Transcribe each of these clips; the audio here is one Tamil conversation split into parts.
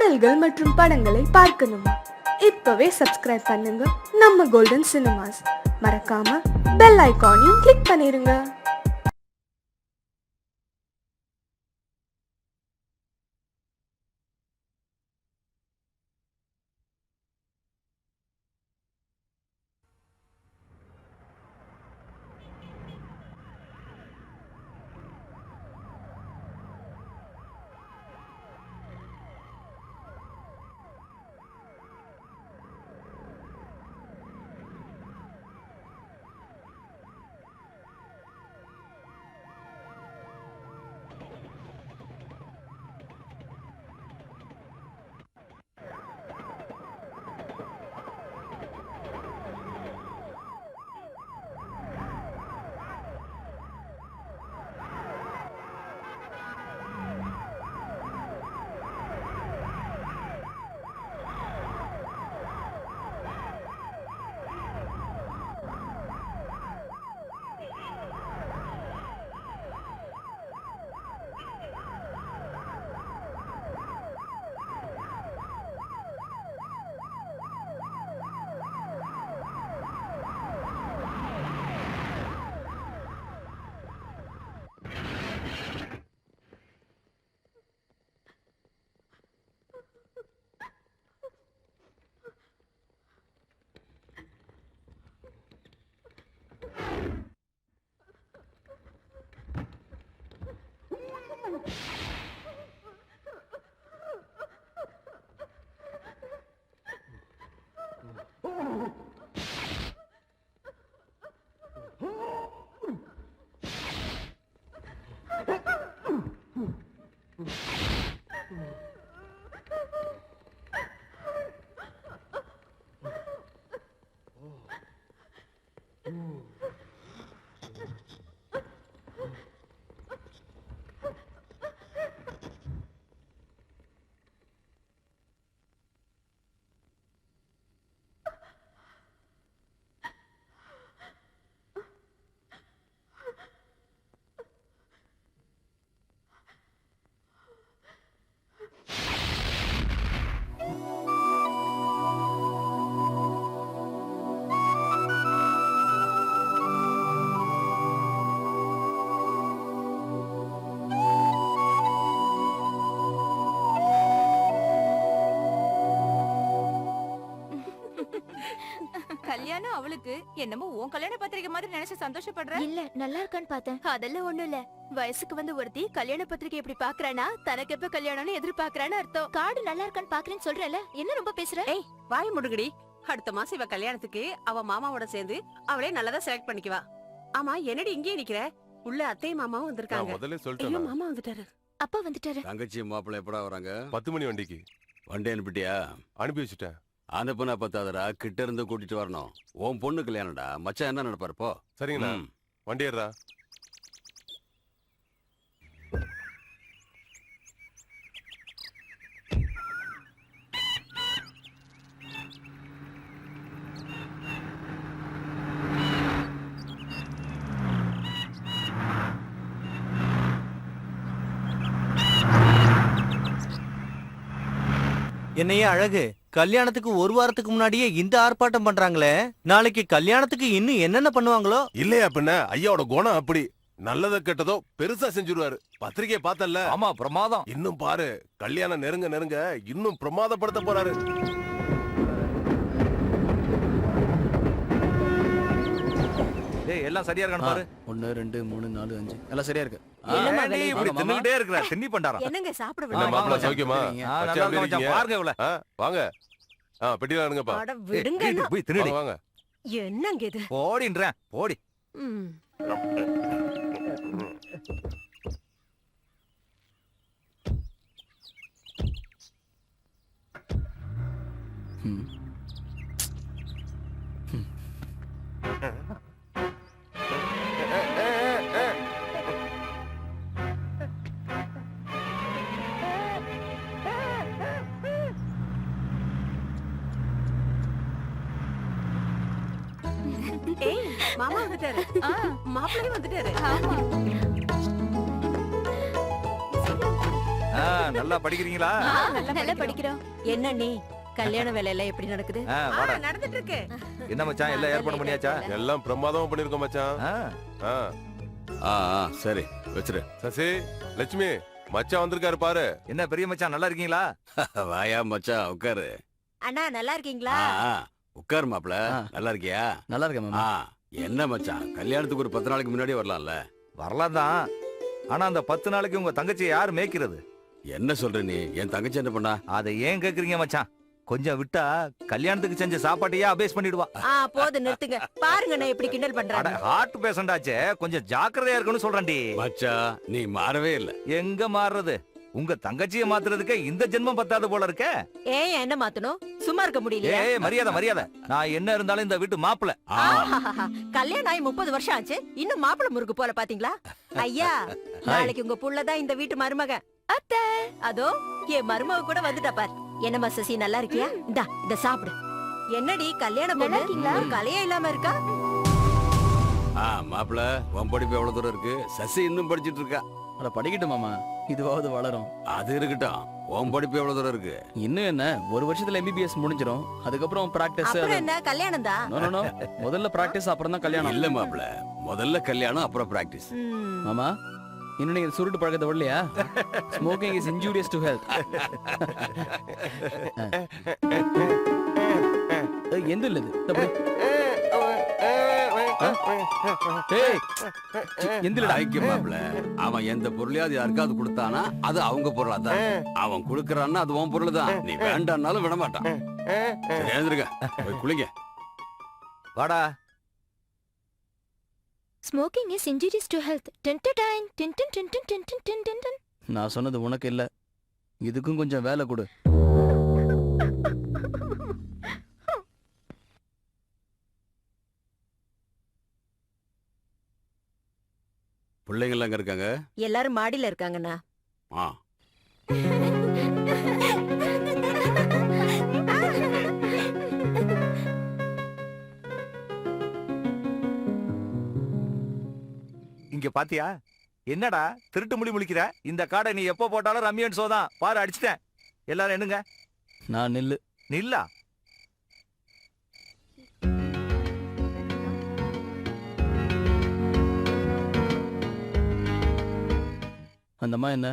பாடல்கள் மற்றும் படங்களை பார்க்கணுமா? இப்பவே சப்ஸ்கிரைப் பண்ணுங்க நம்ம கோல்டன் சினிமாஸ். மறக்காம பெல் ஐகானையும் கிளிக் பண்ணிருங்க. கல்யாணம் அவளுக்கு என்னமோ உன் கல்யாண பத்திரிக்கை மாதிரி நினைச்சு சந்தோஷப்படுற. இல்ல நல்லா இருக்கான்னு பார்த்தேன். அதெல்லாம் ஒண்ணும் இல்ல. வயசுக்கு வந்து ஒருத்தி கல்யாண பத்திரிக்கை எப்படி பாக்குறானா தனக்கு எப்ப கல்யாணம்னு எதிர்பார்க்கறான்னு அர்த்தம். கார்டு நல்லா இருக்கான்னு பாக்குறேன்னு சொல்றல, என்ன ரொம்ப பேசுற? ஏய் வாய் முடுங்கடி. அடுத்த மாசம் இவ கல்யாணத்துக்கு அவ மாமாவோட சேர்ந்து அவளே நல்லதா செலக்ட் பண்ணிக்குவா. ஆமா என்னடி இங்கேயே நிக்கிற? உள்ள அத்தையும் மாமாவும் வந்திருக்காங்க. முதல்ல ஐயோ சொல்லிட்டேன். மாமா வந்துட்டாரு. அப்பா வந்துட்டாரு. தங்கச்சி மாப்பிள்ளை எப்படா வராங்க? 10 மணி வண்டிக்கு வண்டி அனுப்பிட்டியா? அனுப்பி வச்சுட்டேன். அனுப்புனா பத்தாதடா, கிட்ட இருந்து கூட்டிட்டு வரணும். உன் பொண்ணு கல்யாணம்டா. மச்சான் என்ன நினைப்பாரு போ. சரிங்கண்ணா, ம். வண்டி ஏறா. என்னையே அழகு, கல்யாணத்துக்கு ஒரு வாரத்துக்கு முன்னாடியே இந்த ஆர்ப்பாட்டம் பண்றாங்களே, நாளைக்கு கல்யாணத்துக்கு இன்னும் என்னென்ன பண்ணுவாங்களோ? இல்லையா பின்ன, ஐயாவோட குணம் அப்படி. நல்லதோ கெட்டதோ பெருசா செஞ்சுருவாரு. பத்திரிகையை பார்த்தல்ல? ஆமா, பிரமாதம். இன்னும் பாரு, கல்யாணம் நெருங்க நெருங்க இன்னும் பிரமாதப்படுத்த போறாரு. டேய் எல்லாம் சரியா இருக்கான்னு பாரு. 1 2 3 4 5 எல்லாம் சரியா இருக்கு. என்னம்மா ஏன்டி வேலை? இப்படி தின்னுகிட்டே இருக்கற? தின்னி பண்டாரா? என்னங்க சாப்பிட என்ன விட மாப்பிள்ள சௌக்கியமா? நல்லா மச்சான் எப்படி இருக்க மச்சான், இருக்கீங்க? பாருங்க இவள. வாங்க. பெட்டில இருங்கப்பா. அட விடுங்க. வீட்டுக்கு போய் தின்னுடி. வாங்க. என்னங்க இது? போடின்றேன், போடி. ம். ம். ஏய் மாமா வந்துட்டாரு. மாப்பிள்ளையும் வந்துட்டாரு. ஆமா. நல்லா படிக்கிறீங்களா நல்லா படிக்கிறோம். என்ன நீ கல்யாண வேலை எல்லாம் எப்படி நடக்குது? வாடா. நடந்துட்டு இருக்கு. என்ன மச்சான் எல்லாம் ஏற்பாடு பண்ணியாச்சா எல்லாம் பிரமாதமா பண்ணிருக்கோம் மச்சான். ஆ, ஆ, சரி வச்சிரு. சசி, லட்சுமி, மச்சான் வந்திருக்காரு பாரு. என்ன பெரிய மச்சான் நல்லா இருக்கீங்களா? வாயா மச்சான் உட்காரு. அண்ணா நல்லா இருக்கீங்களா? உட்காரு மாப்ள. நல்லா இருக்கியா? நல்லா இருக்கேன் மாமா. என்ன மச்சான் கல்யாணத்துக்கு ஒரு 10 நாளைக்கு முன்னாடி வரலாம்ல? வரலாம் தான். ஆனா அந்த 10 நாளைக்கு உங்க தங்கச்சியை யார் மேய்க்கிறது? என்ன சொல்ற நீ? என் தங்கச்சி என்ன பண்ணா? அதை ஏன் கேக்குறீங்க மச்சான்? கொஞ்சம் விட்டா கல்யாணத்துக்கு செஞ்ச சாப்பாட்டையே அபேஸ் பண்ணிடுவா. போது நிறுத்துங்க. பாருங்க நான் எப்படி கிண்டல் அட பண்றாங்க. ஹார்ட் பேஷண்டாச்சே, கொஞ்சம் ஜாக்கிரதையா இருக்கணும்னு சொல்றேன்டி. மச்சான் நீ மாறவே இல்ல. எங்க மாறுறது? உங்க தங்கச்சியை மாத்துறதுக்கு இந்த ஜென்மம் பத்தாது போல இருக்க. ஏன் என்ன மாத்தணும்? சும்மா இருக்க முடியலையா? ஏய் மரியாதை மரியாதை. நான் என்ன இருந்தாலும் இந்த வீட்டு மாப்பிள. கல்யாணம் ஆகி 30 வருஷம் ஆச்சு, இன்னும் மாப்பிளை முறுக்கு போல பாத்தீங்களா? ஐயா, நாளைக்கு உங்க புள்ளதான் இந்த வீட்டு மருமக. அத்தை, அதோ என் மருமக கூட வந்துட்டா பார். என்னம்மா சசி நல்லா இருக்கியா? இத சாப்பிடு. என்னடி கல்யாணம் நல்லா பொண்ணு இருக்கீங்களா? ஒரு கலையே இல்லாம இருக்கா? மாப்பிள உன் படிப்பு எவ்வளவு தூரம் இருக்கு? சசி இன்னும் படிச்சிட்டு இருக்கா. அட படிக்கட்டும் மாமா, இதுவாவது வளரும். அது இருக்கட்டும். உன் படிப்பு எவ்வளவு தூரம் இருக்கு? இன்னும் என்ன, ஒரு வருஷத்துல MBBS முடிஞ்சிரும். அதுக்கப்புறம் பிராக்டிஸ். அப்புறம் என்ன கல்யாணம் தான்? முதல்ல பிராக்டிஸ் அப்புறம் தான் கல்யாணம். இல்ல மாப்பிள, முதல்ல கல்யாணம் அப்புறம் பிராக்டிஸ். மாமா, இன்னும் நீங்க சுருட்டு பழக்கத்தை விடலையா? Smoking is injurious to health. எந்த இல்ல இது? மாப்பிள, அவன் எந்த பொருளையாவது யாருக்காவது கொடுத்தானா அது அவங்க பொருளா தான். அவன் கொடுக்கறான்னா அது உன் பொருள் தான். நீ வேண்டாம்னாலும் விட மாட்டான். சரி, எழுந்திருங்க, போய் குளிங்க. வாடா. Smoking is injurious to health. நான் சொன்னது உனக்கு இல்ல, இதுக்கும் கொஞ்சம் வேலை கொடு. பிள்ளைங்க எல்லாம் இருக்காங்க. எல்லாரும் மாடியில இருக்காங்கண்ணா. ஆ, இங்க பாத்தியா? என்னடா திருட்டு முழி முழிக்கிற? இந்த காடை நீ எப்போ போட்டாலும் ரம்மியன் சோதான். பாரு அடிச்சிட்டேன். எல்லாரும் என்னங்க? நான் நில்லு. நில்லா? அந்தம்மா என்ன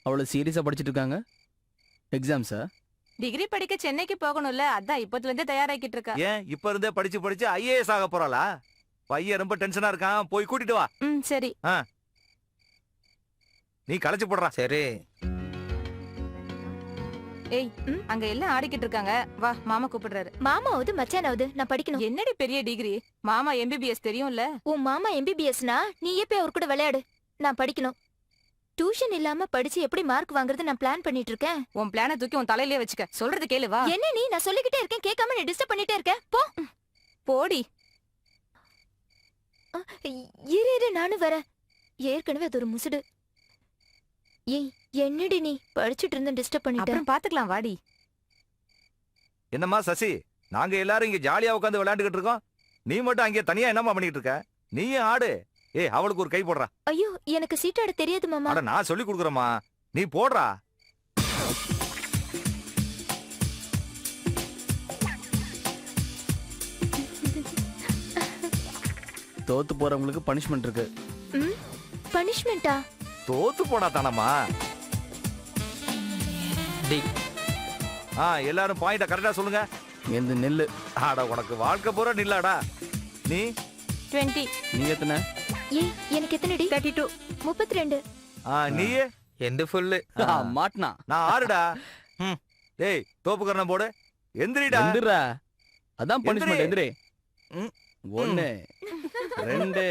அவ்வளவு சீரியஸா படிச்சிட்டு இருக்காங்க? எக்ஸாம்ஸா? டிகிரி படிக்க சென்னைக்கு போகணும்ல, அதான் இப்பத்துல இருந்தே தயாராக்கிட்டு இருக்கா. ஏன் இப்ப இருந்தே படிச்சு படிச்சு IAS ஆக போறாளா? பையன் ரொம்ப டென்ஷனா இருக்கான், போய் கூட்டிட்டு வா. சரி. நீ களைச்சு போடுறா. சரி. ஏய், அங்க எல்லாம் ஆடிக்கிட்டு இருக்காங்க, வா மாமா கூப்பிடுறாரு. மாமாவது மச்சானாவது நான் படிக்கணும். என்னடி பெரிய டிகிரி? மாமா MBBS தெரியும்ல. உன் மாமா MBBSனா நீயே போய் அவர் கூட விளையாடு. நான் படிக்கணும். டியூஷன் இல்லாம படிச்சு எப்படி மார்க் வாங்குறது நான் பிளான் பண்ணிட்டு இருக்கேன். உன் பிளானை தூக்கி உன் தலையிலே வச்சுக்க. சொல்றது கேளு, வா. என்ன நீ? நான் சொல்லிக்கிட்டே இருக்கேன், கேட்காம நீ டிஸ்டர்ப் பண்ணிட்டே இருக்க. போ. போடி. இரு நானும் வரேன். ஏற்கனவே அது ஒரு முசுடு. ஏய், என்னடி நீ படிச்சிட்டு இருந்த டிஸ்டர்ப் பண்ணிட்டேன். அப்புறம் பாத்துக்கலாம், வாடி. என்னம்மா சசி, நாங்க எல்லாரும் இங்க ஜாலியா உட்காந்து விளையாண்டுகிட்டு இருக்கோம். நீ மட்டும் அங்கே தனியா என்னம்மா பண்ணிட்டு இருக்க? நீயும் ஆடு. ஏய், அவளுக்கு ஒரு கை போடுறா. ஐயோ, எனக்கு சீட்டாட தெரியாது மாமா. அட நான் சொல்லி கொடுக்குறேம்மா, நீ போடுறா. தோத்து போறவங்களுக்கு பனிஷ்மெண்ட் இருக்கு. பனிஷ்மெண்டா? தோத்து போனா தானம்மா. எல்லாரும் பாயிண்ட கரெக்டா சொல்லுங்க. எந்த நெல்லு? ஆடா, உனக்கு வாழ்க்கை பூரா நில்லாடா. நீ 20. நீ எத்தனை? ஏய், எனக்கு எத்தனைடி? 32. 32. நீ எந்த ஃபுல்லு? மாட்னா. நான் 6டா. டேய், தோப்புக்கரணம் போடு. எந்திரிடா. எந்திரா. அதான் பனிஷ்மெண்ட். எந்திரே. 1 2.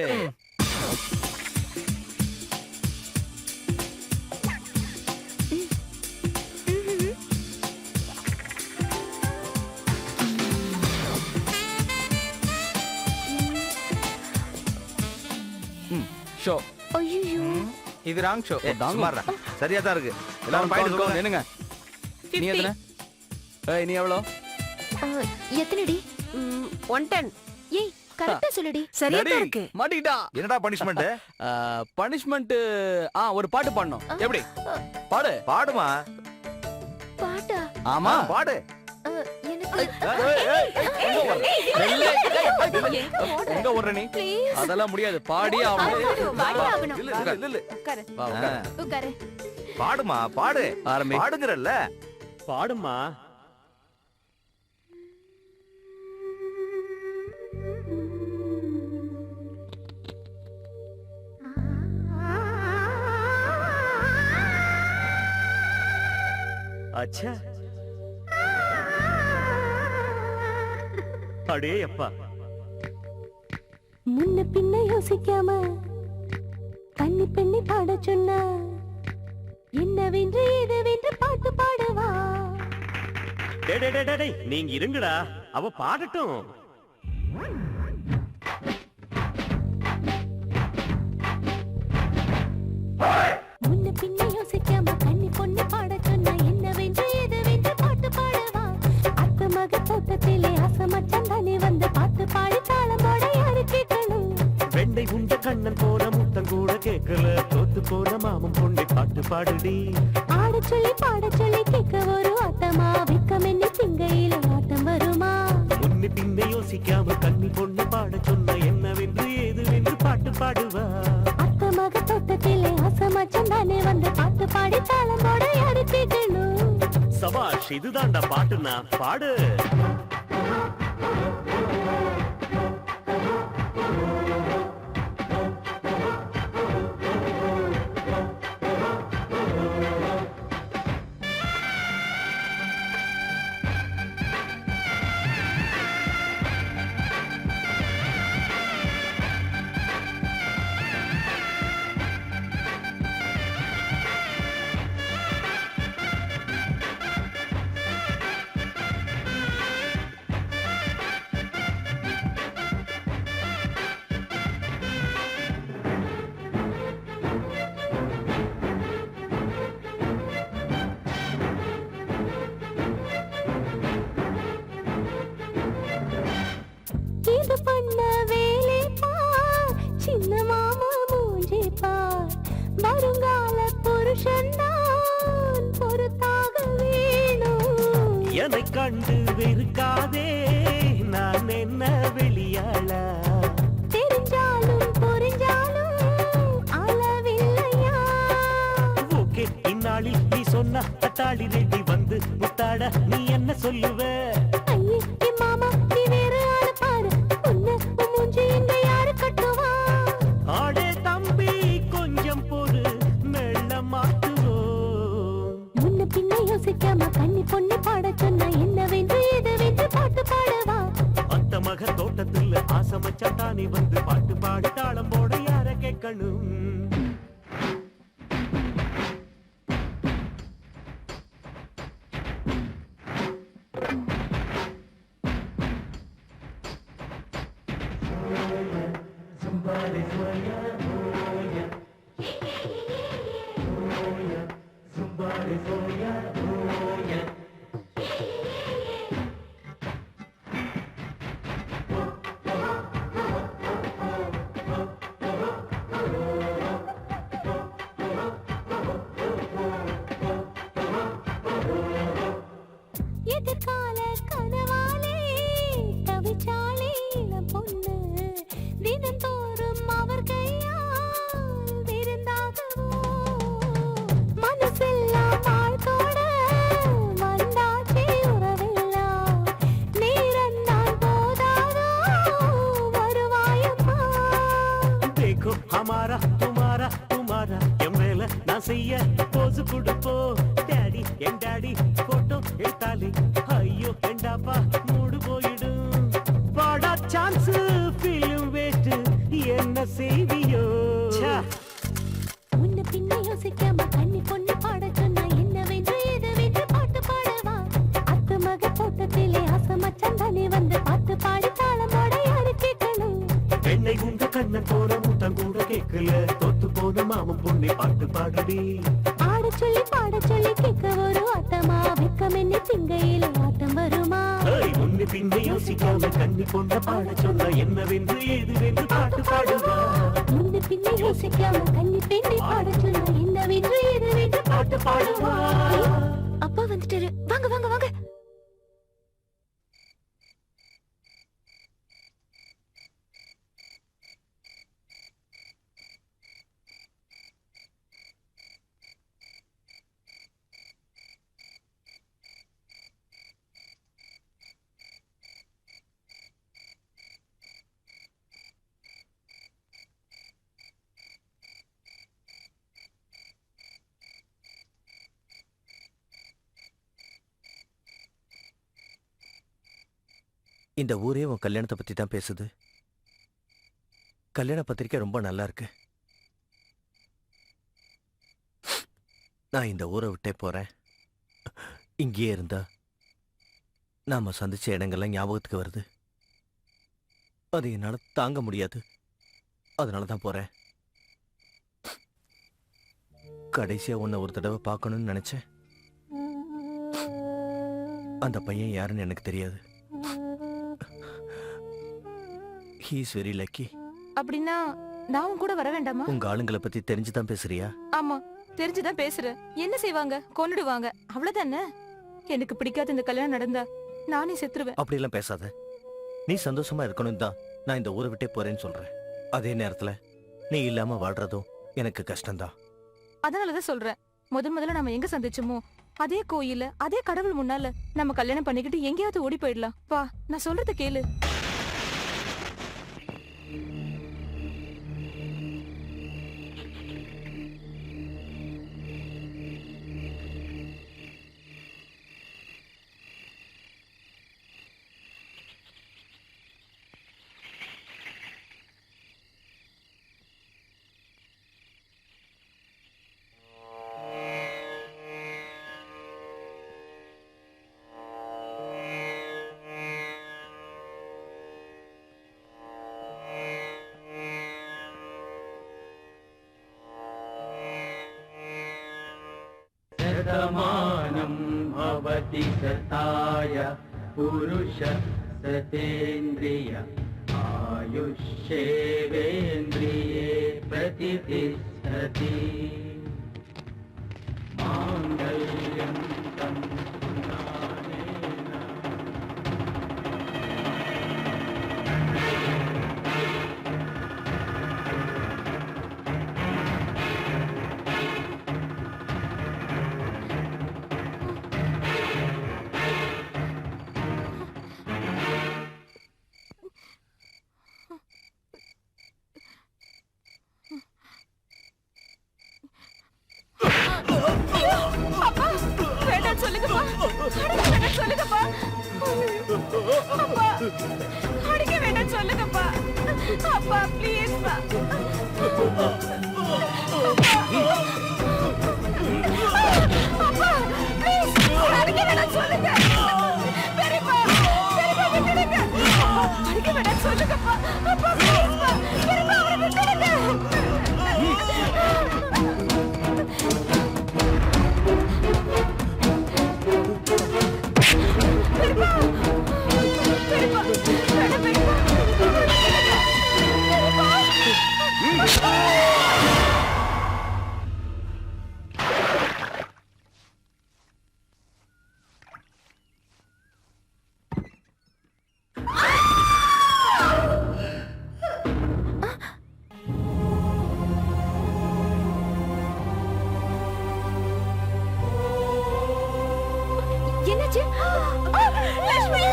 ஷோ. ஐயோ, இது ராங் ஷோ. சுமாரா சரியா தான் இருக்கு. எல்லாரும் பாயிண்ட் சொல்லுங்க. என்னங்க? நீ எத்தனை? ஏய், நீ எவ்வளோ? எத்தனைடி? 110. ஏய், கரெக்டா சொல்லுடி. சரியா டேடி, இருக்கு. மாட்டிக்கிட்டா. என்னடா பனிஷ்மெண்ட்? பனிஷ்மெண்ட் ஒரு பாட்டு பாடணும். எப்படி? பாடு. பாடுமா. பாட்டா? ஆமா. பாடு. எனக்கு எங்க ஓடுற நீ? அதெல்லாம் முடியாது. பாடியே ஆகணும். ஆகணும். இல்ல. உட்காரு வா, உட்காரு. உட்காரு. பாடுமா, பாடு. ஆரம்பி. பாடுங்கறல்ல. பாடுமா. அச்சா, அடே அப்பா. முன்ன பின்ன யோசிக்காம கண்ணி பெண்ணி பாட சொன்ன என்னவென்று ஏதவென்று பாட்டு பாடுவா. நீங்க இருங்கடா, அவ பாடட்டும். முன்ன பின்ன யோசிக்காம கண்ணி பொண்ணு பாட சொன்ன என்னவென்று ஏதவென்று பாட்டு பாடுவா. அத்த மக தோட்டத்திலே அசமச்சம் தானே வந்து பாட்டு பாடி தாளம் போட யாரு கேட்கணும். வெண்டை உண்ட கண்ணன் போன முத்தம் கூட கேட்கல, தோத்து போன மாமன் பொண்ணை பாட்டு பாடுடி. ஆட சொல்லி பாட சொல்லி கேட்க ஒரு ஆட்டமா, வெக்கம் என்ன சிங்கையில ஆட்டம் வருமா. முன்ன பின்ன யோசிக்காம கண்ணி பொண்ணு பாட சொன்ன என்னவென்று ஏதுவென்று பாட்டு பாடுவா. அத்த மக தோட்டத்திலே அசமச்சம் தானே வந்து பாட்டு பாடி தாளம் போட யாரு கேட்கணும். சபாஷ், இதுதான்டா பாட்டுனா, பாடு. இது பண்ண வேலை பார், சின்ன மாமா மூஞ்சி பார். வருங்கால புருஷன் தான் பொறுத்தாக வேணும். என்னை கண்டு வெறுக்காதே, நான் என்ன வெளியாளா. தெரிஞ்சாலும் புரிஞ்சாலும் அளவில்லையா. ஓகே, இந்நாளில் நீ சொன்ன அத்தாளி ரெட்டி வந்து முத்தாட நீ என்ன சொல்லுவ? ஐயே என் மாமா, நீ வேற ஆள பாரு. உன்னை உன் மூஞ்சி எங்க யாரு கட்டுவா. ஆடே தம்பி, கொஞ்சம் பொறு, மெல்ல மாட்டுவோம். முன்ன பின்ன யோசிக்காம கண்ணி பொண்ணு பாட சொன்ன என்னவென்று ஏதவென்று பாட்டு பாடுவா. அத்த மக தோட்டத்துல ஆசமச்சாட்டானே வந்து பாட்டு பாடி தாளம் போட யார கேட்கணும். எதிர்கால கனவாலே தவிச்சாலே இளம் பொண்ணு. தினந்தோறும் அவர் கையால் விருந்தாகவோ. மனசெல்லாம் வாழ்த்தோட வந்தாச்சே உறவெல்லாம். நேரந்தான் போதாதோ வருவாயம்மா. देखो हमारा तुम्हारा तुम्हारा என் மேல நான் செய்ய போஸ் கொடுப்போ. டாடி என் டாடி போட்டோ எடுத்தாலே ஐயோ எண்டாப்பா மூடு போயிடும். பாடா சான்ஸ் ஃபிலிம் வேஸ்ட், என்ன செய்வியோ. முன்ன பின்ன யோசிக்காம கண்ணி பொண்ணு பாட சொன்ன என்னவென்று ஏதவென்று பாட்டு பாடுவா. அத்த மக தோட்டத்திலே அசமச்சம் தானே வந்து பாட்டு பாடி தாளம் போட யாரு கேட்கணும். வெண்ணை உண்ட கண்ணன் போன முத்தம் கூட கேட்கல, தோத்து போன மாமன் பொண்ணை பாட்டு பாடுடி. ஆட சொல்லி பாட சொல்லி கேட்க ஒரு ஆட்டமா, வெக்கம் என்ன சிங்கையில ஆட்டம் வருமா. முன்னி பின்ன யோசிக்காம கண்ணி பொண்ண பாட சொன்னா என்னவென்று ஏதுவென்று பாட்டு பாடுவா. முன்ன பின்ன யோசிக்காம கண்ணி பெண்ணை பாட சொன்னா என்னவென்று ஏதுவென்று பாட்டு பாடுவா. அப்பா வந்துட்டாரு, வாங்க வாங்க வாங்க. இந்த ஊரே உன் கல்யாணத்தை பத்தி தான் பேசுது. கல்யாண பத்திரிக்கை ரொம்ப நல்லா இருக்கு. நான் இந்த ஊரை விட்டே போறேன். இங்கேயே இருந்தா நாம சந்திச்ச இடங்கள்லாம் ஞாபகத்துக்கு வருது. அது என்னால தாங்க முடியாது. அதனால தான் போறேன். கடைசியா உன்னை ஒரு தடவை பார்க்கணும்னு நினைச்சேன். அந்த பையன் யாருன்னு எனக்கு தெரியாது. He is very lucky. அப்படின்னா நான் உன் கூட வர வேண்டாமா? உங்க ஆளுங்களை பத்தி தெரிஞ்சுதான் பேசுறியா? ஆமா, தெரிஞ்சுதான் பேசுறேன். என்ன செய்வாங்க? கொன்னுடுவாங்க, அவ்வளவுதானே. எனக்கு பிடிக்காத இந்த கல்யாணம் நடந்தா நானே செத்துருவேன். அப்படி எல்லாம் பேசாத. நீ சந்தோஷமா இருக்கணும் தான் நான் இந்த ஊரை விட்டே போறேன்னு சொல்றேன். அதே நேரத்துல நீ இல்லாம வாழ்றதும் எனக்கு கஷ்டம்தான். அதனாலதான் சொல்றேன், முதல்ல நம்ம எங்க சந்திச்சோமோ அதே கோயில அதே கடவுள் முன்னால நம்ம கல்யாணம் பண்ணிக்கிட்டு எங்கேயாவது ஓடி போயிடலாம். வா, நான் சொல்றத கேளு. शतमानं भवति शताय पुरुष सतेन्द्रिय आयुष्येवेन्द्रिये प्रतिष्ठति माङ्गल्यं तं சொல்லுங்கப்பா, சொல்லுங்கப்பா. அப்பா, அடிக்க வேண்டாம் சொல்லுங்கப்பா. அப்பா ப்ளீஸ் பா. அப்பா ப்ளீஸ் அடிக்க வேண்டாம் சொல்லுங்க. பெரியப்பா விட்டுடுங்க. அடிக்க வேண்டாம் சொல்லுங்கப்பா. அப்பா ப்ளீஸ் பா. பெரியப்பா அவரை விட்டுடுங்க. என்னாச்சு? லட்சுமி!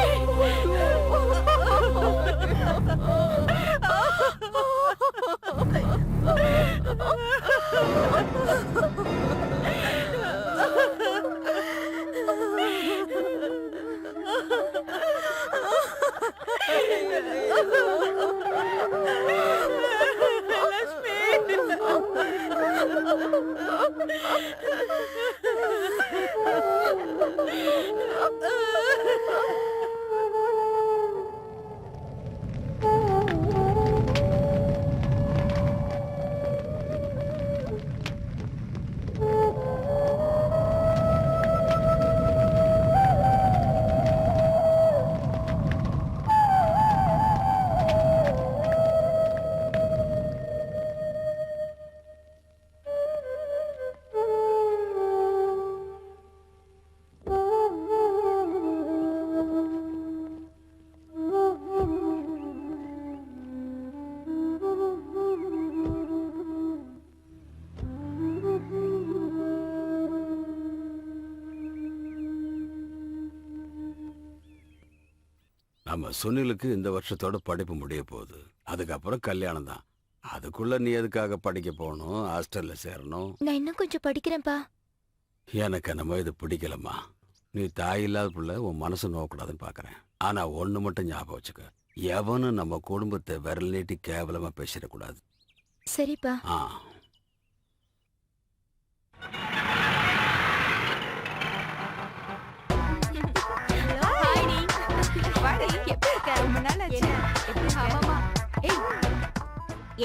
நம்ம சுனிலுக்கு இந்த வருஷத்தோட படிப்பு முடிய போகுது. அதுக்கப்புறம் கல்யாணம் தான். அதுக்குள்ள நீ எதுக்காக படிக்க போகணும், ஹாஸ்டல்ல சேரணும்? நான் இன்னும் கொஞ்சம் படிக்கிறேன்ப்பா. எனக்கு என்னமோ இது பிடிக்கலம்மா. நீ தாய் இல்லாத பிள்ளை, உன் மனசு நோக்கூடாதுன்னு பாக்குறேன். ஆனா ஒண்ணு மட்டும் ஞாபகம் வச்சுக்க, எவனும் நம்ம குடும்பத்தை விரல் நீட்டி கேவலமா பேசிடக்கூடாது. சரிப்பா. ஆ.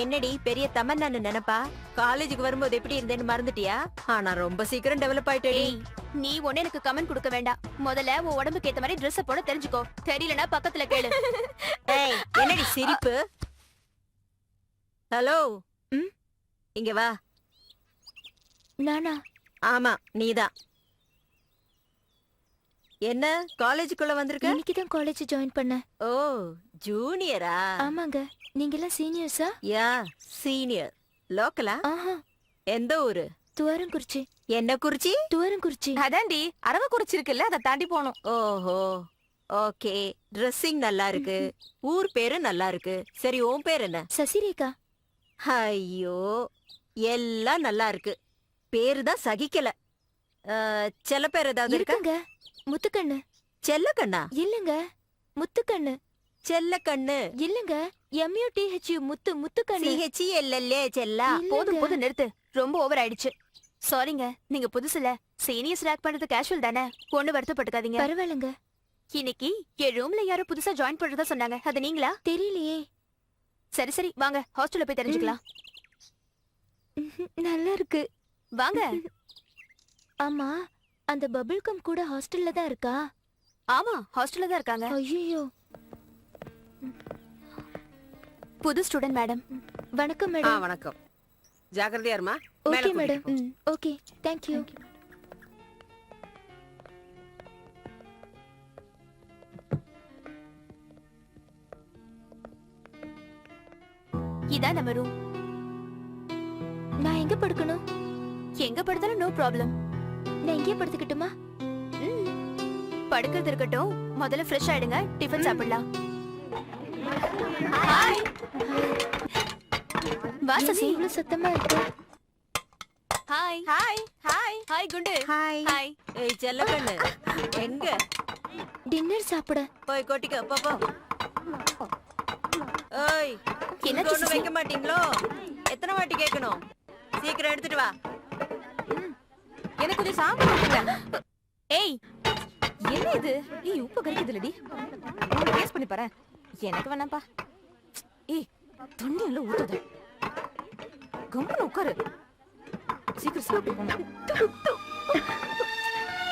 என்னடி பெரிய தமன்னான்னு நினைப்பா? காலேஜுக்கு வரும்போது எப்படி இருந்தேன்னு மறந்துட்டியா? ஆனா ரொம்ப சீக்கிரம் டெவலப் ஆயிட்டேடி. நீ ஒண்ணு எனக்கு கமெண்ட் கொடுக்க வேண்டாம். முதல்ல உன் உடம்புக்கு ஏத்த மாதிரி Dress போட தெரிஞ்சுக்கோ. தெரியலனா பக்கத்துல கேளு. ஏய், என்னடி சிரிப்பு? ஹலோ, இங்க வா. நானா? ஆமா, நீதான். என்ன காலேஜுக்குள்ள வந்திருக்க? இன்னைக்குதான் காலேஜ் ஜாயின் பண்ணேன். ஓ, ஜூனியரா? ஆமாங்க. நீங்க எல்லாம் சீனியர்ஸா? யா, சீனியர். லோக்கலா? ஆஹா. எந்த ஊரு? துவரங்குறிச்சி. என்ன குறிச்சி? துவரங்குறிச்சி. அதான்டி அரவக்குறிச்சி இருக்குல்ல, அதை தாண்டி போகணும். ஓஹோ, ஓகே. ட்ரெஸ்ஸிங் நல்லா இருக்கு, ஊர் பேரு நல்லா இருக்கு. சரி, உன் பேர் என்ன? சசிரேகா. ஐயோ, எல்லாம் நல்லா இருக்கு. பேரு தான் சகிக்கல. செல்ல பேர் ஏதாவது இருக்கா? இருக்குங்க. முத்துக்கண்ணு. செல்லக்கண்ணா? இல்லங்க, முத்துக்கண்ணு. செல்லக்கண்ணு இல்லங்க, MUTHU முத்து, முத்துக்கண்ணு. CHELLA செல்லா. போதும் போதும் நிறுத்து. ரொம்ப ஓவர் ஆயிடுச்சு. சாரிங்க, நீங்க புதுசுல சீனியர்ஸ் ரேக் பண்றது கேஷுவல் தானே. ஒண்ணு வருத்தப்பட்டுக்காதீங்க. பரவாயில்லங்க. இன்னைக்கு என் ரூம்ல யாரோ புதுசா ஜாயின் பண்றதா சொன்னாங்க. அது நீங்களா? தெரியலையே. சரி சரி, வாங்க ஹாஸ்டல்ல போய் தெரிஞ்சுக்கலாம். நல்லா இருக்கு. வாங்க. ஆமா, அந்த பபிள் கம் கூட ஹாஸ்டல்ல தான் இருக்கா? ஆமா, ஹாஸ்டல்ல தான் இருக்காங்க. ஐயோ. புது ஸ்டூடண்ட் மேடம். வணக்கம் மேடம். வணக்கம். ஜாக்கிரதையா இருமா. Okay madam. Okay, thank you. இதான் நம்ம ரூம். நான் எங்க படுக்கணும்? எங்க படுத்தாலும் நோ ப்ராப்ளம். நான் இங்கே படுத்துக்கிட்டுமா? படுக்கிறது இருக்கட்டும், முதல்ல ஃப்ரெஷ் ஆயிடுங்க, டிஃபன் சாப்பிடலாம். ஹாய். வா சசி. இவ்வளவு சத்தமா இருக்கு. ஹாய் ஹாய் ஹாய் ஹாய் குண்டு. ஹாய். ஹாய். ஏய் செல்லக்கண்ணு, எங்க? டின்னர் சாப்பிட. போய் கொட்டிக்க, போ. ஏய், என்ன என்ன ஒண்ணு வைக்க மாட்டீங்களோ? எத்தனை வாட்டி கேட்கணும்? சீக்கிரம் எடுத்துட்டு வா. எனக்கு கொஞ்சம் சாப்பிட கொடுங்க. ஏய், என்ன இது? ஏய், உப்பு கறிக்குதுலடி. நான் டேஸ்ட் பண்ணி பாறேன். எனக்கு வேணாம்ப்பா. ஏய், தண்ணி எல்லாம் ஊத்துது. கம்முன்னு உட்காரு. சீக்கிரம் சாப்பிட்டு போங்க.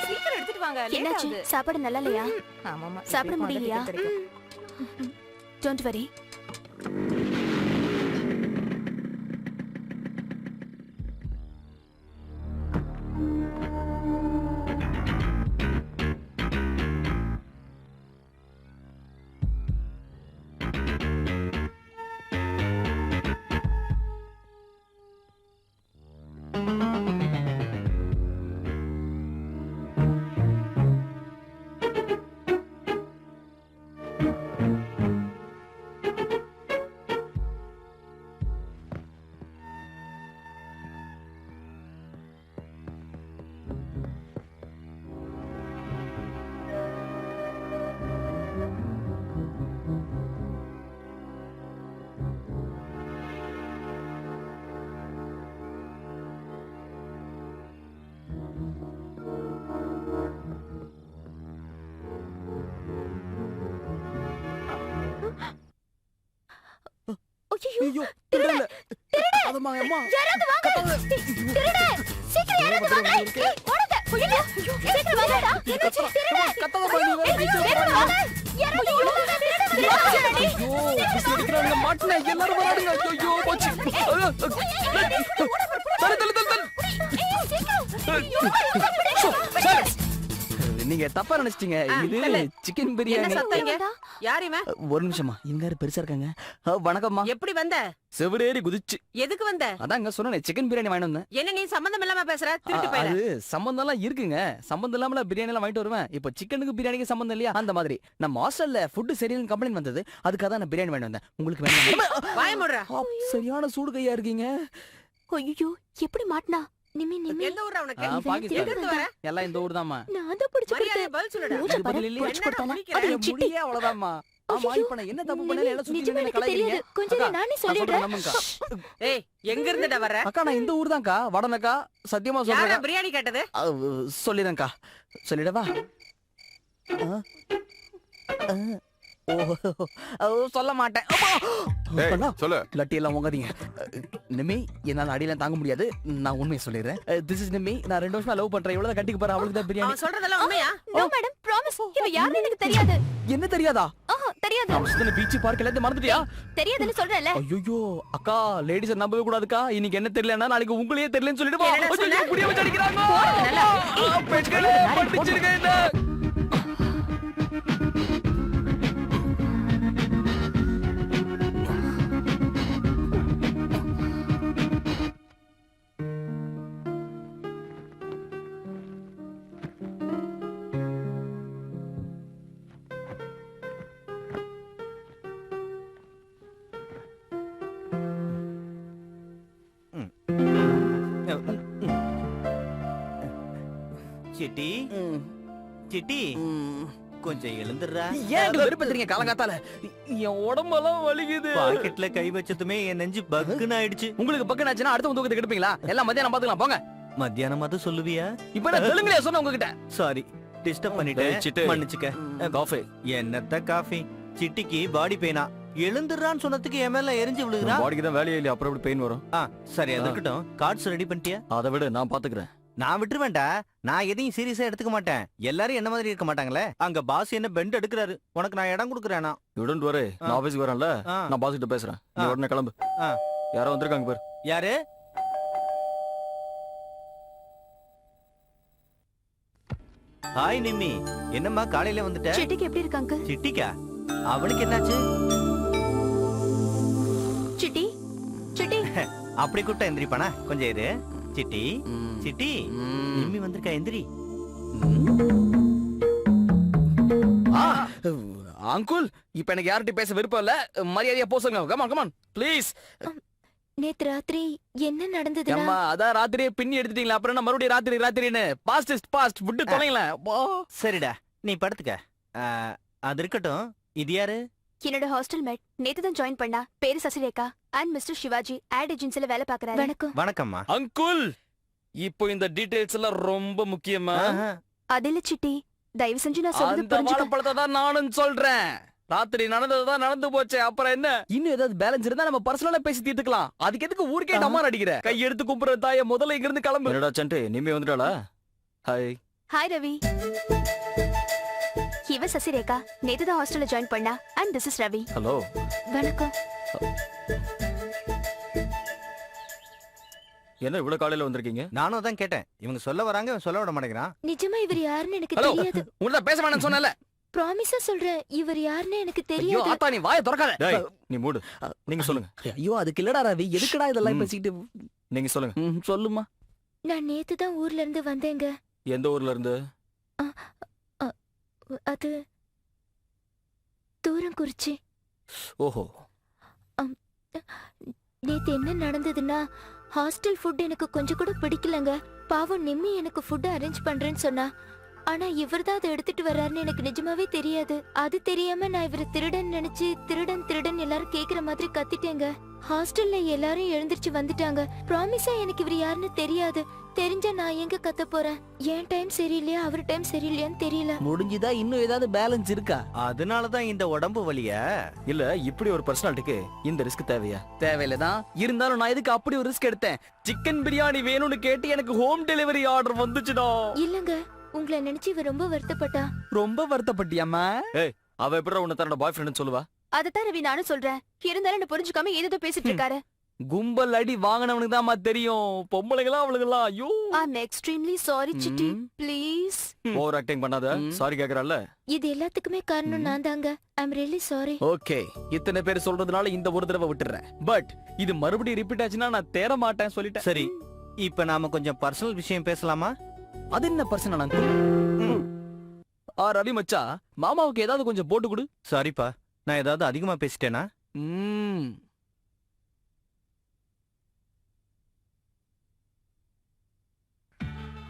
சீக்கிரம் எடுத்துட்டு வாங்க. என்னாச்சு? சாப்பாடு நல்லா இல்லையா? ஆமாமா. சாப்பிட முடியலையா? Don't worry. ஐயோ, திருடல. அதம்மா அம்மா. யாராவது வாங்க. திருட. சீக்கிரம் யாராவது வாங்க. ஏய், ஓடுங்க. ஐயோ, சீக்கிரம் வாங்கடா. என்னாச்சு? திருட. கத்தத பாரு. சீக்கிரம் வாங்க. யாராவது ஓடுங்க. ஐயோ, பிசி அடிக்கறாங்க. மாட்டனே. எல்லாரும் வராடுங்க. ஐயோ, போச்சு. தல. ஏய், சீக்கிரம். நீங்க தப்பா நினைச்சிட்டீங்க. இது இல்ல. சிக்கன் என்ன பிரியாணி. சத்தம் இங்க? யார் இவன்? ஒரு நிமிஷமா, இவங்க யாரு பெருசா இருக்காங்க? வணக்கம்மா. எப்படி வந்த? செவரேறி குதிச்சு. எதுக்கு வந்த? அதாங்க சொன்னேன், சிக்கன் பிரியாணி வாங்கிட்டு வந்தேன். என்ன நீ சம்பந்தம் இல்லாம பேசுற? திருட்டு போயிட. அது சம்பந்தம் எல்லாம் இருக்குங்க. சம்பந்தம் இல்லாம பிரியாணி எல்லாம் வாங்கிட்டு வருவேன். இப்போ சிக்கனுக்கு பிரியாணிக்கு சம்பந்தம் இல்லையா? அந்த மாதிரி நம்ம ஹாஸ்டல்ல ஃபுட் சரியில்லைன்னு கம்ப்ளைண்ட் வந்தது. அதுக்காக தான் நான் பிரியாணி வாங்கிட்டு வந்தேன். உங்களுக்கு வேணுமா? வாய மூடுற. சரியான சூடு கையா இருக்கீங்க. ஐயோ எப்படி மாட்டினா? நிமி நிமி எந்த ஊர்ல உனக்கு? பாகிஸ்தான். எங்க இருந்து வர? எல்லாம் இந்த ஊர் தான்மா. நான் தான் பிடிச்சு மரியாதை கொடுத்தேன். பதில் சொல்லுடா. மூஞ்ச பாரு, பதில் இல்லையா? புடிச்சு கொடுத்தானா? முடிக்கிறேன். அது என் சிட்டி. முடியே அவ்வளவுதான்மா. ஆமா, ஐயோ, இப்ப நான் என்ன தப்பு பண்ணல? எல்லாம் சுத்தி நிஜமா என்ன எனக்கு கலாய்க்கிறீங்க? தெரியாது. கொஞ்சம் அக்கா, நானே நான் சொல்றேன் சொல்லிடுறேன். நம்புங்கக்கா. ஏய், எங்க இருந்துடா வர? அக்கா, நான் இந்த ஊர் தான்க்கா. வடனக்கா. சத்தியமா யாரா சொல்றேன். பிரியாணி கேட்டது? சொல்லிடுறேன்க்கா. சொல்லிடவா? சொல்ல மாட்டேன். ஏய், அண்ணா, சொல்லு. லட்டி எல்லாம் உங்காதீங்க. நிமி, என்னால அடியெல்லாம் தாங்க முடியாது. நான் உண்மையை சொல்லிடுறேன். This is Nimi. நான் 2 வருஷமா லவ் பண்றேன். இவ்வளவு கட்டிக்கு போறேன். அவளுக்கு தான் பிரியாணி. அவன் சொல்றதெல்லாம் உண்மையா? No madam, promise. இவ யாருன்னு எனக்கு தெரியாது. என்ன தெரியாதா? தெரியாது. நம்ம சுத்தின பீச் பார்க் எல்லாத்தையும் மறந்துட்டியா? தெரியாதுன்னு சொல்றேன்ல. ஐயோ அக்கா, லேடிஸ் நம்பவே கூடாதுக்கா. இன்னைக்கு என்ன தெரியலன்னா நாளைக்கு உங்களையே தெரியலன்னு சொல்லிட்டு என்னடா சொன்ன? புரிய வச்சு அடிக்கிறாங்க. பெண்களே, படிச்சிருங்க என்ன. சிட்டி சிட்டி கொஞ்சம் எழுந்துடுறா. ஏன் வெறுப்பேத்துறீங்க காலங்காத்தால? என் உடம்பெல்லாம் வலிக்குது. பாக்கெட்ல கை வச்சதுமே என் நெஞ்சு பக்குன்னு ஆயிடுச்சு. உங்களுக்கு பக்கம் ஆச்சுன்னா அடுத்த தூக்கத்தை கெடுப்பீங்களா? எல்லாம் மத்தியானம் பாத்துக்கலாம் போங்க. மத்தியானம் அது சொல்லுவியா? இப்ப நான் தெலுங்குல சொன்ன உங்ககிட்ட. சாரி, டிஸ்டர்ப் பண்ணிட்டேன். மன்னிச்சுக்க. காஃபி. என்னத்த காஃபி? சிட்டிக்கு பாடி பெயினா? எழுந்துடுறான்னு சொன்னதுக்கு என் மேல எரிஞ்சு விழுகுறா. பாடிக்கு தான் வேலையே இல்லையா? அப்புறம் எப்படி பெயின் வரும்? சரி, அது இருக்கட்டும். கார்ட்ஸ் ரெடி பண்ணிட்டியா? அதை விட நான் பாத்துக்கிறேன். நான் விட்டுருவேன்டா. நான் எதையும் சீரியஸா எடுத்துக்க மாட்டேன். எல்லாரும் என்ன மாதிரி இருக்க மாட்டாங்களே. அங்க பாஸ் என்ன பெண்ட் எடுக்கிறாரு. உனக்கு நான் இடம் கொடுக்குறேனா? யுடன்ட் வரு. நான் ஆபீஸ்க்கு வரேன்ல. நான் பாஸ் கிட்ட பேசுறேன். நீ உடனே கிளம்பு. யாரோ வந்திருக்காங்க பாரு. யாரு? ஹாய் நிம்மி. என்னம்மா காலையில வந்துட்ட? சிட்டிக்கு எப்படி இருக்கு அங்கிள்? சிட்டிக்கா? அவனுக்கு என்னாச்சு? City city. அப்படி கூப்பிட்டா எந்திரிப்பானா? கொஞ்சம் இரு. சிட்டி சிட்டி, நிம்மி வந்திருக்கா, எந்திரி. அங்குல், இப்ப எனக்கு யார்கிட்ட பேச விருப்பம் இல்ல. மரியாதையா போசுங்க. Come on come on please. நேத்து ராத்திரி என்ன நடந்ததுன்னா? அம்மா, அதான் ராத்திரியே பின்னி எடுத்துட்டீங்களா? அப்புறம் நான் மறுபடியும் ராத்திரின்னு பாஸ்ட் இஸ் பாஸ்ட் விட்டு தொலைங்கள. சரிடா, நீ படுத்துக்க. அது இருக்கட்டும். இது யாரு? என்னோட ஹாஸ்டல் மேட். நேத்து தான் ஜாயின் பண்ணா. பேரு Sasirekha. And mister Sivaji ad ஏஜென்சில வேலை பார்க்கறாரு. வணக்கம். வணக்கம்மா. அங்குல், இப்போ இந்த டீடைல்ஸ் எல்லாம் ரொம்ப முக்கியமா? அதில சிட்டி, தயவு செஞ்சு நான் சொல்றது அந்த புரிஞ்சுக்க. வாழைப்பழத்தை தான் நானும் சொல்றேன். ராத்திரி நடந்ததுதான் நடந்து போச்சு. அப்புறம் என்ன? இன்னும் ஏதாவது பேலன்ஸ் இருந்தா நம்ம பர்சனலா பேசி தீர்த்துக்கலாம். அதுக்கு எதுக்கு ஊருக்கே டமார் அடிக்கிற? கை எடுத்து கும்புற தாய, முதல்ல இங்க இருந்து கிளம்பு. என்னடா சண்டு, நிம்மி வந்துட்டாளா? ஹாய். ஹாய் ரவி. இவ சசிரேகா. நேத்து தான் ஹாஸ்டல்ல ஜாயின் பண்ணா. And this is Ravi. Hello. வணக்கம். என்ன இவ்வளவு காலையில வந்திருக்கீங்க? நானும் தான் கேட்டேன். இவங்க சொல்ல வராங்க, இவன் சொல்ல விட மாட்டேங்கிறான். நிஜமா இவர் யாருன்னு எனக்கு ஹலோ, தெரியாது. உன்கிட்ட பேச வேணாம்னு சொன்னல. ப்ராமிஸா சொல்றேன், இவர் யாருன்னு எனக்கு ஐயோ தெரியாது. ஆத்தா, நீ வாயை திறக்காத. டேய், நீ மூடு. நீங்க சொல்லுங்க. ஐயோ அதுக்கு இல்லடா ரவி, எதுக்குடா இதெல்லாம் பேசிட்டு? நீங்க சொல்லுங்க. சொல்லுமா. நான் நேத்து தான் ஊர்ல இருந்து வந்தேங்க. எந்த ஊர்ல இருந்து? அது தூரம் குறிச்சி. ஓஹோ. நேத்து என்ன நடந்ததுன்னா, ஹாஸ்டல் ஃபுட் எனக்கு கொஞ்சம் கூட பிடிக்கலங்க. பாவம் நிம்மி எனக்கு ஃபுட் அரேஞ்ச் பண்றேன்னு சொன்னா. ஆனா இவர்தான் அதை எடுத்துட்டு வர்றாருன்னு எனக்கு நிஜமாவே தெரியாது. அது தெரியாம நான் இவரை திருடன் நினைச்சு திருடன் எல்லாரும் கேக்குற மாதிரி கத்திட்டேங்க. ஹாஸ்டல்ல எல்லாரும் எழுந்திருச்சு வந்துட்டாங்க. ப்ராமிஸா எனக்கு இவர் யாருன்னு தெரியாது. தெரிஞ்சா நான் எங்க கத்த போறேன்? என் டைம் சரியில்லையா, அவர் டைம் சரியில்லையான்னு தெரியல. முடிஞ்சுதா? இன்னும் ஏதாவது பேலன்ஸ் இருக்கா? அதனாலதான் இந்த உடம்பு வலியா? இல்ல, இப்படி ஒரு பர்சனாலிட்டிக்கு இந்த ரிஸ்க் தேவையா? தேவையில்லதான். இருந்தாலும் நான் எதுக்கு அப்படி ஒரு ரிஸ்க் எடுத்தேன்? சிக்கன் பிரியாணி வேணும்னு கேட்டு எனக்கு ஹோம் டெலிவரி ஆர்டர் வந்துச்சுடா. இல்லங்க, உங்களை நினைச்சு இவ ரொம்ப வருத்தப்பட்டா. ரொம்ப வருத்தப்பட்டியாமா? ஏய், அவ எப்பறம் உன்னை தன்னோட பாய் ஃப்ரெண்ட்னு சொல்லுவா? அதத்தான் ரவி நானும் சொல்றேன். இருந்தாலும் என்ன புரிஞ்சுக்காம ஏதோ பேசிட்டு இருக்காரு. கும்பல் அடி வாங்கினவனுக்கு தான் தெரியும். பொம்பளைங்களா அவளுங்களா? ஐயோ, I am extremely sorry Chitti, please. Over acting பண்ணாத. சாரி கேக்குறல்ல. இது எல்லாத்துக்குமே காரணம் நான் தாங்க. I am really sorry. Okay, இத்தனை பேர் சொல்றதுனால இந்த ஒரு தடவை விட்டுறேன். பட் இது மறுபடியும் ரிப்பீட் ஆச்சுன்னா நான் தேற மாட்டேன் சொல்லிட்டேன். சரி, இப்ப நாம கொஞ்சம் பர்சனல் விஷயம் பேசலாமா? அது என்ன பர்சனல் அங்கிள்? ரவி மச்சா, மாமாவுக்கு ஏதாவது கொஞ்சம் போட்டு கொடு. சாரிப்பா, நான் ஏதாவது அதிகமா பேசிட்டேனா?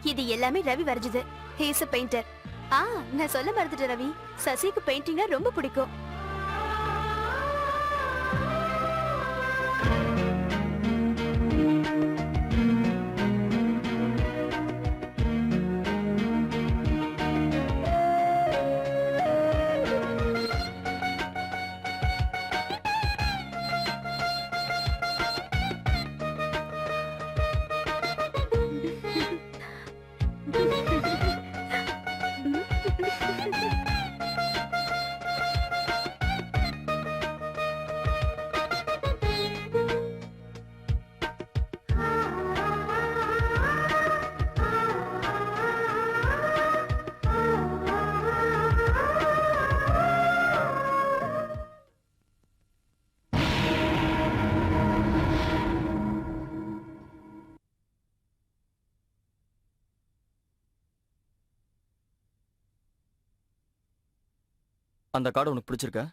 இது எல்லாமே ரவி வரைஞ்சது. He is a painter. நான் சொல்ல மறந்துட்டேன் ரவி, சசிக்கு பெயிண்டிங்னா ரொம்ப பிடிக்கும். அந்த கார்டு உனக்கு பிடிச்சிருக்கா?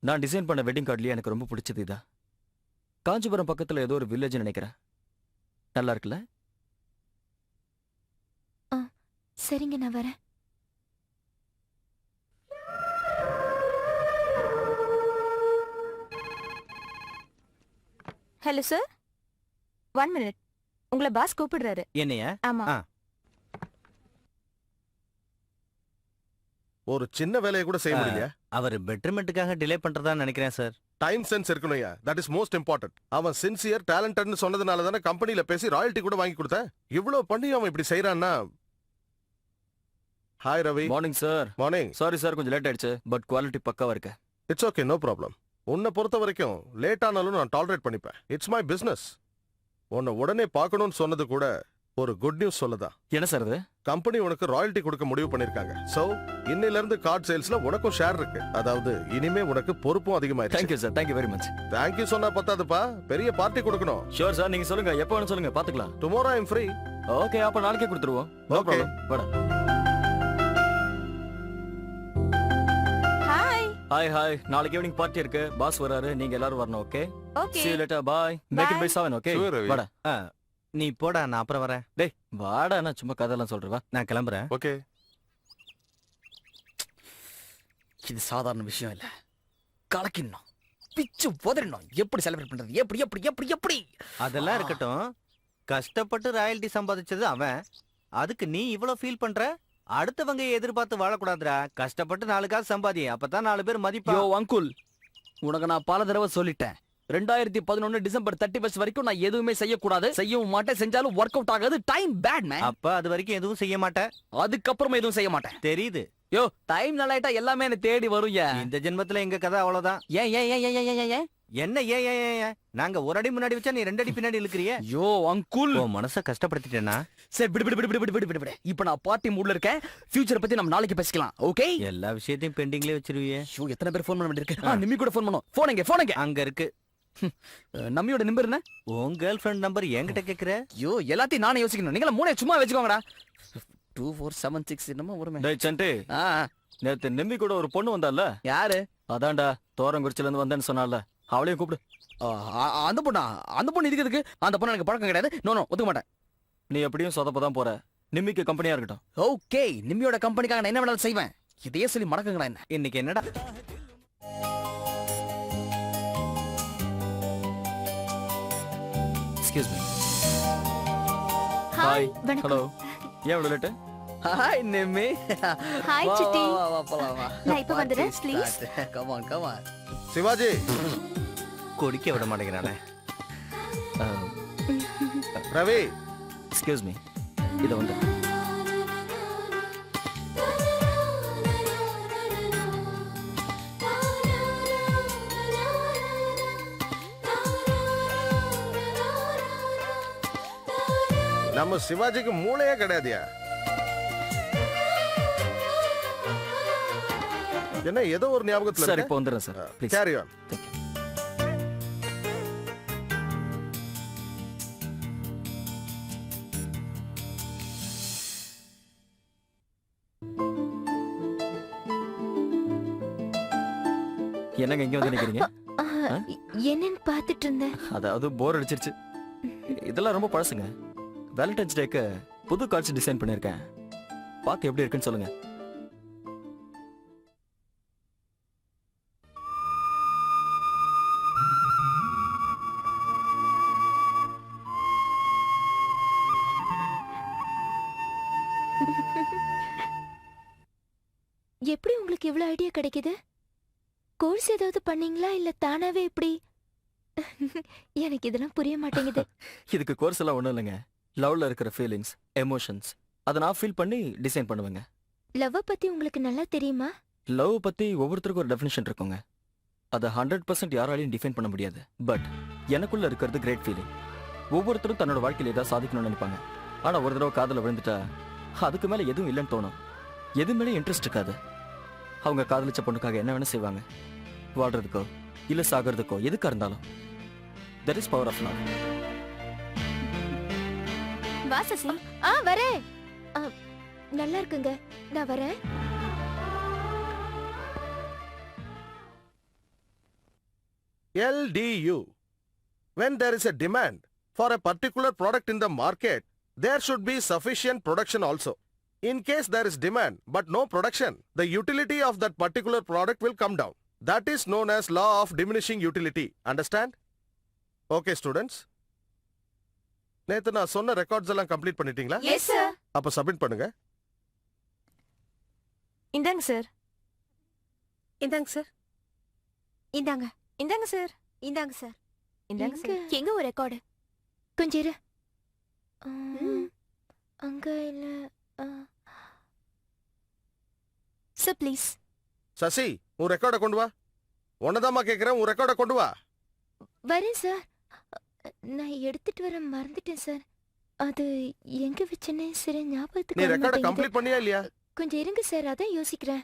நான் டிசைன் பண்ண வெட்டிங் கார்டுலயே எனக்கு ரொம்ப பிடிச்சது இதா. காஞ்சிபுரம் பக்கத்துல ஏதோ ஒரு வில்லேஜ் நினைக்கிறேன். நல்லா இருக்குல்ல? சரிங்க, நான் வரேன். Hello sir, 1 minute. உங்களை பாஸ் கூப்பிடுறாரு. என்னையா? ஆமா. ஒரு சின்ன வேலையை கூட செய்ய முடியல. அவர் பெட்டர்மெண்ட்டுக்காக டிலே பண்றதா நினைக்கிறேன் சார். டைம் சென்ஸ் இருக்கணும்யா, தட் இஸ் மோஸ்ட் இம்பார்ட்டன்ட். அவன் சின்சியர் டேலண்டட்னு சொன்னதுனால தானே கம்பெனில பேசி ராயல்டி கூட வாங்கி கொடுத்தேன். இவ்வளவு பண்ணி அவன் இப்படி செய்யறான்னா. Hi Ravi. Morning sir. Morning. Sorry sir, கொஞ்சம் லேட் ஆயிடுச்சு. பட் குவாலிட்டி பக்காவா இருக்கு. It's okay, no problem. உன்னை பொறுத்த வரைக்கும் லேட் ஆனாலும் நான் டாலரேட் பண்ணிப்பேன். It's my business. உன்னை உடனே பார்க்கணும்னு சொன்னது கூட ஒரு குட் நியூஸ் சொல்லதா. என்ன சார் அது? கம்பெனி உனக்கு ராயல்டி கொடுக்க முடிவு பண்ணிருக்காங்க. சோ இன்னையில இருந்து கார்ட் சேல்ஸ்ல உனக்கும் ஷேர் இருக்கு. அதாவது இனிமே உனக்கு பொறுப்பும் அதிகமாயிருக்கு. Thank you sir, thank you very much. Thank you சொன்னா பத்தாதுப்பா, பெரிய பார்ட்டி கொடுக்கணும். ஷூர் சார், நீங்க சொல்லுங்க, எப்போ வேணும் சொல்லுங்க, பாத்துக்கலாம். Tomorrow I am free. Okay, அப்ப நாளைக்கே கொடுத்துருவோம். No Okay. ப்ராப்ளம். வாடா. ஹாய். ஹாய், நாளைக்கு ஈவினிங் பார்ட்டி இருக்கு. பாஸ் வராரு, நீங்க எல்லாரும் வரணும். Okay, okay. see you later, bye. Make it by 7, okay? Sure, Ravi. வாடா. நீ போடா, நான் அப்புறம் வரேன். டேய் வாடா, நான் சும்மா கதையெல்லாம் சொல்றேன். வா, நான் கிளம்புறேன். ஓகே. இது சாதாரண விஷயம் இல்ல. கலக்கிடணும், பிச்சு போதறணும். எப்படி செலிப்ரேட் பண்றது? எப்படி எப்படி எப்படி எப்படி? அதெல்லாம் இருக்கட்டும். கஷ்டப்பட்டு ராயல்டி சம்பாதிச்சது அவன். அதுக்கு நீ இவ்வளவு ஃபீல் பண்ற? அடுத்தவங்க எதிர்பார்த்து வாழக்கூடாதுடா. கஷ்டப்பட்டு 4 காசு சம்பாதி, அப்பதான் 4 பேர் மதிப்பா. யோ அங்குல், உனக்கு நான் பல தடவை சொல்லிட்டேன். 2011 டிசம்பர் 31 வரைக்கும் நான் எதுவுமே செய்யக்கூடாது. செய்யவும் மாட்டேன். செஞ்சாலும் ஒர்க் அவுட் ஆகாது. Time bad man. அப்ப அது வரைக்கும் எதுவும் செய்ய மாட்டேன். அதுக்கப்புறம் எதுவும் செய்ய மாட்டேன். தெரியுது. யோ, டைம் நல்லாயிட்டா எல்லாமே என்ன தேடி வரும். இந்த ஜென்மத்துல எங்க கதை அவ்வளவுதான். ஏன் ஏன் ஏன் ஏன் ஏன் ஏன் ஏன்? என்ன ஏன் ஏன் ஏன் ஏன்? நாங்க ஒரு அடி முன்னாடி வச்சா நீ 2 அடி பின்னாடி இழுக்கிறியே. யோ அங்குல், உன் மனச கஷ்டப்படுத்திட்டேனா? சரி விடு விடு விடு விடு விடு விடு விடு. இப்போ நான் பார்ட்டி மூட்ல இருக்கேன். ஃபியூச்சர் பத்தி நம்ம நாளைக்கு பேசிக்கலாம். ஓகே? எல்லா விஷயத்தையும் பெண்டிங்லயே வச்சிருவியே. ஷோ, எத்தனை பேர் ஃபோன் பண்ண வேண்டியிருக்கு. நிம்மி கூட ஃபோன் பண்ணோம். ஃபோன் எங்க? அங்க இருக்கு. நம்மியோட நம்பர் என்ன? உன் கேர்ள் ஃப்ரெண்ட் நம்பர் என்கிட்ட கேக்குற? ஐயோ, எல்லாத்தையும் நானே யோசிக்கணும். நீங்களா மூணே சும்மா வச்சுக்கோங்கடா. 2476 என்னமோ வருமே. டேய் சண்டி, நேத்து நிம்மி கூட ஒரு பொண்ணு வந்தால. யாரு? அதான்டா, தோரங்குறிச்சில இருந்து வந்தேன்னு சொன்னால. அவளையும் கூப்பிடு. அந்த பொண்ணு இதுக்கு எதுக்கு? அந்த பொண்ணு எனக்கு பழக்கம் கிடையாது. நோ ஒத்துக்க மாட்டேன். நீ எப்படியும் சொதப்பதான் போற. நிம்மிக்கு கம்பெனியா இருக்கட்டும். ஓகே, நிம்மியோட கம்பெனிக்காக நான் என்ன வேணாலும் செய்வேன். இதையே சொல்லி மடக்குங்களா என்ன? இன்னைக்கு என்னடா? Excuse me. ஹாய். ஹலோ. ஏன் இவ்வளவு late? Hi Nimmi. Hi Chitti. வா போலாம் வா. நான் இப்ப வந்துறேன் ப்ளீஸ். Come on. சிவாஜி குடிக்க விட மாட்டேங்கிறானே. Ravi, excuse me. இத வந்து நம்ம சிவாஜிக்கு மூளையே கிடையாதுயா. என்ன ஏதோ ஒரு ஞாபகத்துல சார் இருக்க? இப்போ வந்துடுறேன் சார் ப்ளீஸ். Carry on. என்னங்க இங்க வந்து நிக்கிறீங்க? என்னன்னு பாத்துட்டு இருந்தேன். அதாவது போர் அடிச்சிருச்சு. இதெல்லாம் ரொம்ப பழசுங்க. வேலண்டைன்ஸ் டேக்கு புது கார்ட்ஸ் டிசைன் பண்ணியிருக்கேன். பார்த்து எப்படி இருக்குன்னு சொல்லுங்க. எப்படி உங்களுக்கு இவ்வளவு ஐடியா கிடைக்குது? கோர்ஸ் ஏதாவது பண்ணீங்களா இல்ல தானாவே இப்படி? எனக்கு இதெல்லாம் புரிய மாட்டேங்குது. இதுக்கு கோர்ஸ் எல்லாம் ஒண்ணும் இல்லைங்க. லவ்ல இருக்கிற ஃபீலிங்ஸ், எமோஷன்ஸ் அதை நான் ஃபீல் பண்ணி டிசைன் பண்ணுவேங்க. லவ் பத்தி உங்களுக்கு நல்லா தெரியுமா? லவ் பத்தி ஒவ்வொருத்தருக்கும் ஒரு டெஃபினிஷன் இருக்குங்க. அதை 100% யாராலையும் டிஃபைன் பண்ண முடியாது. பட் எனக்குள்ள இருக்கிறது கிரேட் ஃபீலிங். ஒவ்வொருத்தரும் தன்னோட வாழ்க்கையில் ஏதாவது சாதிக்கணும்னு நினைப்பாங்க. ஆனா ஒரு தடவை காதல விழுந்துட்டா அதுக்கு மேல எதுவும் இல்லைன்னு தோணும். எது மேலே இன்ட்ரெஸ்ட் இருக்காது. அவங்க காதலிச்ச பொண்ணுக்காக என்ன வேணா செய்வாங்க. வாழ்றதுக்கோ இல்ல சாகிறதுக்கோ எதுக்கா இருந்தாலும். That is power of love. வா சசி. வரேன். நல்லா இருக்குங்க, நான் வரேன். LDU. When there is a demand for a particular product in the market, there should be sufficient production also. In case there is demand but no production, the utility of that particular product will come down. That is known as law of diminishing utility. Understand? Okay, students. நேத்து நான் சொன்ன ரெக்கார்ட்ஸ் எல்லாம் கம்ப்ளீட் பண்ணிட்டீங்களா? Yes sir. அப்ப சப்மிட் பண்ணுங்க. இந்தாங்க சார். இந்தாங்க சார். இந்தாங்க இந்தாங்க சார். இந்தாங்க சார். இந்தாங்க சார். எங்க ஒரு ரெக்கார்டு? கொஞ்சம் இரு. அங்க இல்ல. Sir please. சசி, உன் ரெக்கார்டை கொண்டு வா. உன்னதாம்மா கேக்குறேன், உன் ரெக்கார்டை கொண்டு வா. வரேன் சார். நான் எடுத்துட்டு வர மறந்துட்டேன் சார். அது எங்க வச்சேனே சரி ஞாபகத்துக்கு நீ வர ரெக்கார்டை மாட்டேங்குது. கம்ப்ளீட் பண்ணியா இல்லையா? கொஞ்சம் இருங்க சார், அதான் யோசிக்கிறேன்.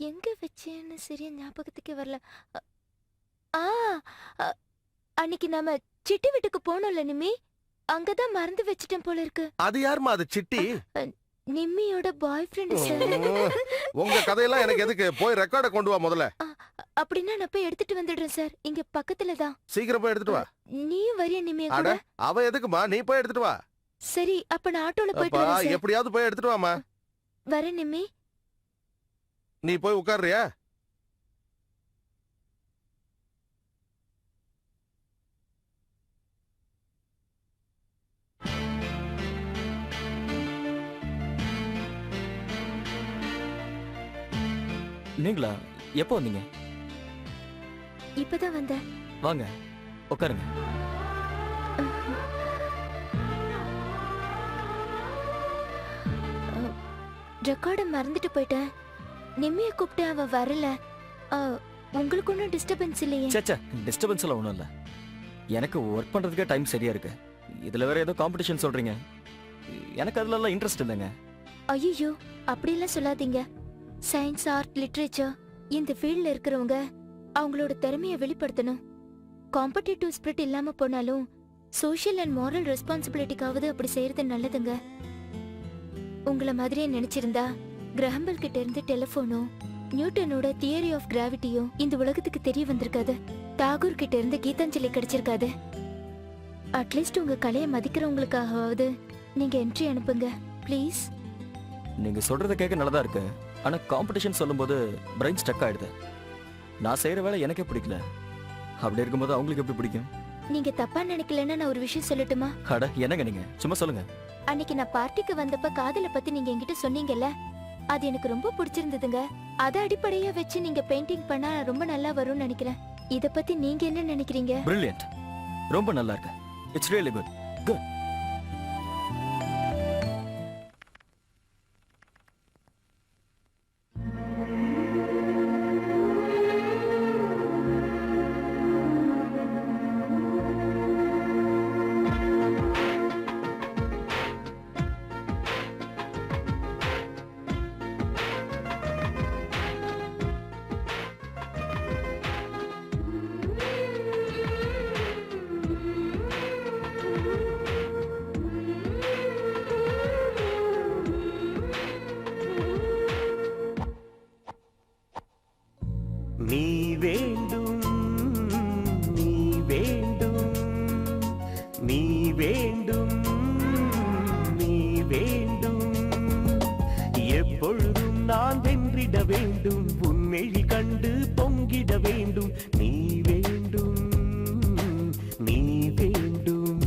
எங்க வச்சேன்னு சரியா ஞாபகத்துக்கே வரல. ஆ அ- அன்னைக்கு நாம சிட்டி வீட்டுக்கு போனோம்ல நிம்மி, அங்கதான் மறந்து வச்சிட்டேன் போல இருக்கு. அது யாருமா அது சிட்டி? நிம்மியோட பாய் ஃப்ரெண்ட் சார். உங்க கதையெல்லாம் எனக்கு எதுக்கு? போய் ரெக்கார்டை கொண்டு வா முதல்ல. அப்படின்னா நான் போய் எடுத்துட்டு வந்துடுறேன் சார். இங்க பக்கத்துல தான். சீக்கிரம் போய் எடுத்துட்டு வா. நீயும் வரிய நிம்மிய அட கூட? அவ எதுக்குமா? நீ போய் எடுத்துட்டு வா. சரி, அப்ப நான் ஆட்டோல போயிட்டு அப்பா வரேன் சார். எப்படியாவது போய் எடுத்துட்டு வாமா. வரேன் நிம்மி. நீ போய் உட்கார்றியா? நீங்களா? எப்போ வந்தீங்க? இப்பதான் வந்தேன். வாங்க உட்காருங்க. ரெக்கார்ட மறந்துட்டு போயிட்டேன். நிம்மிய கூப்பிட்டு அவ வரல. உங்களுக்கு ஒன்றும் டிஸ்டர்பன்ஸ் இல்லையே? சேச்சா, டிஸ்டர்பன்ஸ் எல்லாம் ஒன்றும் இல்லை. எனக்கு ஒர்க் பண்ணுறதுக்கே டைம் சரியா இருக்கு. இதில் வேற ஏதோ காம்படிஷன் சொல்றீங்க. எனக்கு அதுலலாம் இன்ட்ரெஸ்ட் இல்லைங்க. ஐயோ, அப்படியெல்லாம் சொல்லாதீங்க. சயின்ஸ், ஆர்ட், லிட்ரேச்சர் இந்த ஃபீல்ட்ல இருக்கிறவங்க அவங்களோட திறமையை வெளிப்படுத்தணும். காம்படிட்டிவ் ஸ்பிரிட் இல்லாம போனாலும் சோஷியல் அண்ட் மாரல் ரெஸ்பான்சிபிலிட்டிக்காவது அப்படி செய்யறது நல்லதுங்க. உங்களை மாதிரியே நினைச்சிருந்தா கிரஹம்பல் கிட்ட இருந்து டெலிபோனோ, நியூட்டனோட தியரி ஆஃப் கிராவிட்டியோ இந்த உலகத்துக்கு தெரிய வந்திருக்காது. தாகூர் கிட்ட இருந்து கீதாஞ்சலி கிடைச்சிருக்காது. அட்லீஸ்ட் உங்க கலையை மதிக்கிறவங்களுக்காகவாவது நீங்க என்ட்ரி அனுப்புங்க ப்ளீஸ். நீங்க சொல்றத கேட்க நல்லதா இருக்கு. ஆனா காம்படிஷன் சொல்லும்போது பிரெயின் ஸ்டக் ஆயிடுது. நான் செய்யற வேலை எனக்கே பிடிக்கல. அப்படி இருக்கும்போது அவங்களுக்கு எப்படி பிடிக்கும்? நீங்க தப்பா நினைக்கலன்னா நான் ஒரு விஷயம் சொல்லட்டுமா? அட என்னங்க நீங்க சும்மா சொல்லுங்க. அன்னைக்கு நான் பார்ட்டிக்கு வந்தப்ப காதலை பத்தி நீங்க என்கிட்ட சொன்னீங்கல்ல, அது எனக்கு ரொம்ப பிடிச்சிருந்ததுங்க. அத அடிப்படையா வச்சு நீங்க பெயிண்டிங் பண்ணா ரொம்ப நல்லா வரும்னு நினைக்கிறேன். இத பத்தி நீங்க என்ன நினைக்கிறீங்க? பிரில்லியன்ட், ரொம்ப நல்லா இருக்கு. It's really good. குட். நீ வேண்டும் நீ வேண்டும் நீ வேண்டும் நீ வேண்டும் எப்பொழுதும் நான் வென்றிட வேண்டும் உன்மெழி கண்டு பொங்கிட வேண்டும் நீ வேண்டும் நீ வேண்டும்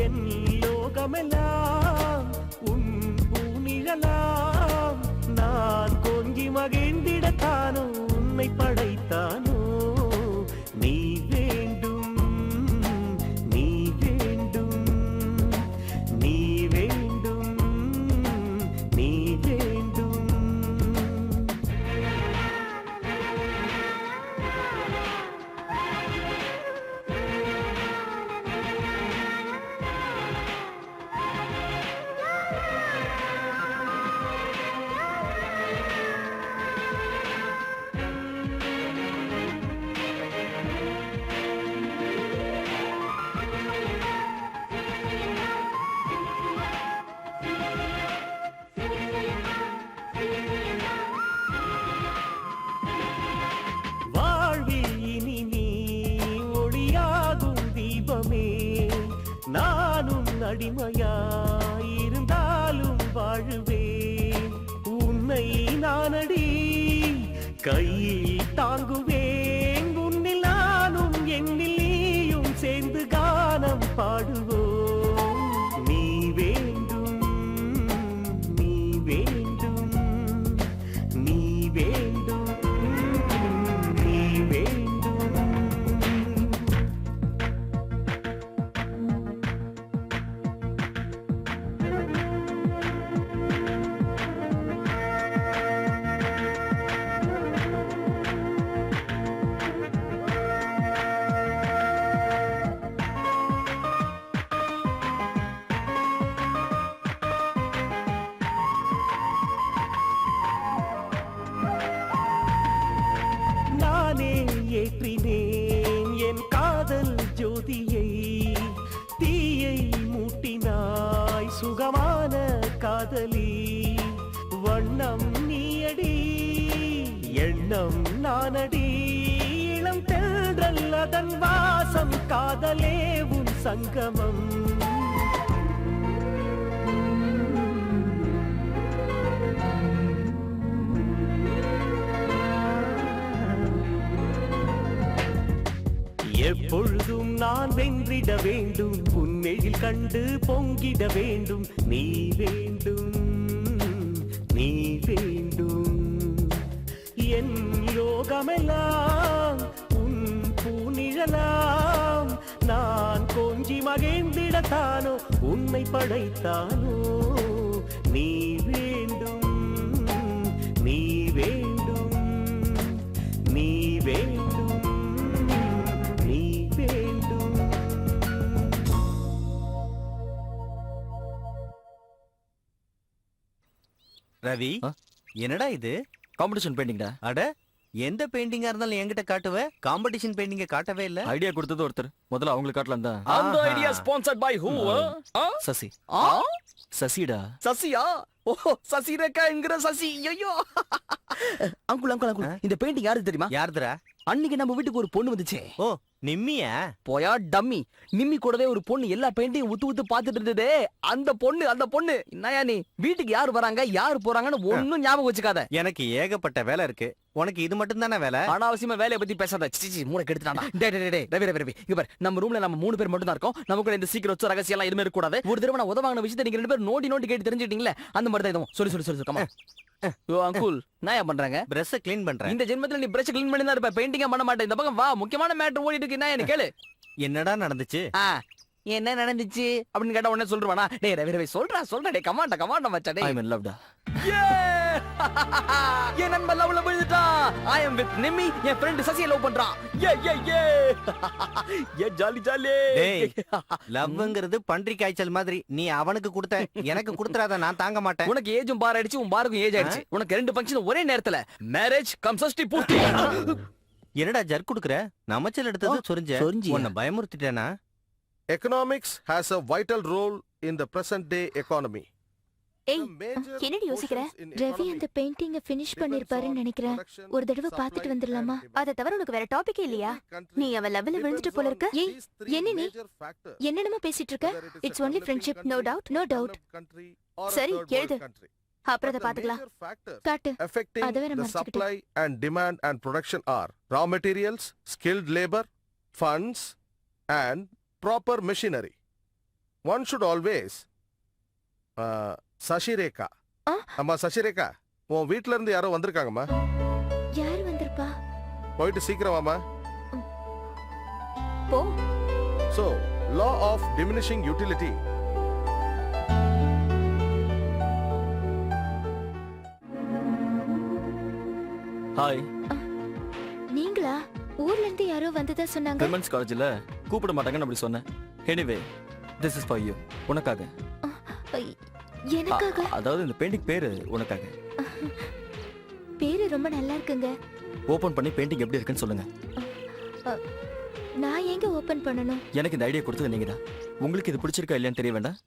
என் லோகமெல்லாம் உன் பூநிழலாம் நான் கொஞ்சி மகிழ்ந்திடத்தானோ உன்னை படைத்தானோ நீ வேண்டும் நீ வேண்டும் நீ வேண்டும் நீ வேண்டும் வாழ்வில் இனி நீ ஒளியாகும் தீபமே நானும் அடிமையாயிருந்தாலும் வாழுவேன் உன்னை நானடி கையில் தாங்குவேன் உன்னில் நானும் என்னில் நீயும் சேர்ந்து கானம் பாடுவோம் நீ வேண்டும் நீ வேண்டும் நீ வேண்டும் நீ வேண்டும் நானே ஏற்றினேன் என் காதல் ஜோதியை தீயை மூட்டினாய் சுகமான காதலி வண்ணம் நீயடி எண்ணம் நானடி இளம் தென்றல் அதன் வாசம் காதலே உன் சங்கமம் எப்பொழுதும் நான் வென்றிட வேண்டும் உன்மெழில் கண்டு பொங்கிட வேண்டும் நீ வேண்டும் நீ வேண்டும் என் லோகமெல்லாம் உன் பூநிழலாம் நான் கொஞ்சி மகிழ்ந்திடத்தானோ உன்னை படைத்தானோ நீ வேண்டும் நீ வேண்டும் நீ வேண்டும் நீ வேண்டும் ரவி என்னடா இது காம்படிஷன் பெயிண்டிங்டா. அட எந்த பெயிண்டிங்கா இருந்தாலும் என்கிட்ட காட்டுவ காம்படிஷன் பெயிண்டிங்க காட்டவே இல்ல ஐடியா கொடுத்தது ஒருத்தர், முதல்ல அவங்களுக்கு காட்டலாம் தான். அந்த idea sponsored by who? Sasi. சசிடா. சசியா? ஓ சசி ரேகா என்கிற சசி. ஐயோ அங்குள் அங்குள் அங்குள், இந்த பெயிண்டிங் யாருக்கு தெரியுமா? யாருதுடா? அன்னைக்கு நம்ம வீட்டுக்கு ஒரு பொண்ணு வந்துச்சே. ஓ நிம்மியா? போயா டம்மி. நிம்மி கூடவே ஒரு பொண்ணு எல்லா பெயிண்டையும் உத்து உத்து பாத்துட்டு இருந்ததே, அந்த பொண்ணு. என்னயா நீ வீட்டுக்கு யாரு வராங்க யாரு போறாங்கன்னு ஒன்னும் ஞாபகம் வச்சுக்காத. எனக்கு ஏகப்பட்ட வேலை இருக்கு, உனக்கு இது மட்டும் தானே வேலை? அனாவசியமா வேலையை பத்தி பேசாத. சிச்சி மூளை கெடுத்துட்டான்டா. டேய் டேய் டேய் ரவி ரவி ரவி இங்க பாரு, நம்ம ரூம்ல நம்ம 3 பேர் மட்டும் தான் இருக்கோம். நமக்குள்ள இந்த சீக்கிரம் ரகசியம் எல்லாம் எதுவுமே இருக்க கூடாது. ஒரு தடவை நான் உதவாங்கின விஷயத்தை நீங்க 2 பேர் நோண்டி கேட்டு தெரிஞ்சுட்டீங்களே, அந்த மாதிரி தான் இதுவும். சொல்லு கமா. ஓ அங்குல் நான் பண்றாங்க பிரஷ் க்ளீன் பண்றேன். இந்த ஜென்மத்துல நீ பிரஷ் க்ளீன் பண்ணி தான் இருப்ப, பெயிண்டிங்கா பண்ண மாட்டேன். இந்த பக்கம் வா, முக்கியமான மேட்டர் ஓடிட்டு இருக்கு. என்ன கேளு. என்னடா நடந்துச்சு? என்ன நடந்துச்சு அப்படின்னு கேட்டா உடனே சொல்றானா? டேய் ரவி ரவி சொல்றா டேய் கமாண்டா மச்சான் டேய். ஐ அம் இன் லவ்டா. என் நண்பன் லவ்ல விழுந்துட்டான். ஐ அம் வித் நிம்மி, என் ஃப்ரெண்ட் சசியை லவ் பண்றான். ஏ ஜாலி டேய் லவ்ங்கிறது பன்றி காய்ச்சல் மாதிரி, நீ அவனுக்கு கொடுத்த எனக்கு கொடுத்துறாத, நான் தாங்க மாட்டேன். உனக்கு ஏஜும் பார் ஆயிடுச்சு, உன் பாருக்கும் ஏஜ் ஆயிடுச்சு. உனக்கு 2 ஃபங்க்ஷன் ஒரே நேரத்துல. மேரேஜ் கம் சஷ்டி பூர்த்தி. என்னடா ஜர்க் குடுக்குற? நமச்சல் எடுத்தது சொரிஞ்ச. உன்னை பயமுறுத்திட்டேனா? Economics has a vital role in the present day economy. ஏய் என்னடி யோசிக்கிற? ரவி அந்த பெயிண்டிங்க ஃபினிஷ் பண்ணிருப்பாருன்னு நினைக்கிறேன். ஒரு தடவை பார்த்துட்டு வந்துடலாமா? அதை தவிர உனக்கு வேற டாபிக்கே இல்லையா? நீ அவன் லெவல்ல விழுந்துட்டு போல இருக்க. ஏய் என்ன நீ என்னென்னமோ பேசிட்டு இருக்க? It's only friendship. No doubt, no doubt. சரி, எழுது. அப்புறம் அதை பாத்துக்கலாம். காட்டு. affecting அதை வேற the மறைச்சுக்கிட்டு. supply and demand and production are raw materials, skilled labor, funds, and proper machinery. One should always Sasirekha. ஆ? அம்மா சசிரேகா, உன் வீட்ல இருந்து யாரோ வந்திருக்காங்கம்மா. யார் வந்திருப்பா? போயிட்டு சீக்கிரம் வாமா. போ. So, law of diminishing utility. Hi. நீங்களா? ஊர்ல இருந்து யாரோ வந்ததா சொன்னாங்க. விமென்ஸ் காலேஜ்ல கூப்பிட மாட்டாங்கன்னு அப்படி சொன்னேன். Anyway this is for you. உனக்காக. எனக்காக? அதாவது இந்த பெயிண்டிங் பேரு உனக்காக. பேரு ரொம்ப நல்லா இருக்குங்க. ஓபன் பண்ணி பெயிண்டிங் எப்படி இருக்குன்னு சொல்லுங்க. நான் எங்க ஓபன் பண்ணணும்? எனக்கு இந்த ஐடியா கொடுத்தது நீங்க தான். உங்களுக்கு இது பிடிச்சிருக்கா இல்லையான்னு தெரிய வேண்டாம்.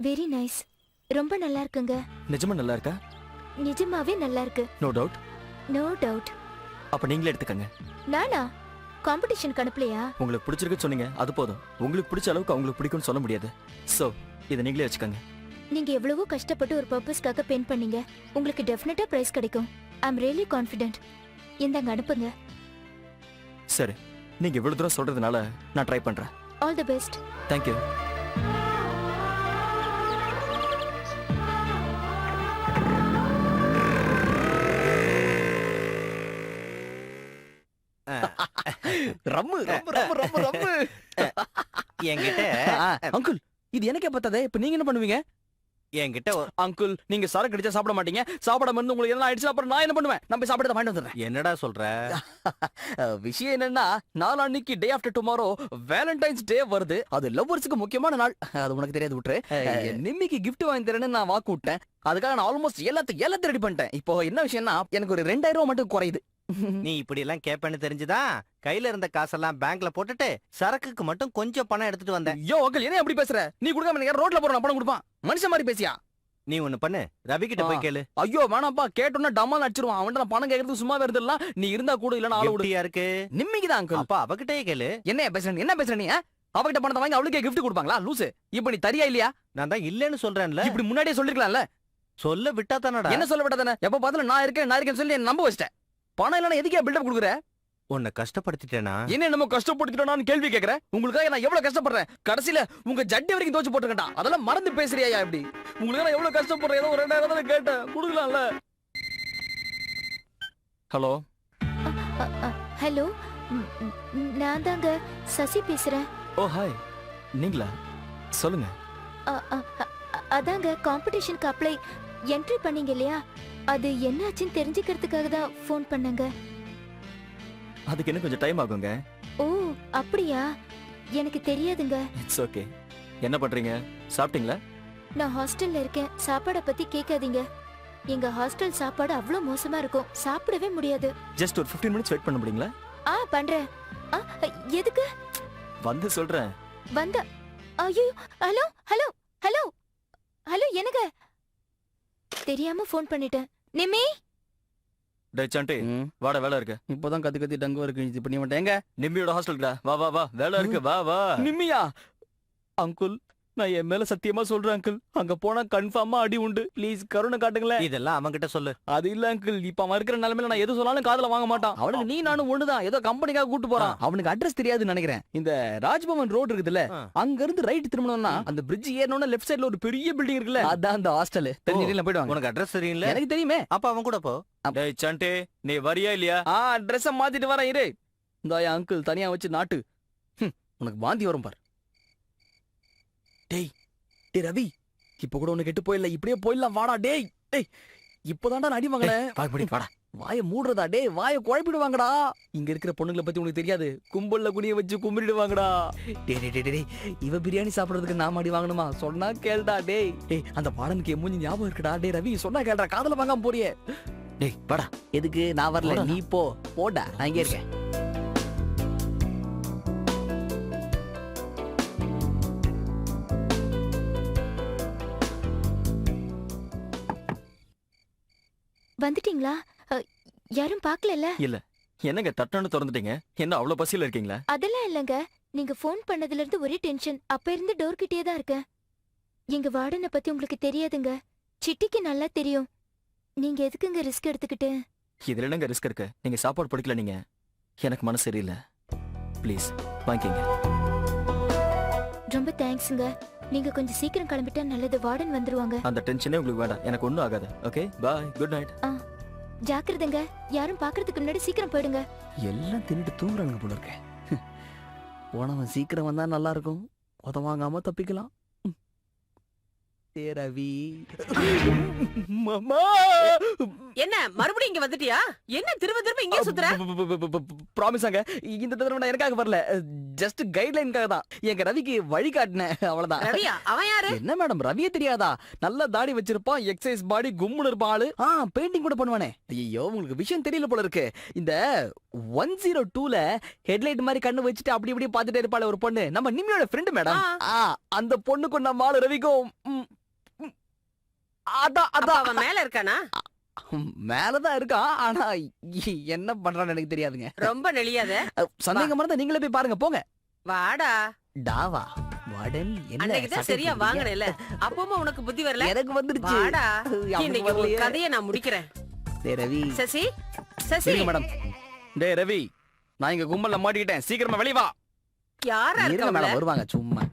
Very nice. ரொம்ப நல்லா இருக்குங்க. நிஜமா நல்லா இருக்கா? நிஜமாவே நல்லா இருக்கு. No doubt. No doubt. அப்ப நீங்களே எடுத்துக்கங்க. நானா? காம்படிஷன் அனுப்பலையா? உங்களுக்கு பிடிச்சிருக்குன்னு சொன்னீங்க, அது போதும். உங்களுக்கு பிடிச்ச அளவுக்கு அவங்களுக்கு பிடிக்கும்னு சொல்ல முடியாது. சோ இதை நீங்களே வச்சுக்கோங்க. நீங்க எவ்வளவோ கஷ்டப்பட்டு ஒரு பர்பஸ்க்காக பெயிண்ட் பண்ணீங்க. உங்களுக்கு டெஃபினட்டா பிரைஸ் கிடைக்கும். ஐ அம் ரியலி கான்ஃபிடென்ட். இந்தாங்க அனுப்புங்க. சரி, நீங்க இவ்வளவு தூரம் சொல்றதுனால நான் ட்ரை பண்றேன். All the best. Thank you. Rum rum rum rum rum. என்கிட்ட அங்கிள், இது எனக்கே பத்தாதே. இப்ப நீங்க என்ன பண்ணுவீங்க? என்கிட்ட அங்கிள், நீங்க சரக்கு அடிச்சா சாப்பிட மாட்டீங்க. சாப்பிடாம இருந்து உங்களுக்கு என்ன ஆயிடுச்சு, அப்புறம் நான் என்ன பண்ணுவேன்? நான் போய் சாப்பிட்டு வாங்கிட்டு வந்துடுறேன். என்னடா சொல்ற? விஷயம் என்னன்னா, நாளான்னைக்கு டே ஆஃப்டர் டுமாரோ வேலண்டைன்ஸ் டே வருது. அது லவ்வர்ஸ்க்கு முக்கியமான நாள். அது உனக்கு தெரியாது, விட்டுரு. நிம்மிக்கு கிஃப்ட் வாங்கி தரேன்னு நான் வாக்கு விட்டேன். அதுக்காக நான் ஆல்மோஸ்ட் எல்லாத்தையும் ரெடி பண்ணிட்டேன். இப்போ என்ன விஷயம்னா, எனக்கு ஒரு 2000 ரூபாய் மட்டும் குறையுது. நீ இப்படி எல்லாம் கேப்பேன்னு தெரிஞ்சுதான் கையில இருந்த காசெல்லாம் பேங்க்ல போட்டுட்டு சரக்குக்கு மட்டும் கொஞ்சம் பணம் எடுத்துட்டு வந்தேன். யோ அங்கிள், என்ன அப்படி பேசுற? நீ கொடுக்காம நீங்க ரோட்ல போறோம் பணம் கொடுப்பான். மனுஷன் மாதிரி பேசியா? நீ ஒண்ணு பண்ணு, ரவி கிட்ட போய் கேளு. ஐயோ வேணாப்பா, கேட்டோன்னா டமால் அடிச்சிருவான். அவன்கிட்ட நான் பணம் கேட்கறது சும்மா வருதுல்ல. நீ இருந்தா கூட இல்ல ஆளு விடு. இருக்கு நிம்மிக்குதான் அங்கிள். அப்பா அவகிட்டயே கேளு. என்ன பேசுற நீ? அவகிட்ட பணத்தை வாங்கி அவளுக்கே கிஃப்ட் கொடுப்பாங்களா? லூசு. இப்ப நீ தரியா இல்லையா? நான் தான் இல்லன்னு சொல்றேன்ல. இப்படி முன்னாடியே சொல்லிருக்கலாம்ல. சொல்ல விட்டா தானடா. என்ன சொல்ல விட்டா தானே? எப்ப பார்த்தாலும் நான் இருக்கேன்னு சொல்லி என்ன நம்ப வச்சிட்டேன். பணம் இல்லனா எதுக்கே பில்டப் கொடுக்குற? உன்னை கஷ்டப்படுத்திட்டேனா? என்ன என்னமோ கஷ்டப்படுத்திட்டேனான்னு கேள்வி கேக்குறேன். உங்களுக்காக நான் எவ்வளவு கஷ்டப்படுறேன். கடைசியில உங்க ஜட்டி வரைக்கும் தோச்சு போட்டுக்கட்டா. அதெல்லாம் மறந்து பேசுறியா இப்படி? உங்களுக்கு நான் எவ்வளவு கஷ்டப்படுறேன். ஏதோ 2000 தானே கேட்டேன், கொடுக்கலாம்ல. ஹலோ ஹலோ, நான் தாங்க சசி பேசுறேன். ஓ ஹாய், நீங்களா? சொல்லுங்க. அதாங்க காம்படிஷனுக்கு அப்ளை என்ட்ரி பண்ணீங்க இல்லையா? அது என்னாச்சுன்னு தெரிஞ்சுக்கிறதுக்காக தான் ஃபோன் பண்ணங்க. அதுக்கு என்ன கொஞ்சம் டைம் ஆகுங்க. ஓ அப்படியா? எனக்கு தெரியாதுங்க. It's okay. என்ன பண்றீங்க? சாப்பிட்டீங்களா? நான் ஹாஸ்டல்ல இருக்கேன். சாப்பாட பத்தி கேட்காதீங்க. எங்க ஹாஸ்டல் சாப்பாடு அவ்வளோ மோசமா இருக்கும். சாப்பிடவே முடியாது. ஜஸ்ட் ஒரு 15 மினிட்ஸ் வெயிட் பண்ண முடியுங்களா? பண்றேன். எதுக்கு? வந்து சொல்றேன். வந்த ஐயோ, ஹலோ ஹலோ ஹலோ ஹலோ, என்னங்க? தெரியாம ஃபோன் பண்ணிட்டேன். நிம்மி, டேய் சண்டி, வாடா, வேலை இருக்கு. இப்போதான் கத்தி டங்கு இருக்கு. இது பண்ணி மாட்டேன். எங்க நிம்மியோட ஹாஸ்டல்டா? வா வா வா, வேலை இருக்கு, வா வா. நிம்மியா? அங்குல், நான் என் மேல சத்தியமா சொல்றேன் அங்கிள். அங்க போனா கன்ஃபார்மா அடி உண்டு. ப்ளீஸ் கருணை காட்டுங்களேன். இதெல்லாம் அவன்கிட்ட சொல்லு. அது இல்ல அங்கிள், இப்ப அவன் இருக்கிற நிலைமையில நான் எது சொன்னாலும் காதுல வாங்க மாட்டான். அவனுக்கு நீ நானும் ஒண்ணுதான். ஏதோ கம்பெனிக்காக கூட்டு போறான். அவனுக்கு அட்ரஸ் தெரியாதுன்னு நினைக்கிறேன். இந்த ராஜ்பவன் ரோடு இருக்குதுல்ல, அங்க இருந்து ரைட் திரும்பணும்னா அந்த பிரிட்ஜ் ஏறணும்னா லெஃப்ட் சைடுல ஒரு பெரிய பில்டிங் இருக்குல்ல, அதான் அந்த ஹாஸ்டல். தெரிஞ்சீங்களா? போய்டுவாங்க. உனக்கு அட்ரஸ் தெரியல? எனக்கு தெரியுமே. அப்ப அவன் கூட போ. டேய் சண்டி, நீ வரியா இல்லையா? ட்ரெஸ் மாத்திட்டு வரேன் இரு. இந்த அங்கிள் தனியா வச்சு நாட்டு. உனக்கு வாந்தி வரும் பாரு. டேய் டேய் ரவி, இப்ப கூட உனக்கு கெட்டு போயிடல. இப்படியே போயிடலாம். வாடா டேய். டேய் இப்போதான்டா அடி வாங்கல. வாடா வாயை மூடுறதா டேய், வாயை குழப்பிடுவாங்கடா. இங்க இருக்கிற பொண்ணுங்களை பத்தி உனக்கு தெரியாது. கும்பல்ல குனிய வச்சு கும்பிடுவாங்கடா. டேய் டேய் டேய் டேய், இவ பிரியாணி சாப்பிடுறதுக்கு நான் அடி வாங்கணுமா? சொன்னா கேளுடா டேய். டேய் அந்த வாடனுக்கு மூஞ்சி ஞாபகம் இருக்குடா. டேய் ரவி, சொன்னா கேளுடா, காதல வாங்காம போறியே. டேய் வாடா. எதுக்கு? நான் வரல, நீ போ. போடா, நான் இங்க இருக்கேன். வந்துட்டீங்களா? யாரும் பார்க்கலல்ல? இல்ல. என்னங்க தட்டன்னு திறந்துட்டீங்க? என்ன அவ்வளவு பசியில இருக்கீங்களா? அதெல்லாம் இல்லங்க. நீங்க ஃபோன் பண்ணதுல இருந்து ஒரே டென்ஷன். அப்ப இருந்து டோர் கிட்டே தான் இருக்கேன். எங்க வார்டனை பத்தி உங்களுக்கு தெரியாதுங்க. சிட்டிக்கு நல்லா தெரியும். நீங்க எதுக்குங்க ரிஸ்க் எடுத்துக்கிட்டு? இதுல என்னங்க ரிஸ்க் இருக்கு? நீங்க சாப்பாடு பிடிக்கல, நீங்க எனக்கு மனசு சரியில்லை. ப்ளீஸ் வாங்கிக்கங்க. ரொம்ப தேங்க்ஸ்ங்க. நீங்க கொஞ்சம் சீக்கிரம் கிளம்பிட்டா நல்லது. வார்டன் வந்துருவாங்க. அந்த டென்ஷனே உங்களுக்கு வேண்டாம். எனக்கு ஒண்ணும் ஆகாது. Okay bye, good night. ஜாக்கிரதைங்க. யாரும் பாக்குறதுக்கு முன்னாடி சீக்கிரம் போயிடுங்க. எல்லாம் தின்னுட்டு தூங்குறானுங்க போல இருக்கேன். போனவன் சீக்கிரம் வந்தா நல்லா இருக்கும். உதவாங்காம தப்பிக்கலாம். ரவி மாமா, என்ன மறுபடியும் இங்க வந்துட்டியா? என்ன திரும்ப திரும்ப இங்கே சுத்துற? ப்ராமிஸாங்க, இந்த தடவை நான் எனக்காக வரல, ஜஸ்ட் கைட்லைனுக்காக தான். எங்க ரவிக்கு வழி காட்டினேன், அவ்வளவுதான். ரவியா? அவன் யாரு? என்ன மேடம், ரவியே தெரியாதா? நல்ல தாடி வச்சிருப்பான், எக்ஸசைஸ் பாடி, கும்முன்னு இருப்பான் ஆளு. பெயிண்டிங் கூட பண்ணுவானே. ஐயோ, உங்களுக்கு விஷயம் தெரியல போல இருக்கு. இந்த 102ல ஹெட்லைட் மாதிரி கண்ணு வச்சுட்டு அப்படி இப்படி பாத்துட்டே இருப்பாள் ஒரு பொண்ணு, நம்ம நிம்மியோட ஃப்ரெண்டு மேடம். அந்த பொண்ணுக்கும் நம்ம ஆளு ரவிக்கும் அவன் மேல இருக்கானா? மேலதான் இருக்கான். ஆனா என்ன பண்றான்னு எனக்கு தெரியாதுங்க. ரொம்ப நெளியாத. சந்தேகமா இருந்தா நீங்களே போய் பாருங்க, போங்க. வாடா. டாவா வாடன், அன்னைக்கு தான் சரியா வாங்குறேல, அப்பவும் உனக்கு புத்தி வரல. எனக்கு வந்துருச்சு. வாடா, இன்னைக்கு ஒரு கதையை நான் முடிக்கிறேன். டேய் ரவி. சசி, சசி மேடம். டேய் ரவி, நான் இங்க கும்பல்ல மாட்டிக்கிட்டேன், சீக்கிரமா வெளிய வா. யாரா இருக்க மேடம்? வருவாங்க சும்மா.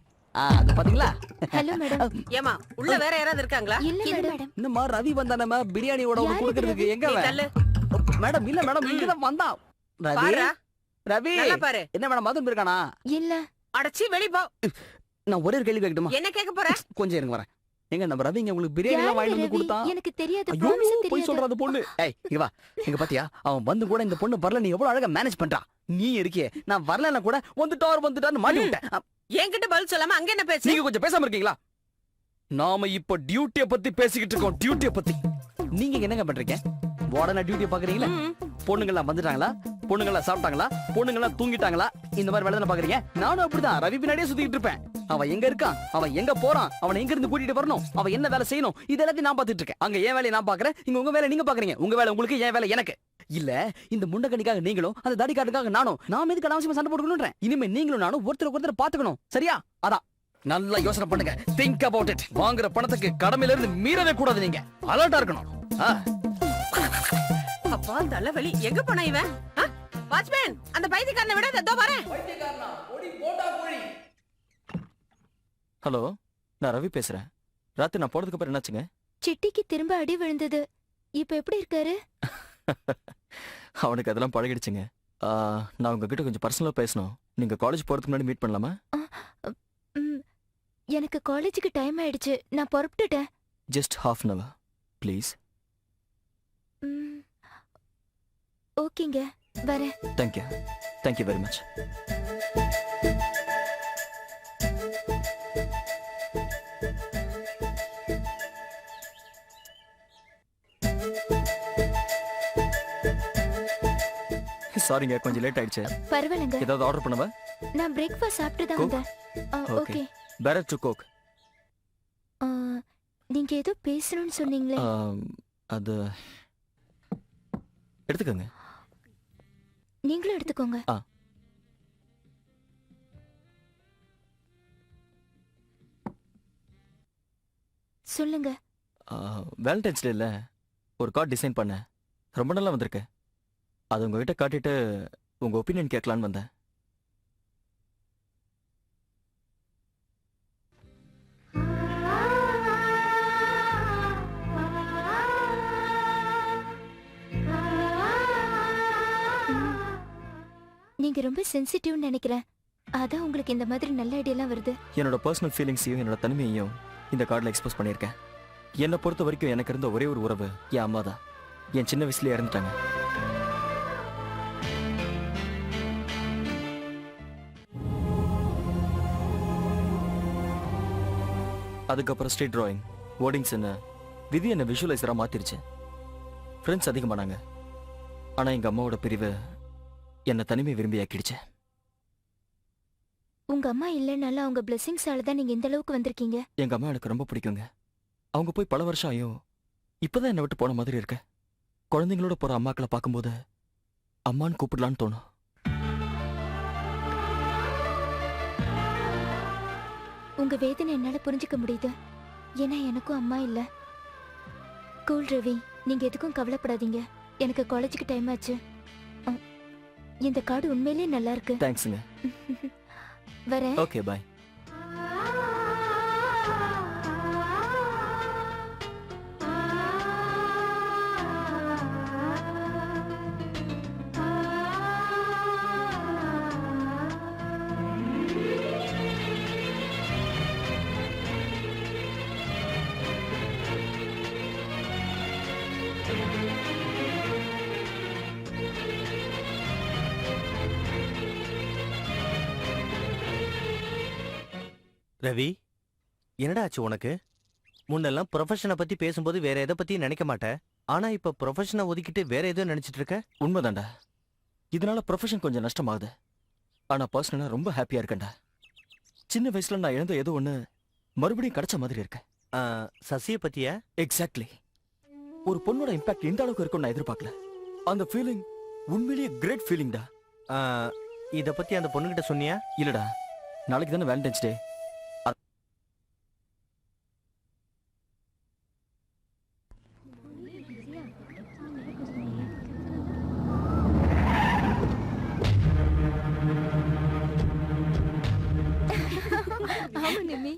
அது பாத்தீங்களா? Hello madam. ஏமா உள்ள வேற யாராவது இருக்காங்களா? இல்ல மேடம். என்னம்மா ரவி வந்தானே பிரியாணியோட ஒன்னு குடுக்குறதுக்கு? எங்க மேடம்? இல்ல மேடம், இங்க தான் வந்தான். ரவி, ரவி நல்லா பாரு. என்ன மேடம் மதன் இருக்கானா? இல்ல. அடச்சி வெளிய போ. நான் ஒரே ஒரு கேள்வி கேட்கட்டுமா? என்ன கேட்க போற? கொஞ்சம் இருங்க வரேன். எங்க நம்ம ரவி இங்க உங்களுக்கு பிரியாணி எல்லாம் வாங்கி வந்து கொடுத்தா? எனக்கு தெரியாது. ஐயோ, போய் சொல்றாத பொண்ணு. ஏய் இங்க வா. இங்க பாத்தியா, அவன் வந்து கூட இந்த பொண்ணு வரல, நீ எவ்வளவு அழகா மேனேஜ் பண்றா. நீ இருக்கே, நான் வரலன்னா கூட வந்துட்டாருன்னு மாட்டி விட்டேன். என்கிட்ட பதில் சொல்லாம அங்க என்ன பேசு? நீங்க கொஞ்சம் பேசாம இருக்கீங்களா? நாம இப்ப டியூட்டியை பத்தி பேசிக்கிட்டு இருக்கோம். டியூட்டியை பத்தி நீங்க என்னங்க பண்றீங்க? வார்டனா டியூட்டியை பாக்குறீங்களா? பொண்ணுங்கெல்லாம் வந்துட்டாங்களா? பொண்ணுங்கெல்லாம் சாப்பிட்டாங்களா? பொண்ணுங்கெல்லாம் தூங்கிட்டாங்களா? இந்த மாதிரி வேலை தானே பாக்குறீங்க. நானும் அப்படிதான் ரவி பின்னாடியே சுத்திட்டு இருப்பேன். அவன் எங்க இருக்கான், அவன் எங்க போறான், அவனை எங்க இருந்து கூட்டிட்டு வரணும், அவன் என்ன வேலை செய்யணும், இது எல்லாத்தையும் நான் பாத்துட்டு இருக்கேன். அங்க என் வேலையை நான் பாக்குறேன், இங்க உங்க வேலை நீங்க பாக்குறீங்க. உங்க வேலை உங்களுக்கு, என் வேலை எனக்கு. இல்ல இந்த முண்டக்கணிக்காக நீங்களும், அந்த தாடி காட்டுக்காக நானும், நாம எதுக்கு அனாவசியமா சண்டை போட்டுக்கணும்ன்றேன். இனிமே நீங்களும் நானும் ஒருத்தர் பாத்துக்கணும், சரியா? அதான் நல்லா யோசனை பண்ணுங்க. Think about it. வாங்குற பணத்துக்கு கடமையில இருந்து மீறவே கூடாது. நீங்க அலர்ட்டா இருக்கணும். அப்பா தலைவலி. எங்க போனா இவன்? வாட்ச்மேன், அந்த பைத்தியக்காரனை விட இதோ வரேன். ஹலோ, நான் ரவி பேசுறேன். ராத்திரி நான் போறதுக்கு அப்புறம் என்னாச்சுங்க? சிட்டிக்கு திரும்ப அடி விழுந்தது. இப்ப எப்படி இருக்காரு? அவனுக்கு அதெல்லாம் பழகிடுச்சுங்க. நான் உங்ககிட்ட கொஞ்சம் பர்சனலா பேசணும். நீங்க காலேஜ் போறதுக்கு முன்னாடி மீட் பண்ணலாமா? எனக்கு காலேஜுக்கு டைம் ஆயிடுச்சு, நான் புறப்பட்டுட்டேன். Just half an hour please. ஓகேங்க, வரேன். Thank you very much. சாரிங்க, கொஞ்சம் லேட் ஆயிடுச்சு. பரவாயில்லைங்க. ஏதாவது ஆர்டர் பண்ணவா? நான் பிரேக்ஃபாஸ்ட் சாப்பிட்டு தான் வந்தேன். ஓகே. better to cook. நீங்க ஏதோ பேசணும்னு சொன்னீங்களே. அது எடுத்துக்கங்க. நீங்களும் எடுத்துக்கோங்க. சொல்லுங்க. வேலண்டைன்ஸ் டேல ஒரு கார்டு டிசைன் பண்ணேன், ரொம்ப நல்லா வந்திருக்கு. அது உங்ககிட்ட காட்டிட்டு உங்க ஒப்பீனியன் கேட்கலான்னு வந்தேன். நீங்க ரொம்ப சென்சிட்டிவ்னு நினைக்கிறேன். அதான் உங்களுக்கு இந்த மாதிரி நல்ல ஐடியாலாம் வருது. என்னோட பர்சனல் ஃபீலிங்ஸையும் என்னோட தனிமையையும் இந்த கார்டில் எக்ஸ்பிரஸ் பண்ணியிருக்கேன். என்னை பொறுத்த வரைக்கும் எனக்கு இருந்த ஒரே ஒரு உறவு என் அம்மா தான். என் சின்ன வயசுல இறந்துட்டாங்க. அதுக்கப்புறம் ஸ்ட்ரீட் டிராயிங், வேர்டிங்ஸ் என்ன விதி என்ன விஷுவலைசரா மாத்திருச்சு. ஃப்ரெண்ட்ஸ் அதிகமானாங்க. ஆனா எங்க அம்மாவோட பிரிவு என்ன தனிமை விரும்பி ஆக்கிடுச்சு. உங்க அம்மா இல்லைனாலும் அவங்க பிளெஸிங்ஸால தான் நீங்க இந்த அளவுக்கு வந்திருக்கீங்க. எங்க அம்மா எனக்கு ரொம்ப பிடிக்குங்க. அவங்க போய் பல வருஷம் ஆயும் இப்பதான் என்னை விட்டு போன மாதிரி இருக்க. குழந்தைங்களோட போற அம்மாக்களை பார்க்கும்போது அம்மான்னு கூப்பிடலான்னு தோணும். உங்க வேதனை என்னால புரிஞ்சுக்க முடியுது. ஏன்னா எனக்கும் அம்மா இல்ல. கூல் ரவி, நீங்க எதுக்கும் கவலைப்படாதீங்க. எனக்கு காலேஜுக்கு டைம் ஆச்சு. இந்த கார்டு உண்மையிலேயே நல்லா இருக்கு. தேங்க்ஸுங்க. வரேன். Okay bye. ரவி, என்னடா ஆச்சு உனக்கு? முன்னெல்லாம் ப்ரொஃபஷனை பத்தி பேசும்போது வேற எதை பத்தி நினைக்க மாட்டேன். ஆனா இப்ப ப்ரொஃபஷனை ஒதுக்கிட்டு வேற ஏதோ நினைச்சிட்டு இருக்க. உண்மைதான்டா. இதனால ப்ரொஃபஷன் கொஞ்சம் நஷ்டமாகுது. ஆனா பர்சனலா ரொம்ப ஹாப்பியா இருக்கேன்டா. சின்ன வயசுல நான் இழந்த ஏதோ ஒண்ணு மறுபடியும் கிடைச்ச மாதிரி இருக்கேன். சசிய பத்தியா? எக்ஸாக்ட்லி. ஒரு பொண்ணோட இம்பாக்ட் இந்த அளவுக்கு இருக்கும்னு நான் எதிர்பார்க்கல. அந்த ஃபீலிங் உண்மையிலேயே கிரேட் ஃபீலிங்டா. இத பத்தி அந்த பொண்ணுகிட்ட சொன்னியா? இல்லடா, நாளைக்கு தானே வேலண்டைன்ஸ் டே. ஆமா நிம்மி.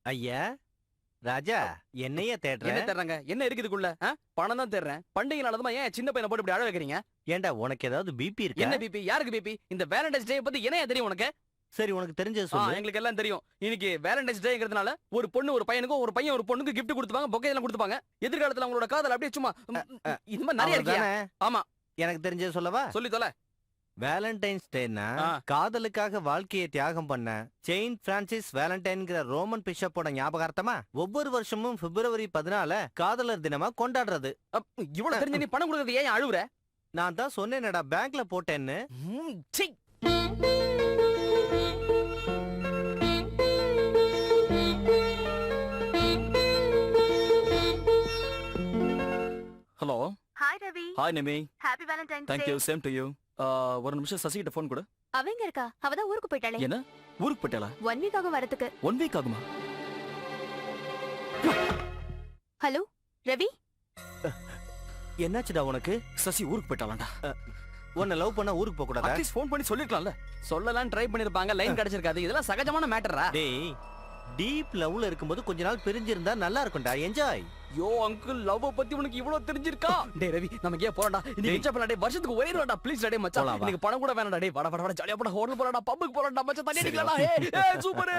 ஐயா ராஜா, என்னைய என்ன தேடுற? தேடுறாங்க? என்ன இருக்குதுக்குள்ள? பணம் தான் தேடுறேன். பண்டிகை நாளதுமா ஏன் சின்ன பையனை போட்டு இப்படி அழ வைக்கிறீங்க? ஏண்டா உனக்கு ஏதாவது பிபி இருக்கா? என்ன பிபி? யாருக்கு பிபி? இந்த வேலண்டைன்ஸ் டே பத்தி என்ன தெரியும் உனக்கு? சரி, உனக்கு தெரிஞ்சது சொல்லு. எங்களுக்கு எல்லாம் தெரியும். இன்னைக்கு வேலண்டைன்ஸ் டேங்கிறதுனால ஒரு பொண்ணு ஒரு பையனுக்கும், ஒரு பையன் ஒரு பொண்ணுக்கு gift கொடுத்துப்பாங்க, பொக்கே எல்லாம் கொடுத்துப்பாங்க. எதிர்காலத்துல அவங்களோட காதல் அப்படியே சும்மா இது மாதிரி நிறைய இருக்கு. அவ்வளவுதானே? ஆமா, எனக்கு தெரிஞ்சது சொல்லவா? சொல்லி தொலை. வேலண்டைன்ஸ் டேனா ஆ. காதலுக்காக வாழ்க்கையை தியாகம் பண்ண செயின்ட் பிரான்சிஸ் வேலண்டைன்ங்கிற ரோமன் பிஷப்போட ஞாபகார்த்தமா ஒவ்வொரு வருஷமும் பிப்ரவரி 14 காதலர் தினமா கொண்டாடுறது. இவ்வளவு தெரிஞ்ச நீ பணம் கொடுக்கறது ஏன் அழுவுற? நான் தான் சொன்னேனடா பேங்க்ல போட்டேன்னு. சீ. Hello. Hi Ravi. Hi Nimi. Happy valentine's thank you. Same to you. ஒரு நிமிஷம் சசி கிட்ட ஃபோன் கொடு. அவங்க இருக்கா? அவதான் ஊருக்கு போயிட்டாளே. என்ன ஊருக்கு போயிட்டாளா? 1 வீக் ஆகும் வரதுக்கு. 1 வீக் ஆகுமா? ஹலோ ரவி. என்னாச்சுடா உனக்கு? சசி ஊருக்கு போயிட்டாளாடா. உன்னை லவ் பண்ண ஊருக்கு போக கூடாதா? அட்லீஸ்ட் ஃபோன் பண்ணி சொல்லிருக்கலாம்ல. சொல்லலாம் ட்ரை பண்ணிருப்பாங்க, லைன் கிடைச்சிருக்காது. இதெல்லாம் சகஜமான மேட்டரா? டேய், டீப் லவ்ல இருக்கும்போது கொஞ்ச நாள் பிரிஞ்சிருந்தா நல்லா இருக்கும்டா. என்ஜாய். யோ அங்கிள், லவ் பத்தி உனக்கு இவ்வளவு தெரிஞ்சிருக்கா? டேய் ரவி, நமக்கு ஏன் போறடா? இன்னைக்கு என்ஜாய் பண்ணடா. வருஷத்துக்கு ஒரே வாடா ப்ளீஸ் டேய் மச்சான். போலாம் வா. எனக்கு பணம் கூட வேணாம்டா. டேய் வாடா வாடா ஜாலியா போடா. ஹோட்டல் போறடா, பப்புக்கு போறடா மச்சான். தண்ணி சரி, அடிக்கலாம். okay. ஏய் சூப்பர்.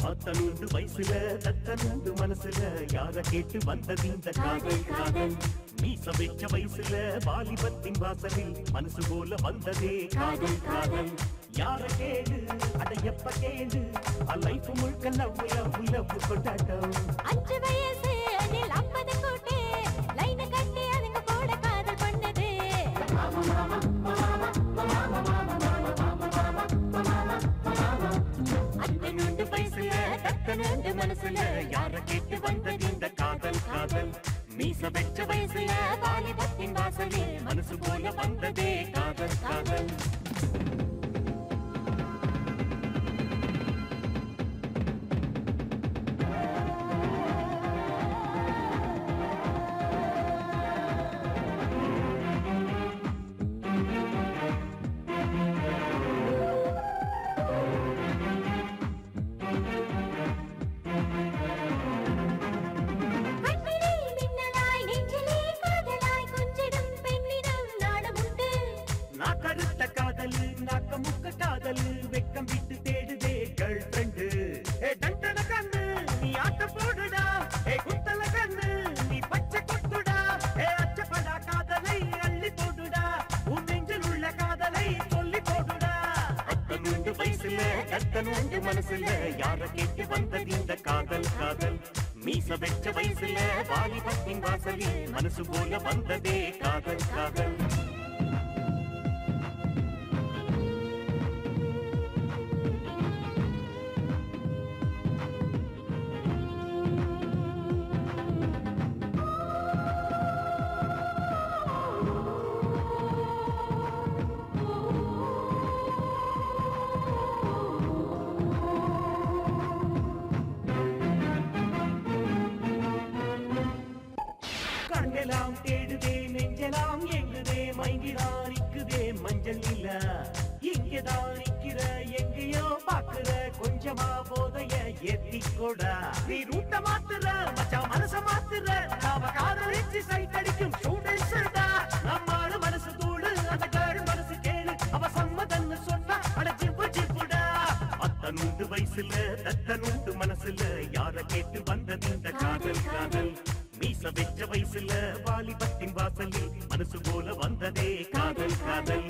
பத்தொன்று வயசுல தத்தனு மனசுல யார கேட்டு வந்தது இந்த காதல் காதல். மீச வைச்ச வயசுல வாலிபத்தின் வாசலில் மனசு போல வந்ததே காதல் காதல். யார கேடு அட எப்ப கேடு லைஃப் முழுக்க லவ் லவ் லவ் கொண்டாட்டம். 5 வயசு அதில் 50 கோட்டை லைன் கட்டி அதுங்க கூட காதல் பண்ணது. வயசுல தத்தனு மனசுல யார கேட்டு வந்தது இந்த காதல் காதல். மனசு போல வந்ததே காதல் காதல் நான் கருத்த காதல் நாக்க முக்க காதல் வெக்கம் விட்டு தேடுதே கேர்ள் ஃப்ரெண்டு ஏ டண்டன கண்ணு நீ ஆட்ட போடுடா ஏ குத்தல கண்ணு நீ பச்சை கொட்டுடா ஏ அச்சப்படா காதலை அள்ளி போடுடா உன் நெஞ்சில் உள்ள காதலை சொல்லி போடுடா அத்தனுண்டு வயசுல கத்தனுண்டு மனசுல யார கேட்டு வந்தது இந்த காதல் காதல் மீச வெச்ச வயசுல வாலிபத்தின் வாசலில் மனசு போல வந்ததே காதல் காதல் கண்ணெல்லாம் தேடுதே நெஞ்செல்லாம் எங்குதே மயங்கிதான் நிக்குதே மஞ்சள் இல்ல இங்கதான் நிக்கிற எங்கேயோ பாக்குற கொஞ்சமா போதைய ஏத்திக்கோடா நீ ரூட்ட மாத்துற மச்சான் மனச மாத்துற நாம காதலிச்சு சைட் அடிக்கும் ஸ்டூடெண்ட்ஸ்டா நம்மால மனசு தூளு அந்த கேடு மனசு கேளு அவ சம்மதன்னு சொன்னா அட ஜிப்பு ஜிப்புடா அத்தனூண்டு வயசுல தத்தனூண்டு மனசுல யார கேட்டு வந்தது இந்த காதல் காதல் மீச வெச்ச வயசுல வாலிபத்தின் வாசலில் மனசு போல வந்ததே காதல் காதல்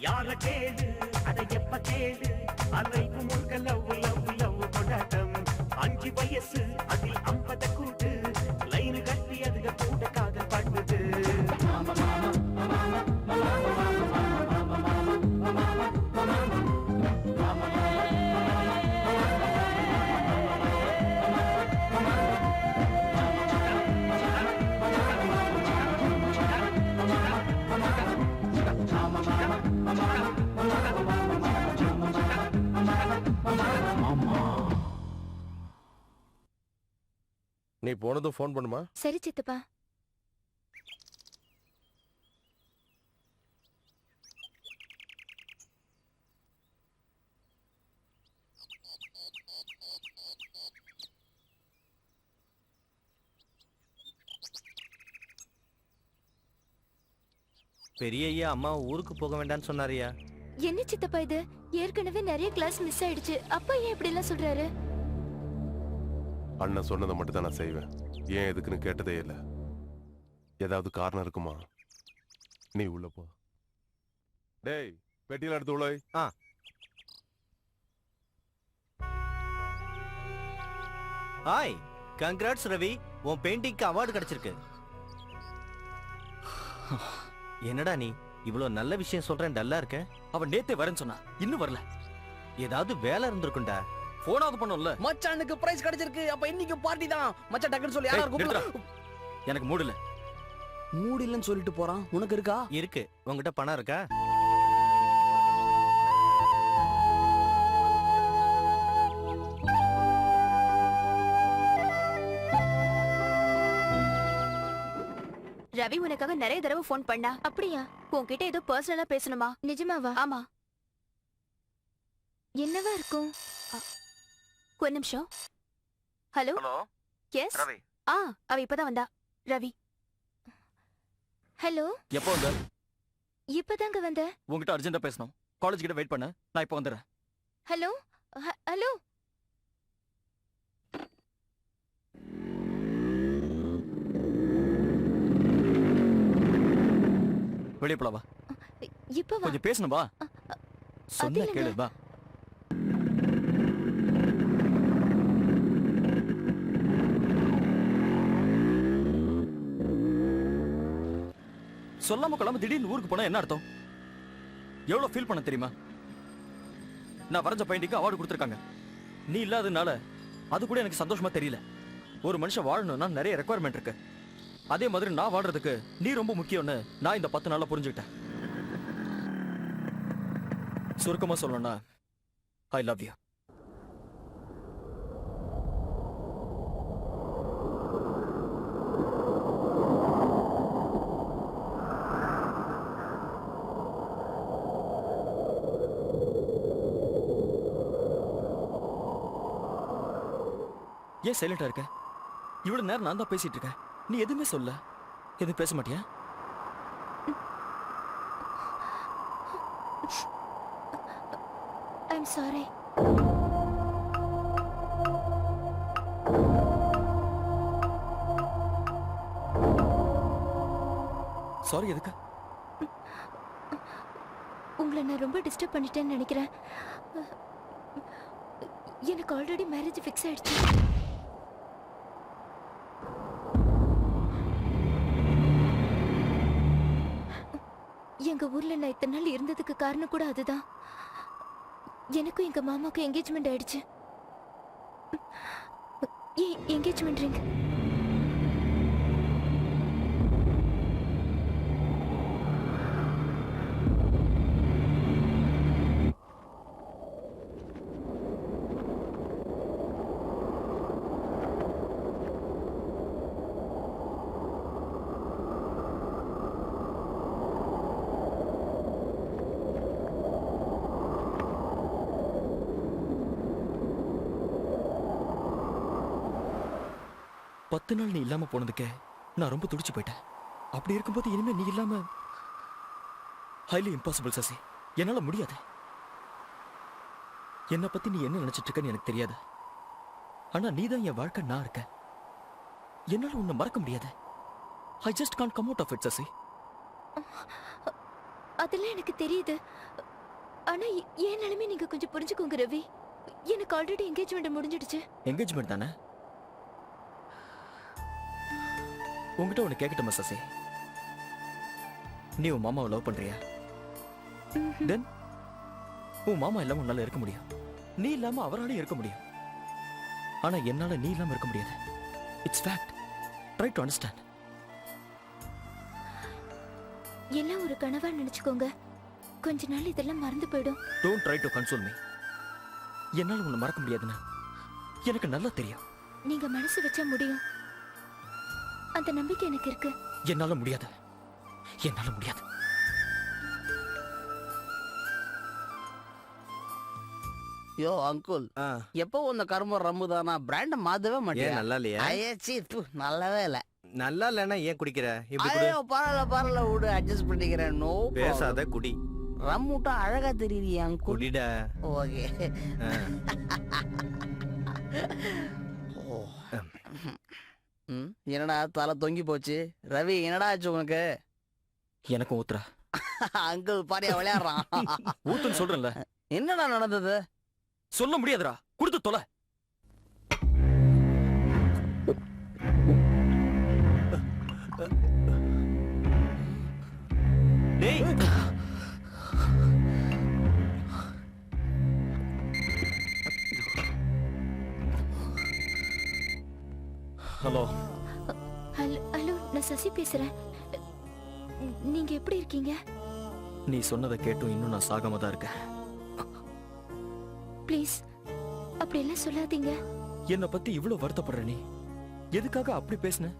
யார கேளு அட எப்ப கேளு அலைக்கு முழுக்க லவ் லவ் லவ் கொண்டாட்டம் 5 வயசு அதில் 50 கூட்டு லைனு கட்டி அதுக கூட காதல் பண்ணுது நீ போனதும் ஃபோன் பண்ணுமா? சரி சித்தப்பா. பெரிய ஐயா அம்மா ஊருக்கு போக வேண்டாம்னு சொன்னாரியா? என்ன சித்தப்பா இது? ஏற்கனவே நிறைய கிளாஸ் மிஸ் ஆயிடுச்சு. அப்பா ஏன் இப்படி எல்லாம் சொல்றாரு? அண்ணன் சொன்னதை மட்டும் தான் நான் செய்வேன். ஏன் எதுக்குன்னு கேட்டதே இல்லை. ஏதாவது காரணம் இருக்குமா? நீ உள்ள போ. டேய், பெட்டியில எடுத்து உள்ள வை. ஹாய், கங்க்ராட்ஸ் ரவி, உன் பெயிண்டிங்க்கு அவார்டு கிடைச்சிருக்கு. என்னடா நீ இவ்வளவு நல்ல விஷயம் சொல்றேன் டல்லா இருக்க? அவன் நேத்தே வரேன்னு சொன்னா, இன்னும் வரல. ஏதாவது வேலை இருந்திருக்கும்டா. போனாவது பண்ணும்ல. மச்சானுக்கு பிரைஸ் கிடைச்சிருக்கு. அப்ப இன்னைக்கு பார்ட்டி தான். மச்சான் டக்குன்னு சொல்லி யாரா கூப்பிடுறா? எனக்கு மூடு இல்ல. மூடு இல்லன்னு சொல்லிட்டு போறான். உனக்கு இருக்கா? இருக்கு. உன்கிட்ட பணம் இருக்கா? ரவி உனக்காக நிறைய தடவை போன் பண்ணா. அப்படியா? உன்கிட்ட ஏதோ பர்சனலா பேசணுமா? நிஜமாவா? ஆமா. என்னவா இருக்கும்? ஒரு நிமிஷம். ஹலோ. எஸ் ரவி. அவ இப்பதான் வந்தா. ரவி. ஹலோ. எப்போ வந்த? இப்பதாங்க வந்த. உன்கிட்ட அர்ஜென்ட்டா பேசணும். காலேஜ் கிட்ட வெயிட் பண்ணு. நான் இப்போ வந்துறேன். ஹலோ. ஹலோ. வெளியே போலாம் வா. இப்ப வா. கொஞ்சம் பேசணும் வா. சொன்ன கேளு வா. சொல்லாம கொள்ளாம திடீர்னு ஊருக்கு போனா என்ன அர்த்தம்? எவ்வளவு ஃபீல் பண்ண தெரியுமா? நான் வரைஞ்ச பெயிண்டிங்க்கு அவார்டு கொடுத்துருக்காங்க. நீ இல்லாதனால அது கூட எனக்கு சந்தோஷமா தெரியல. ஒரு மனுஷன் வாழணும்னா நிறைய ரெக்குவயர்மெண்ட் இருக்கு. அதே மாதிரி நான் வாழ்றதுக்கு நீ ரொம்ப முக்கியம்னு நான் இந்த 10 நாள்ல புரிஞ்சுக்கிட்டேன். சுருக்கமா சொல்லணும்னா ஐ லவ் யூ. ஏன் சைலண்டா இருக்க? இவ்வளவு நேரம் நான் தான் பேசிட்டு இருக்கேன். நீ எதுவுமே சொல்ல. எதுவும் பேச மாட்டியா? I'm sorry. சாரி எதுக்கு? உங்களை நான் ரொம்ப டிஸ்டர்ப் பண்ணிட்டேன்னு நினைக்கிறேன். எனக்கு ஆல்ரெடி மேரேஜ் ஃபிக்ஸ் ஆயிடுச்சு. எங்க ஊர்ல நான் இத்தனை நாள் இருந்ததுக்கு காரணம் கூட அதுதான். எனக்கும் எங்க மாமாவுக்கும் என்கேஜ்மெண்ட் ஆயிடுச்சு. Engagement ring. பத்து நாள் நீ இல்லாம போனதுக்கே நான் ரொம்ப துடிச்சு போயிட்டேன். அப்படி இருக்கும்போது இனிமே நீ இல்லாம ஹைலி இம்பாசிபிள் சசி. என்னால முடியாது. என்னை பத்தி நீ என்ன நினைச்சிட்டு இருக்கன்னு எனக்கு தெரியாது. ஆனா நீ தான் என் வாழ்க்கை, நான் இருக்கேன். என்னால உன்னை மறக்க முடியாது. I just can't come out of it Sasi. அதெல்லாம் எனக்கு தெரியுது. ஆனா ஏன் நிலைமை நீங்க கொஞ்சம் புரிஞ்சுக்கோங்க ரவி. எனக்கு ஆல்ரெடி என்கேஜ்மெண்ட் முடிஞ்சிடுச்சு. என்கேஜ்மெண்ட் தானே? உங்ககிட்ட ஒண்ணு கேட்கட்டுமா சசி? நீ உன் மாமாவை லவ் பண்றியா? தென் உன் மாமா இல்லாம உன்னால இருக்க முடியும். நீ இல்லாம அவராலையும் இருக்க முடியும். ஆனா என்னால நீ இல்லாம இருக்க முடியாது. It's fact. Try to understand. எல்லாம் ஒரு கனவா நினைச்சுக்கோங்க. கொஞ்ச நாள் இதெல்லாம் மறந்து போயிடும். Don't try to console me. என்னால உன்னை மறக்க முடியாதுன்னு எனக்கு நல்லா தெரியும். நீங்க மனசு வச்சா முடியும். அந்த நம்பிக்கை எனக்கு இருக்கு. என்னால முடியாது. என்னால முடியாது. யோ அங்குல், எப்போ உன்ன கரும்பு ரம்மு தானா பிராண்ட மாத்தவே மாட்டேன். நல்லா இல்லையா? ஐயச்சி தூ நல்லாவே இல்ல. நல்லா இல்லைன்னா ஏன் குடிக்கிற? இப்படி குடி. ஐயோ பரவாயில்ல விடு, அட்ஜஸ்ட் பண்ணிக்கிறேன். நோ பேசாத, குடி. ரம் விட்டா அழகா தெரியுது அங்குல். குடிடா. ஓகே. என்னடா தலை தொங்கி போச்சு? ரவி என்னடா ஆச்சு உனக்கு? எனக்கும் ஊத்துறா. அங்கிள் பாரியா விளையாடுறான். ஊத்துன்னு சொல்றேன்ல. என்னடா நடந்தது? சொல்ல முடியாதுடா. கொடுத்து தொலை. டேய், ஹலோ. ஹலோ, நான் சசி பேசுறேன். நீங்க எப்படி இருக்கீங்க? நீ சொன்னதை கேட்டும் இன்னும் நான் சாகாம தான் இருக்கேன். ப்ளீஸ் அப்படி எல்லாம் சொல்லாதீங்க. என்னை பத்தி இவ்வளவு வருத்தப்படுற நீ எதுக்காக அப்படி பேசுன?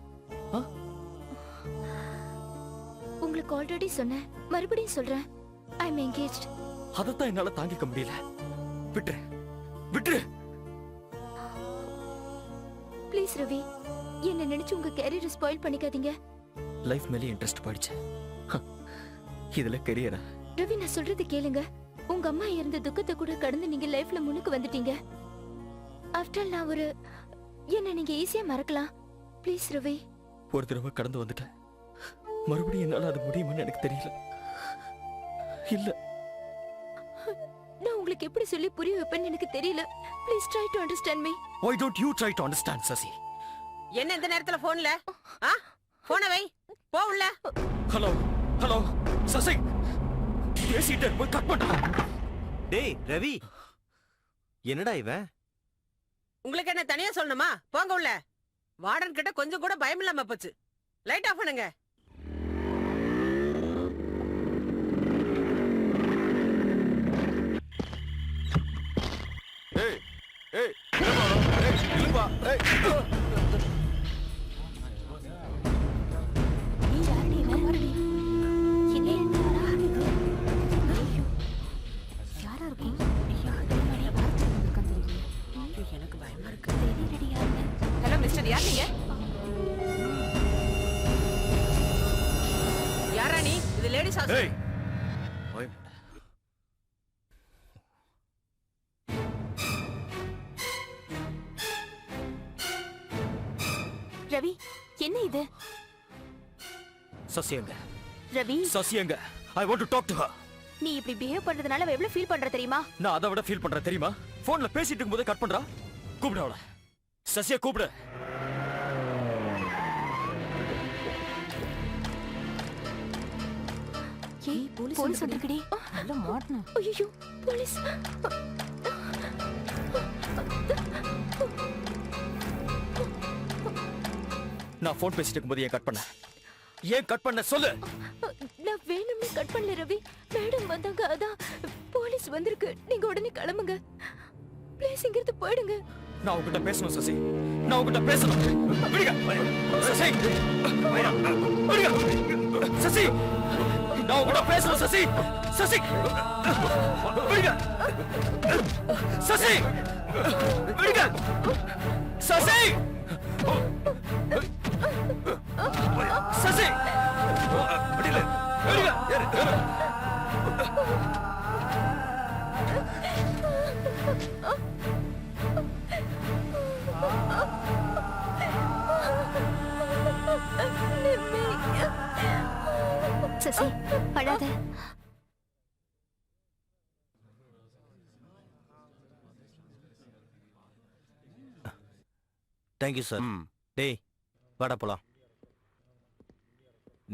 உங்களுக்கு ஆல்ரெடி சொன்னேன், மறுபடியும் சொல்றேன். ஐ அம் என்கேஜ்ட். அதத்தான் என்னால தாங்கிக்க முடியல. விட்டுரு, விட்டுரு. ப்ளீஸ் ரவி, என்ன நினைச்சு உங்க கேரியரை ஸ்பாயில் பண்ணிக்காதீங்க. லைஃப் மேலே இன்ட்ரெஸ்ட் போயிடுச்சு. இதுல கெரியரா? ரவி, நான் சொல்றது கேளுங்க. உங்க அம்மா இருந்த துக்கத்தை கூட கடந்து நீங்க லைஃப்ல முன்னுக்கு வந்துட்டீங்க. ஆஃப்டர் நான் ஒரு என்ன நீங்க ஈஸியா மறக்கலாம். ப்ளீஸ் ரவி. ஒரு தடவை கடந்து வந்துட்டேன். மறுபடியும் என்னால அது முடியுமான்னு எனக்கு தெரியல. இல்ல, நான் உங்களுக்கு எப்படி சொல்லி புரிய வைப்பேன்னு எனக்கு தெரியல. Please try to understand me. Why don't you try to understand, Sasi? என்ன இந்த நேரத்துல போன்ல? போன வை, போ உள்ள. ஹலோ, ஹலோ சசி, பேசிட்டே போய் கட் பண்ணு. டேய் ரவி, என்னடா இவன்? உங்களுக்கு என்ன தனியா சொல்லணுமா? போங்க உள்ள. வார்டன் கிட்ட கொஞ்சம் கூட பயம் இல்லாம போச்சு. லைட் ஆஃப் பண்ணுங்க. ஏய் ஏய் இல்லப்பா ஏய் யாரா இருக்கும்? எனக்கு பயமா இருக்கு. ஹலோ மிஸ்டர், யார் நீங்க? யாரா நீ? இது லேடிஸ் ஹாஸ்டல். ஏய் ரவி, என்ன இது? சசியங்க ரவி, சசியங்க I want to talk to her. நீ இப்படி பிஹேவ் பண்றதுனால அவ எவ்வளவு ஃபீல் பண்ற தெரியுமா? நான் அதை விட ஃபீல் பண்றேன் தெரியுமா? போன்ல பேசிட்டு இருக்கும்போது கட் பண்றா. கூப்பிடு அவள. சசியா கூப்பிடு. ஏய், போலீஸ் வந்திருக்குடி. நல்ல மாட்டன. ஐயோ, போலீஸ். நான் போன் பேசிட்டு இருக்கும்போது ஏன் கட் பண்ண? ஏன் கட் பண்ண சொல்லு. நான் வேணும்னே கட் பண்ணல ரவி. மேடம் வந்தாங்க, அதான். போலீஸ் வந்திருக்கு. நீங்க உடனே கிளம்புங்க ப்ளீஸ். இங்க இருந்து போயிடுங்க. நான் உன்கிட்ட பேசணும் சசி. நான் உன்கிட்ட பேசணும். விடுங்க சசி. விடுங்க சசி. நான் உன்கிட்ட பேசணும் சசி. சசி விடுங்க. சசி விடுங்க. சசி சசி விடுங்க. விடுங்க. சசி, அழாத. Thank you sir. டேய் வாடா போலாம்.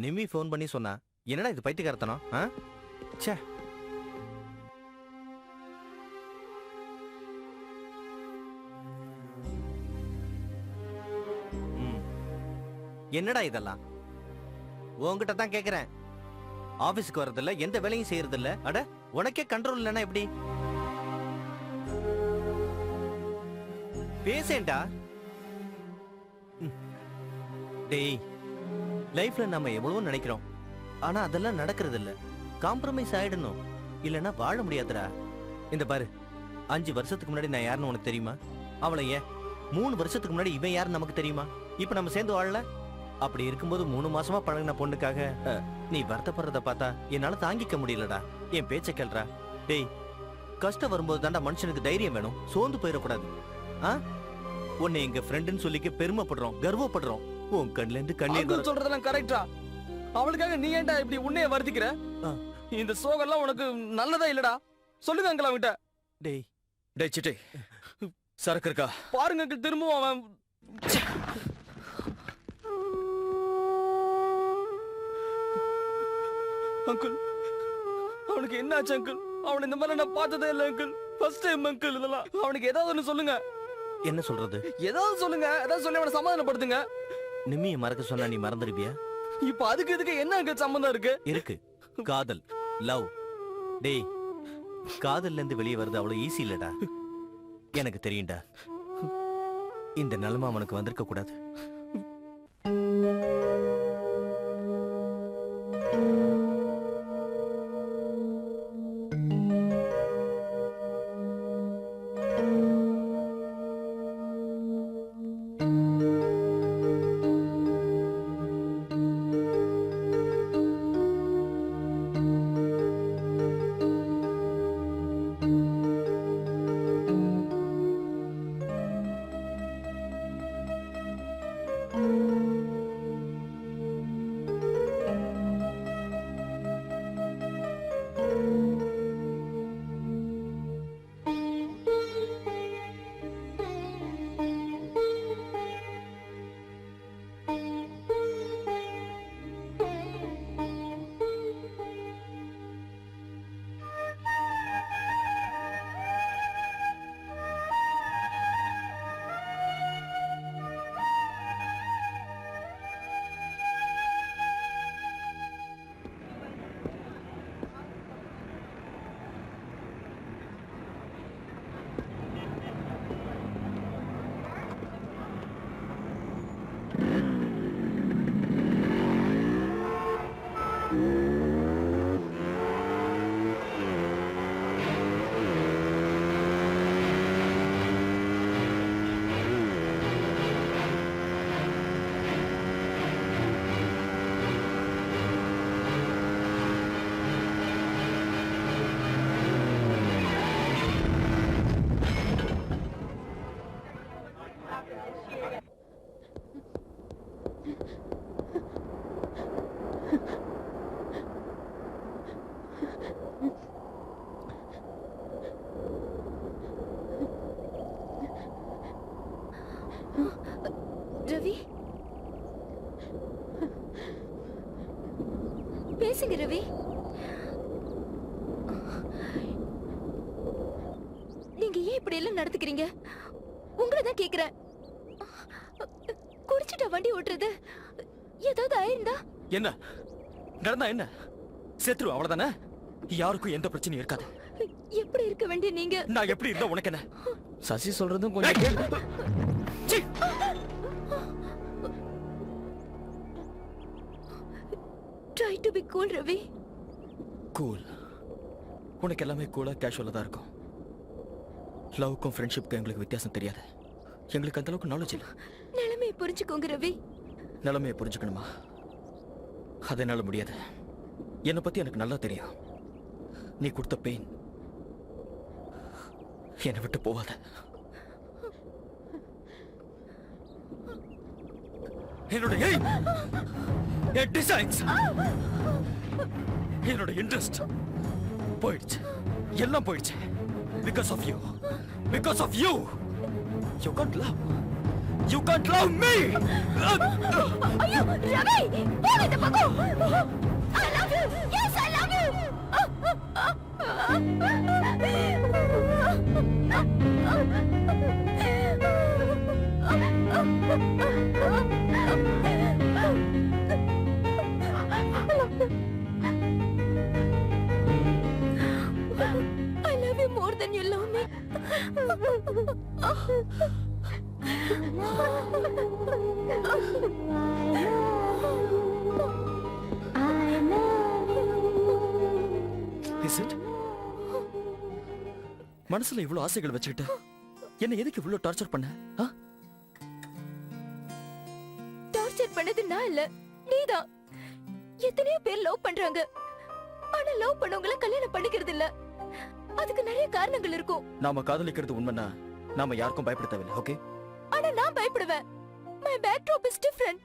நிம்மி ஃபோன் பண்ணி சொன்னா என்னடா இது பைத்தியக்காரத்தனம்? ச்சே. என்னடா இதெல்லாம்? உன்கிட்ட தான் கேக்குறேன். ஆபீஸ்க்கு வரதில்ல, எந்த வேலையும் செய்யறதில்ல. அட உனக்கே கண்ட்ரோல் இல்லைன்னா எப்படி? பேசேன்டா. டேய், லைஃப்ல நம்ம எவ்வளவோ நினைக்கிறோம், ஆனா அதெல்லாம் நடக்கிறது இல்ல. காம்ப்ரமைஸ் ஆயிடணும், இல்லனா வாழ முடியாதுடா. இந்த பாரு, 5 வருஷத்துக்கு முன்னாடி நான் யாருன்னு உனக்கு தெரியுமா? அவளை ஏன் 3 வருஷத்துக்கு முன்னாடி இவன் யாருன்னு நமக்கு தெரியுமா? இப்ப நம்ம சேர்ந்து வாழல. அப்படி இருக்கும்போது 3 மாசமா பழகின பொண்ணுக்காக நீ வருத்தப்படுறத பார்த்தா என்னால தாங்கிக்க முடியலடா. என் பேச்ச கேள்றா. டேய், கஷ்டம் வரும்போது தாண்டா மனுஷனுக்கு தைரியம் வேணும், சோர்ந்து போயிடக்கூடாது. உன்னை எங்க ஃப்ரெண்டுன்னு சொல்லிக்க பெருமைப்படுறோம், கர்வப்படுறோம். உன் கண்ணுல இருந்து கண்ணீர் சொல்றதெல்லாம் கரெக்டா? அவளுக்காக நீ ஏன்டா இப்படி உன்னைய வருத்திக்கிற? இந்த சோகம்லாம் உனக்கு நல்லதா இல்லடா. சொல்லுங்க அங்கிள் அவன்கிட்ட. டேய் டேய் சிட்டி, சரக்கு இருக்கா பாருங்க அங்கிள். திரும்பவும் அவன் அங்கிள், அவனுக்கு என்ன ஆச்சு அங்கிள்? அவன் இந்த மாதிரி நான் பார்த்ததே இல்லை அங்கிள். ஃபர்ஸ்ட் டைம் அங்கிள் இதெல்லாம். அவனுக்கு ஏதாவது ஒன்று சொல்லுங்க. என்ன சொல்றது? ஏதாவது சொல்லுங்க. ஏதாவது சொல்லி அவனை சமாதானப்படுத்துங்க. நிம்மியை மறக்க சொன்னா நீ மறந்துடுவியா? இப்ப அதுக்கு இதுக்கு என்ன அங்கிள் சம்பந்தம் இருக்கு? இருக்கு. காதல், லவ். டேய், காதல்ல இருந்து வெளியே வருது அவ்வளவு ஈஸி இல்லடா. எனக்கு தெரியும்டா. இந்த நிலைமை அவனுக்கு வந்திருக்க கூடாது. ரவி, பேசுங்க ரவி. நீங்க ஏன் இப்படி எல்லாம் நடந்துக்கிறீங்க? உங்களை தான் கேக்குறேன். குடிச்சிட்டா வண்டி ஓட்டுறது? ஏதாவது ஆயிருந்தா? என்ன நடந்தா என்ன? செத்துரு, அவ்வளவுதானே. யாருக்கும் எந்த பிரச்சனையும் இருக்காது. எப்படி இருக்க வேண்டிய நீங்க? நான் எப்படி இருந்தா உனக்கு என்ன? சசி சொல்றதும் கொஞ்சம் try to be cool Ravi. Cool? உனக்கு எல்லாமே கூலா கேஷுவலா தான் இருக்கும். லவ்க்கும் ஃப்ரெண்ட்ஷிப்க்கும் எங்களுக்கு வித்தியாசம் தெரியாது. எங்களுக்கு அந்த அளவுக்கு நாலேஜ் இல்லை. நிலைமையை புரிஞ்சுக்கோங்க ரவி. நிலைமையை புரிஞ்சுக்கணுமா? அது என்னால முடியாது. என்னை பத்தி எனக்கு நல்லா தெரியும். நீ கொடுத்த பெயின் என்னை விட்டு போவாத. என்னோட டிசைன்ஸ், என்னோட இன்ட்ரெஸ்ட் போயிடுச்சு. எல்லாம் போயிடுச்சு. Because of you. Because of you. You can't love. You can't love me. ஐயோ ரவி, போங்க இந்த பக்கம். I love you. Yes, I love you. I love you more than you love me. Is it? மனசுல இவ்வளவு ஆசைகள் வச்சுக்கிட்டு என்ன எதுக்கு இவ்வளவு டார்ச்சர் பண்ண? டார்ச்சர் பண்ணது நான் இல்ல, நீதான். எத்தனையோ பேர் லவ் பண்றாங்க. ஆனா லவ் பண்ணவங்கள கல்யாணம் பண்ணிக்கிறது இல்ல. அதுக்கு நிறைய காரணங்கள் இருக்கும். நாம காதலிக்கிறது உண்மைன்னா நாம யாருக்கும் பயப்பட தேவையில்லை. ஓகே? ஆனா நான் பயப்படுவேன். My backdrop is different.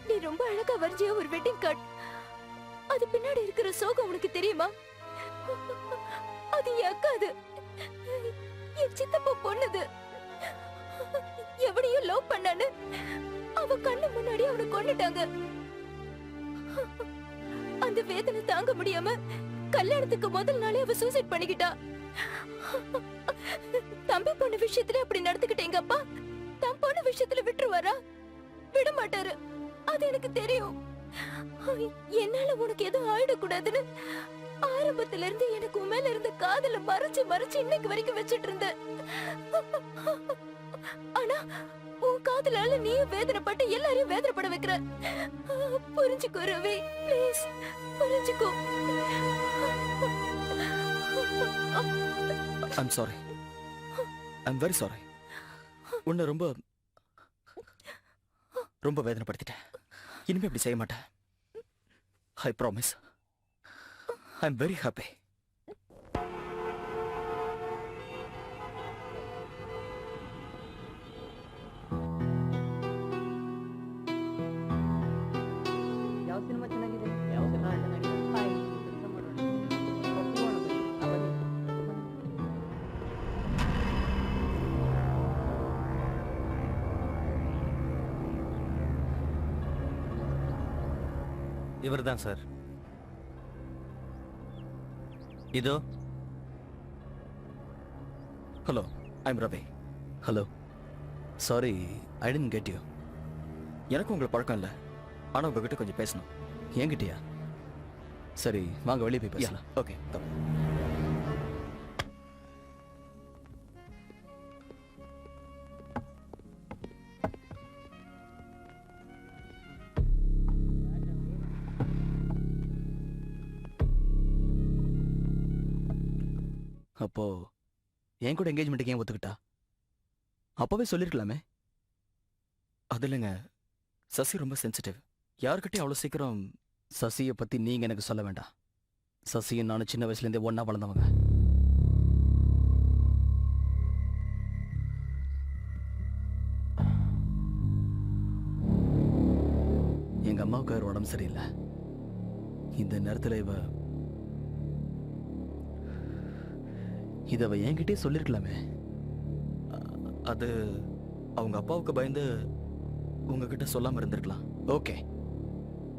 நீ ரொம்ப அழகா வரைஞ்சிய ஒரு வெட்டிங் கார்டு, அது பின்னாடி இருக்கிற சோகம் உனக்கு தெரியுமா? அது என் அக்காது, என் சித்தப்பா பொண்ணுது. எவனையும் லவ் பண்ணான்னு அவ கண்ணு முன்னாடி அவனை கொன்னுட்டாங்க. அந்த வேதனை தாங்க முடியாம கல்யாணத்துக்கு முதல் நாளே அவ சூசைட் பண்ணிக்கிட்டா. தம்பி பொண்ணு விஷயத்துல அப்படி நடந்துக்கிட்ட எங்க அப்பா தம் பொண்ணு விஷயத்துல விட்டுருவாரா? விட மாட்டாரு. அது எனக்கு தெரியும். என்னால உனக்கு எதுவும் ஆயிடக்கூடாதுன்னு ஆரம்பத்துல இருந்து எனக்கு உன் மேல இருந்த காதல மறைச்சு மறைச்சு இன்னைக்கு வரைக்கும் வச்சிட்டு இருந்தேன். ஆனா உன் காதலால நீயும் வேதனைப்பட்டு எல்லாரையும் வேதனைப்பட வைக்கிற. புரிஞ்சுக்கோ ரவி, ப்ளீஸ் புரிஞ்சுக்கோ. I'm sorry. I'm very sorry. உன்னை ரொம்ப ரொம்ப வேதனைப்படுத்திட்டேன். இனிமே இப்படி செய்ய மாட்டேன். I promise. I'm very happy. இவர்தான் சார். இதோ. Hello, I'm Ravi. Hello. Sorry, I tent get you. எனக்கு உங்களுக்கு பழக்கம் இல்லை, ஆனா உங்ககிட்ட கொஞ்சம் பேசணும். என்கிட்டயா? சரி, வாங்க வெளியே போய் பேசலாம். ஓகே. அப்போ என் கூட என்கேஜ்மெண்ட்டுக்கு ஏன் ஒத்துக்கிட்டா? அப்பவே சொல்லிருக்கலாமே. அது இல்லைங்க, சசி ரொம்ப சென்சிட்டிவ். யாருக்கிட்டையும் அவ்வளோ சீக்கிரம். சசியை பத்தி நீங்க எனக்கு சொல்ல வேண்டாம். சசியும் நானும் சின்ன வயசுல இருந்தே ஒன்னா வளர்ந்தவங்க. எங்க அம்மாவுக்கு வேற உடம்பு சரியில்லை. இந்த நேரத்துல இத அவ என்கிட்டயே சொல்லிருக்கலாமே. அது அவங்க அப்பாவுக்கு பயந்து உங்ககிட்ட சொல்லாம இருந்திருக்கலாம். ஓகே,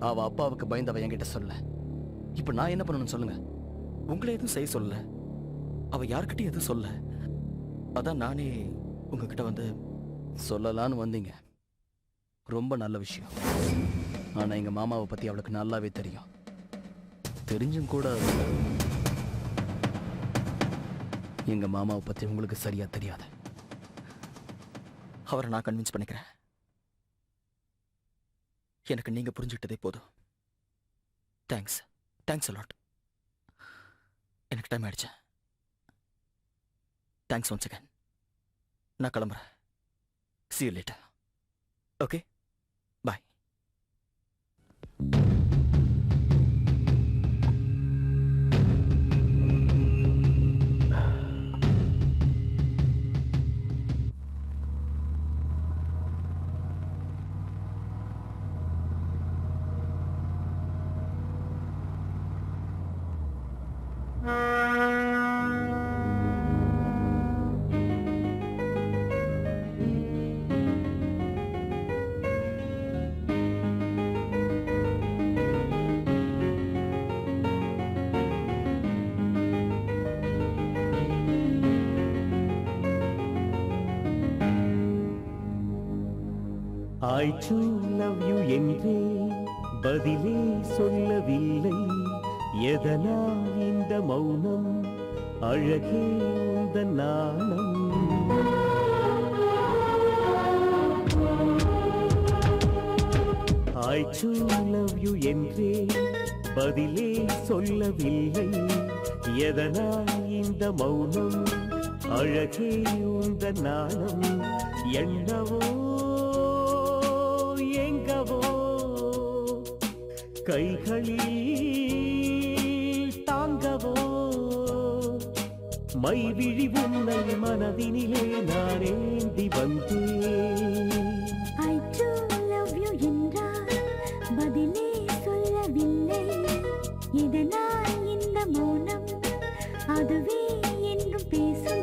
அவ அப்பாவுக்கு பயந்து அவ என்கிட்ட சொல்ல. இப்ப நான் என்ன பண்ணணும்னு சொல்லுங்க. உங்களை எதுவும் செய்ய சொல்ல, அவ யார்கிட்டயும் எதுவும் சொல்ல. அதான் நானே உங்ககிட்ட வந்து சொல்லலான்னு வந்தீங்க. ரொம்ப நல்ல விஷயம். ஆனா எங்க மாமாவை பத்தி அவளுக்கு நல்லாவே தெரியும். தெரிஞ்சும் கூட எங்க மாமாவை பத்தி உங்களுக்கு சரியா தெரியாது. அவரை நான் கன்வின்ஸ் பண்ணிக்கிறேன். எனக்கு நீங்க புரிஞ்சுக்கிட்டதே போதும். Thanks a lot. எனக்கு டைம் ஆயிடுச்சு. Thanks once again. நான் கிளம்புறேன். See you later. Okay? Bye. I too love you என்றே பதிலே சொல்லவில்லை. எதனால் இந்த மௌனம்? அழகே உந்தன் நாணம். I too love you என்றே பதிலே சொல்லவில்லை. எதனால் இந்த மௌனம்? அழகே உந்தன் நாணம். என்னவோ எங்கவோ கைகளில் தாங்கவோ மைவிழி உன்னை மனதினிலே நான் ஏந்தி வந்தேன். I too love you என்றால் பதிலே சொல்லவில்லை. இதனால் இந்த மௌனம் அதுவே என்றும் பேசும்.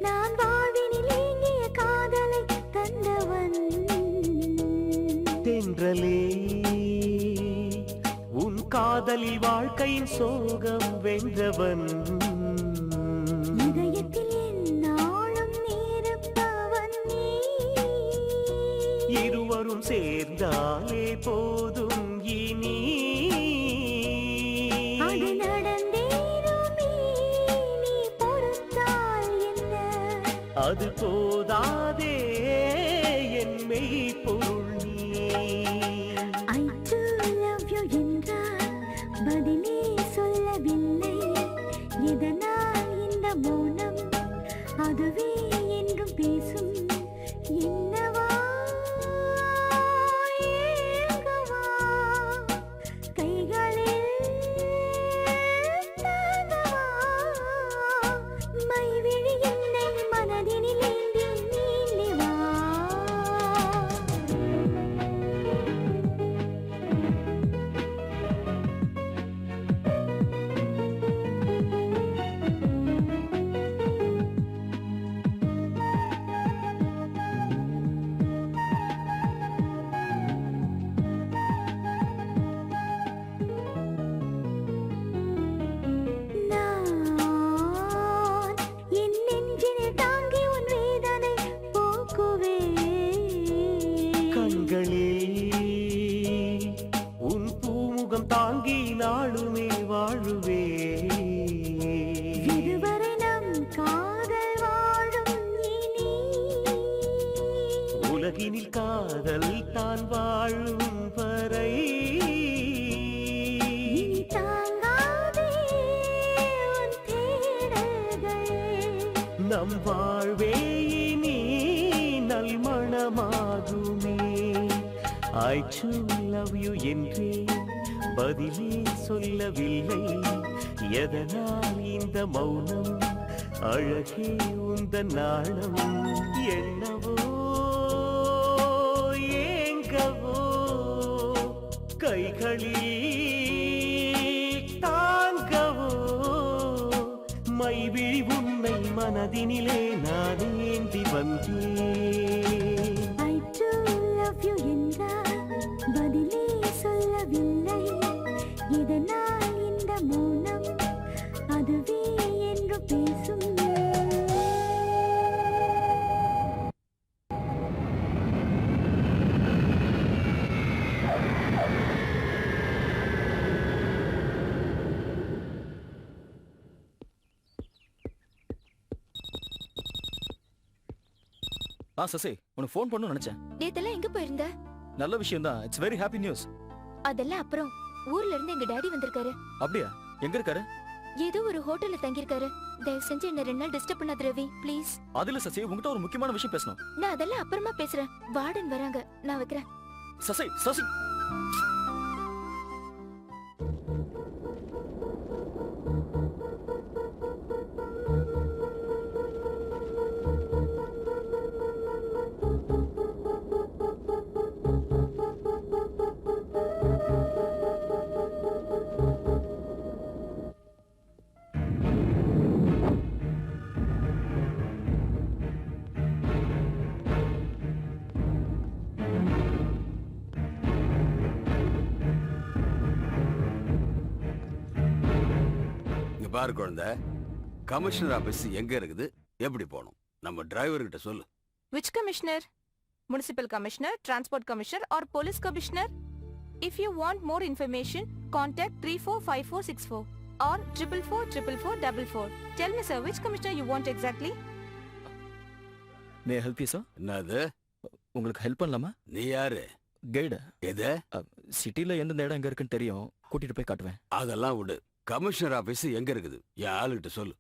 நான் வாழ்வினில் ஏங்கிய காதலை தந்தவன். தென்றலே உன் காதலில் வாழ்க்கையின் சோகம் வென்றவன். இதயத்தில் எந்நாளும் நீருப்பவன் நீ. இருவரும் சேர்ந்தாலே போதும் இனி. அது நடந்தேறுமே நீ பொறுத்தால் என்ன? அது போதாதே என் மெய்ப்பொருள் நீ. I too love you என்றால் பதிலே சொல்லவில்லை. எதனால் இந்த மௌனம் அதுவே என்றும் பேசும். என்னவா ஏங்கவா கைகளில் தாங்கவா மைவிழி என்னை மனதினிலேந்தி நீந்தி வா. நான் என் நெஞ்சினில் தாங்கி உன் வேதனை போக்குவேன். கண்களில் உன் பூமுகம் தாங்கி நாளுமே வாழுவே. இதுவரை நம் காதல் வாழும் இனி. காதல் தான் வாழும் வரை இனி தாங்காதே உன் தேடல்கள். நம் வாழ்வே இனி நல்மணமாகுமே. I too love you என்றே பதிலே சொல்லவில்லை. எதனால் இந்த மௌனம்? அழகே உந்தன் நாணம். என்னவோ ஏங்கவோ கைகளில் தாங்கவோ மைவிழி உன்னை மனதினிலே நான் ஏந்தி வந்தேன். I too love you என்றால் பதிலே சொல்லவில்லை. இதனால் இந்த மௌனம் அதுவே என்று பேசும். சசி உனக்கு ஃபோன் பண்ணணும்னு நினைச்சேன். நேத்தெல்லாம் எங்க போயிருந்த? நல்ல விஷயம் தான். It's very happy news. அதெல்லாம் அப்புறம். ஊர்ல இருந்து எங்க டாடி வந்திருக்காரு. அப்படியா? எங்க இருக்காரு? ஏதோ ஒரு ஹோட்டல்ல தங்கியிருக்காரு. தயவு செஞ்சு என்ன 2 நாள் டிஸ்டர்ப் பண்ணாத ரவி, ப்ளீஸ். அதுல சசி உங்ககிட்ட ஒரு முக்கியமான விஷயம் பேசணும். நான் அதெல்லாம் அப்புறமா பேசுறேன். வார்டன் வராங்க, நான் வைக்கிறேன். சசி சசி பாரு குழந்தை, கமிஷனர் ஆபீஸ் எங்க இருக்குது, எப்படி போகணும்? நம்ம டிரைவர் கிட்ட சொல்லு. Which commissioner? Municipal commissioner, transport commissioner or police commissioner? If you want more information, contact 345464 or 4444444. Tell me sir, which commissioner you want exactly? May help you sir? என்னது? உங்களுக்கு ஹெல்ப் பண்ணலாமா? நீ யாரு? கைடு. எது? சிட்டில எந்தெந்த இடம் எங்க இருக்குன்னு தெரியும், கூட்டிட்டு போய் காட்டுவேன். அதெல்லாம் விடு. கமிஷனர் ஆபீஸ் எங்க இருக்குது? என் ஆளுகிட்ட சொல்லு.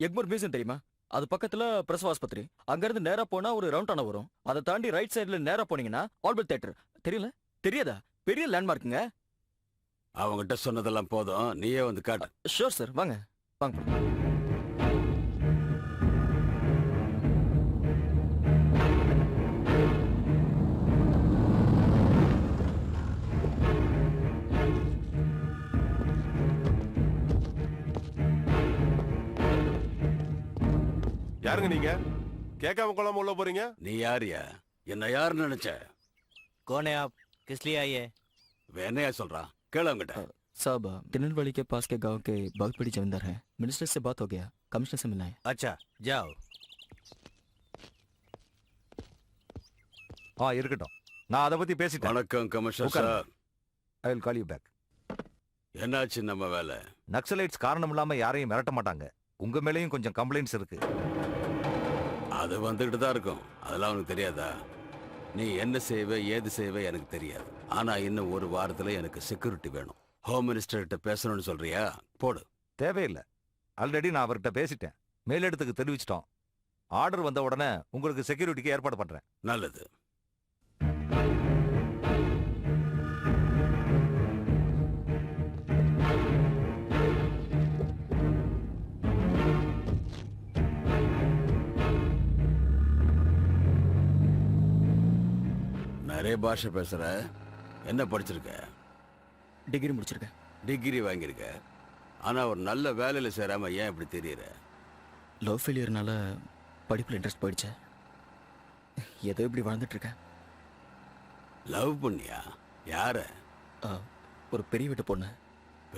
எக்மோர் மியூசியம் தெரியுமா? அது பக்கத்துல பிரசவ ஆஸ்பத்திரி. அங்க இருந்து நேரா போனா ஒரு ரவுண்டானா வரும். அதை தாண்டி ரைட் சைடுல நேரா போனீங்கன்னா ஆல்பர்ட் தியேட்டர். தெரியல? தெரியாதா? பெரிய லேண்ட்மார்க்குங்க. அவங்ககிட்ட சொன்னதெல்லாம் போதும், நீயே வந்து காட்டு. ஷூர் சார், வாங்க வாங்க. யாருங்க நீங்க? கேட்காம கொள்ளாம உள்ள போறீங்க? நீ யாரியா? என்ன யாருன்னு நினைச்ச? कौन है आप? किस लिए आई है? வேணையா சொல்றான், கேளு அவங்கிட்ட. साहब, तिरुनेलवेली के पास के गांव के बहुत बड़ी जमींदार है. मिनिस्टर से बात हो गया, कमिश्नर से मिलना है. अच्छा जाओ. இருக்கட்டும், நான் அதை பத்தி பேசிட்டேன். வணக்கம் commissioner sir. I will call you back. என்னாச்சு நம்ம வேலை? நக்சலைட்ஸ் காரணம் இல்லாம யாரையும் மிரட்ட மாட்டாங்க. உங்க மேலேயும் கொஞ்சம் கம்ப்ளைண்ட்ஸ் இருக்கு. அது வந்துகிட்டு தான் இருக்கும், அதெல்லாம் உனக்கு தெரியாதா? நீ என்ன செய்வே ஏது செய்வே எனக்கு தெரியாது. ஆனா இன்னும் ஒரு வாரத்துல எனக்கு செக்யூரிட்டி வேணும். ஹோம் மினிஸ்டர் கிட்ட பேசணும்னு சொல்றியா? போடு. தேவையில்லை, ஆல்ரெடி நான் அவர்கிட்ட பேசிட்டேன். மேலிடத்துக்கு தெரிவிச்சிட்டோம். ஆர்டர் வந்த உடனே உங்களுக்கு செக்யூரிட்டிக்கு ஏற்பாடு பண்றேன். நல்லது. நிறைய பாஷை பேசுற. என்ன படிச்சிருக்க? டிகிரி முடிச்சிருக்கேன். டிகிரி வாங்கியிருக்க, ஆனா ஒரு நல்ல வேலையில சேராம ஏன் இப்படி தெரியற? லவ் ஃபெயிலியர்னால படிப்புல இன்ட்ரெஸ்ட் போயிடுச்சு. ஏதோ இப்படி வாழ்ந்துட்டு இருக்கேன். லவ் பண்ணியா? யார? ஒரு பெரிய வீட்டு பொண்ணு.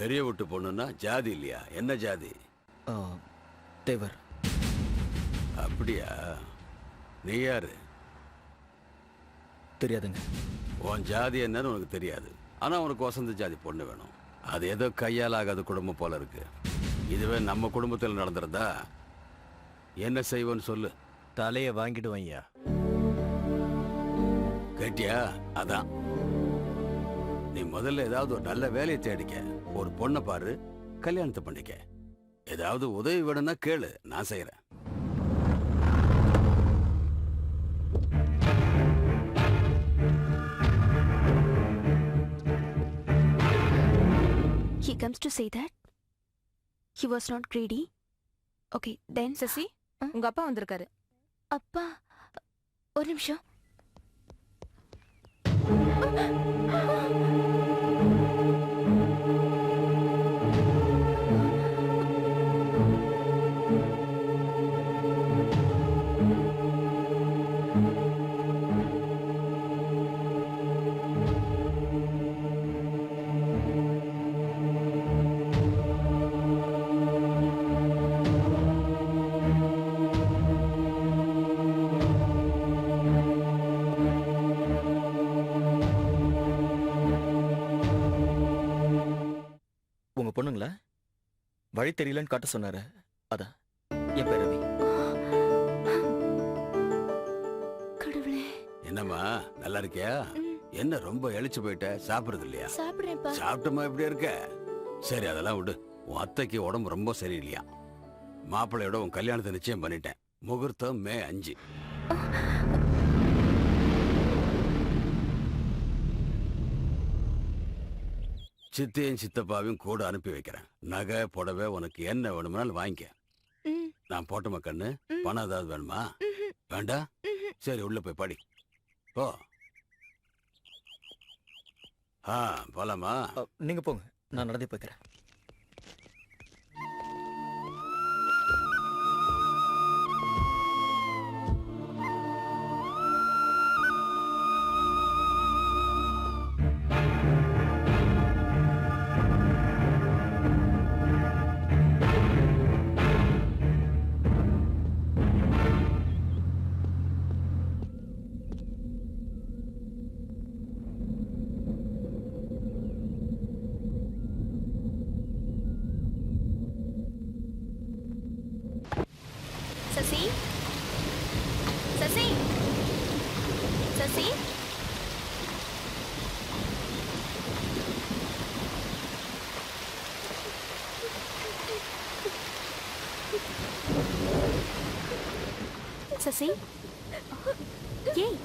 பெரிய வீட்டு பொண்ணுன்னா ஜாதி இல்லையா? என்ன ஜாதி? தேவர். அப்படியா? நீ யாரு? தெரியாதுங்க. உன் ஜாதி என்னன்னு உனக்கு தெரியாது, ஆனா உனக்கு வசந்த ஜாதி பொண்ணு வேணும். அது ஏதோ கையால் ஆகாத குடும்பம் போல இருக்கு. இதுவே நம்ம குடும்பத்தில் நடந்திருந்தா என்ன செய்வோன்னு சொல்லு. தலையை வாங்கிடுவாங்க. கேட்டியா? அதான் நீ முதல்ல ஏதாவது ஒரு நல்ல வேலையை தேடிக்க, ஒரு பொண்ணை பாரு, கல்யாணத்தை பண்ணிக்க. ஏதாவது உதவி வேணும்னா கேளு, நான் செய்யறேன். He comes to say that he was not greedy. Okay, then Sasi உங்க அப்பா வந்திருக்காரு. அப்பா ஒரு நிமிஷம். உங்க பொண்ணுங்களா? வழி தெரியலன்னு காட்ட சொன்னாரு. அதான் என் பேர் ரவி. கடவுளே. என்னம்மா நல்லா இருக்கியா? என்ன ரொம்ப எழுச்சு போயிட்ட? சாப்பிடுறது இல்லையா? சாப்பிடுறேன்ப்பா. சாப்பிட்டமா எப்படி இருக்க? சரி அதெல்லாம் விடு. உன் அத்தைக்கு உடம்பு ரொம்ப சரியில்லையா. மாப்பிள்ளையோட உன் கல்யாணத்தை நிச்சயம் பண்ணிட்டேன். முகூர்த்தம் மே 5. சித்தையும் சித்தப்பாவையும் கூட அனுப்பி வைக்கிறேன். நகை புடவை உனக்கு என்ன வேணும்னாலும் வாங்கிக்க. நான் போட்டோமா கண்ணு? பணம் ஏதாவது வேணுமா? வேண்டாம். சரி உள்ள போய் படி போ. போலாமா? நீங்க போங்க, நான் நடந்தே போய்க்கிறேன். சசி, சசி, சசி. சசி, ஏய்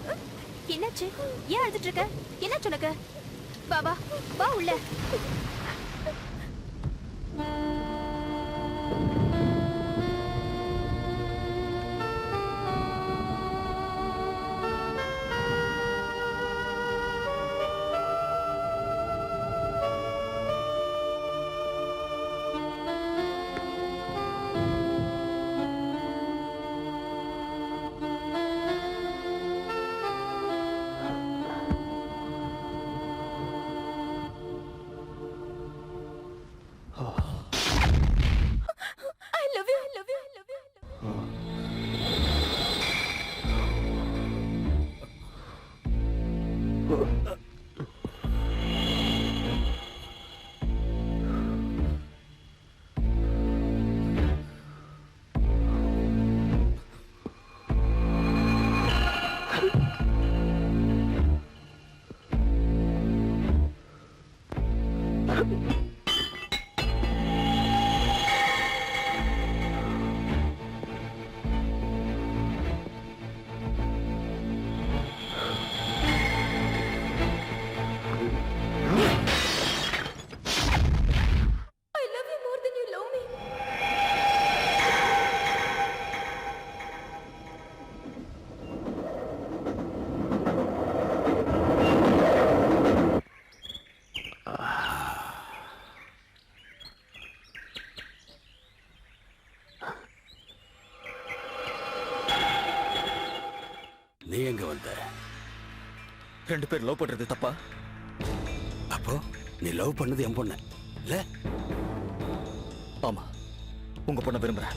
என்னாச்சு? ஏன் அழுதுட்டு இருக்க? என்னாச்சு உனக்கு? வா வா வா உள்ள. நீ எங்க வந்த? 2 பேர் லவ் பண்றது தப்பா? அப்போ நீ லவ் பண்ணது என் பொண்ண இல்ல? ஆமா, உங்க பொண்ண விரும்புறேன்.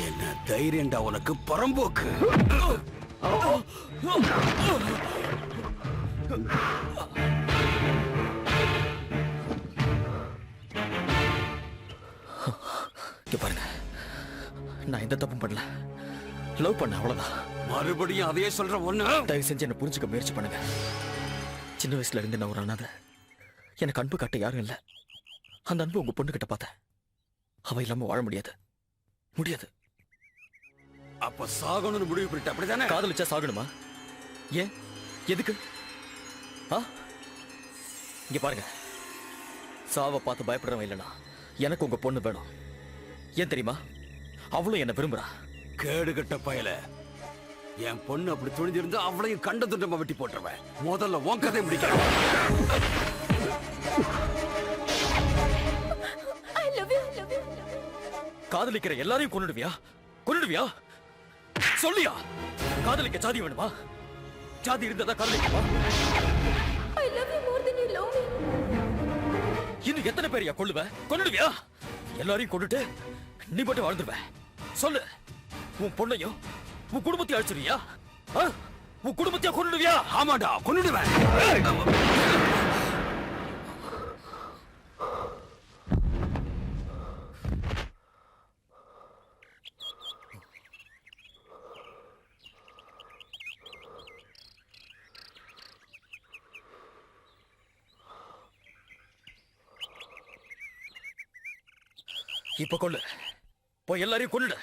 என்ன தைரியம்டா உனக்கு பரம்போக்கு? பாருங்க, நான் எந்த தப்பும் பண்ணல. லவ் பண்ண அவ்வளவுதான். மறுபடியும் அதையே சொல்ற ஒண்ணு. தயவு செஞ்சு என்ன புரிஞ்சுக்க முயற்சி பண்ணுங்க. சின்ன வயசுல இருந்து நான் ஒரு அனாதை. எனக்கு அன்பு காட்ட யாரும் இல்ல. அந்த அன்பு உங்க பொண்ணு கிட்ட பார்த்தேன். அவ இல்லாம வாழ முடியாது. அப்ப சாகணும்னு முடிவு பண்ணிட்ட, அப்படிதானே? காதலிச்சா சாகணுமா? ஏன்? எதுக்கு? இங்க பாருங்க, சாவை பார்த்து பயப்படுறவன் இல்லைனா எனக்கு உங்க பொண்ணு வேணும். ஏன் தெரியுமா? அவளும் என்ன விரும்புறா. கேடுகட்ட பயல, என் பொண்ணு அப்படி துணிஞ்சிருந்து அவளையும் கண்ட துண்டமா வெட்டி போட்டுருவேன். முதல்ல உன் கதை முடிக்கிறேன். காதலிக்கிற எல்லாரையும் கொன்னுடுவியா? சொல்லியா? காதலிக்க ஜாதி வேணுமா? ஜாதி இருந்ததா காதலிக்கவா? இன்னும் எத்தனை பேரையா கொன்னுடுவியா? எல்லாரையும் கொண்டுட்டு நீ மட்டும் வாழ்ந்துருவ. சொல்லு, உன் பொண்ணையும் உன் குடும்பத்தையும் அழிச்சிருவியா? உன் குடும்பத்தையும் கொன்னுடுவியா? ஆமாடா, கொன்னுடுவேன். இப்ப கொள்ளு, போய் எல்லாரையும் கொன்னுடு.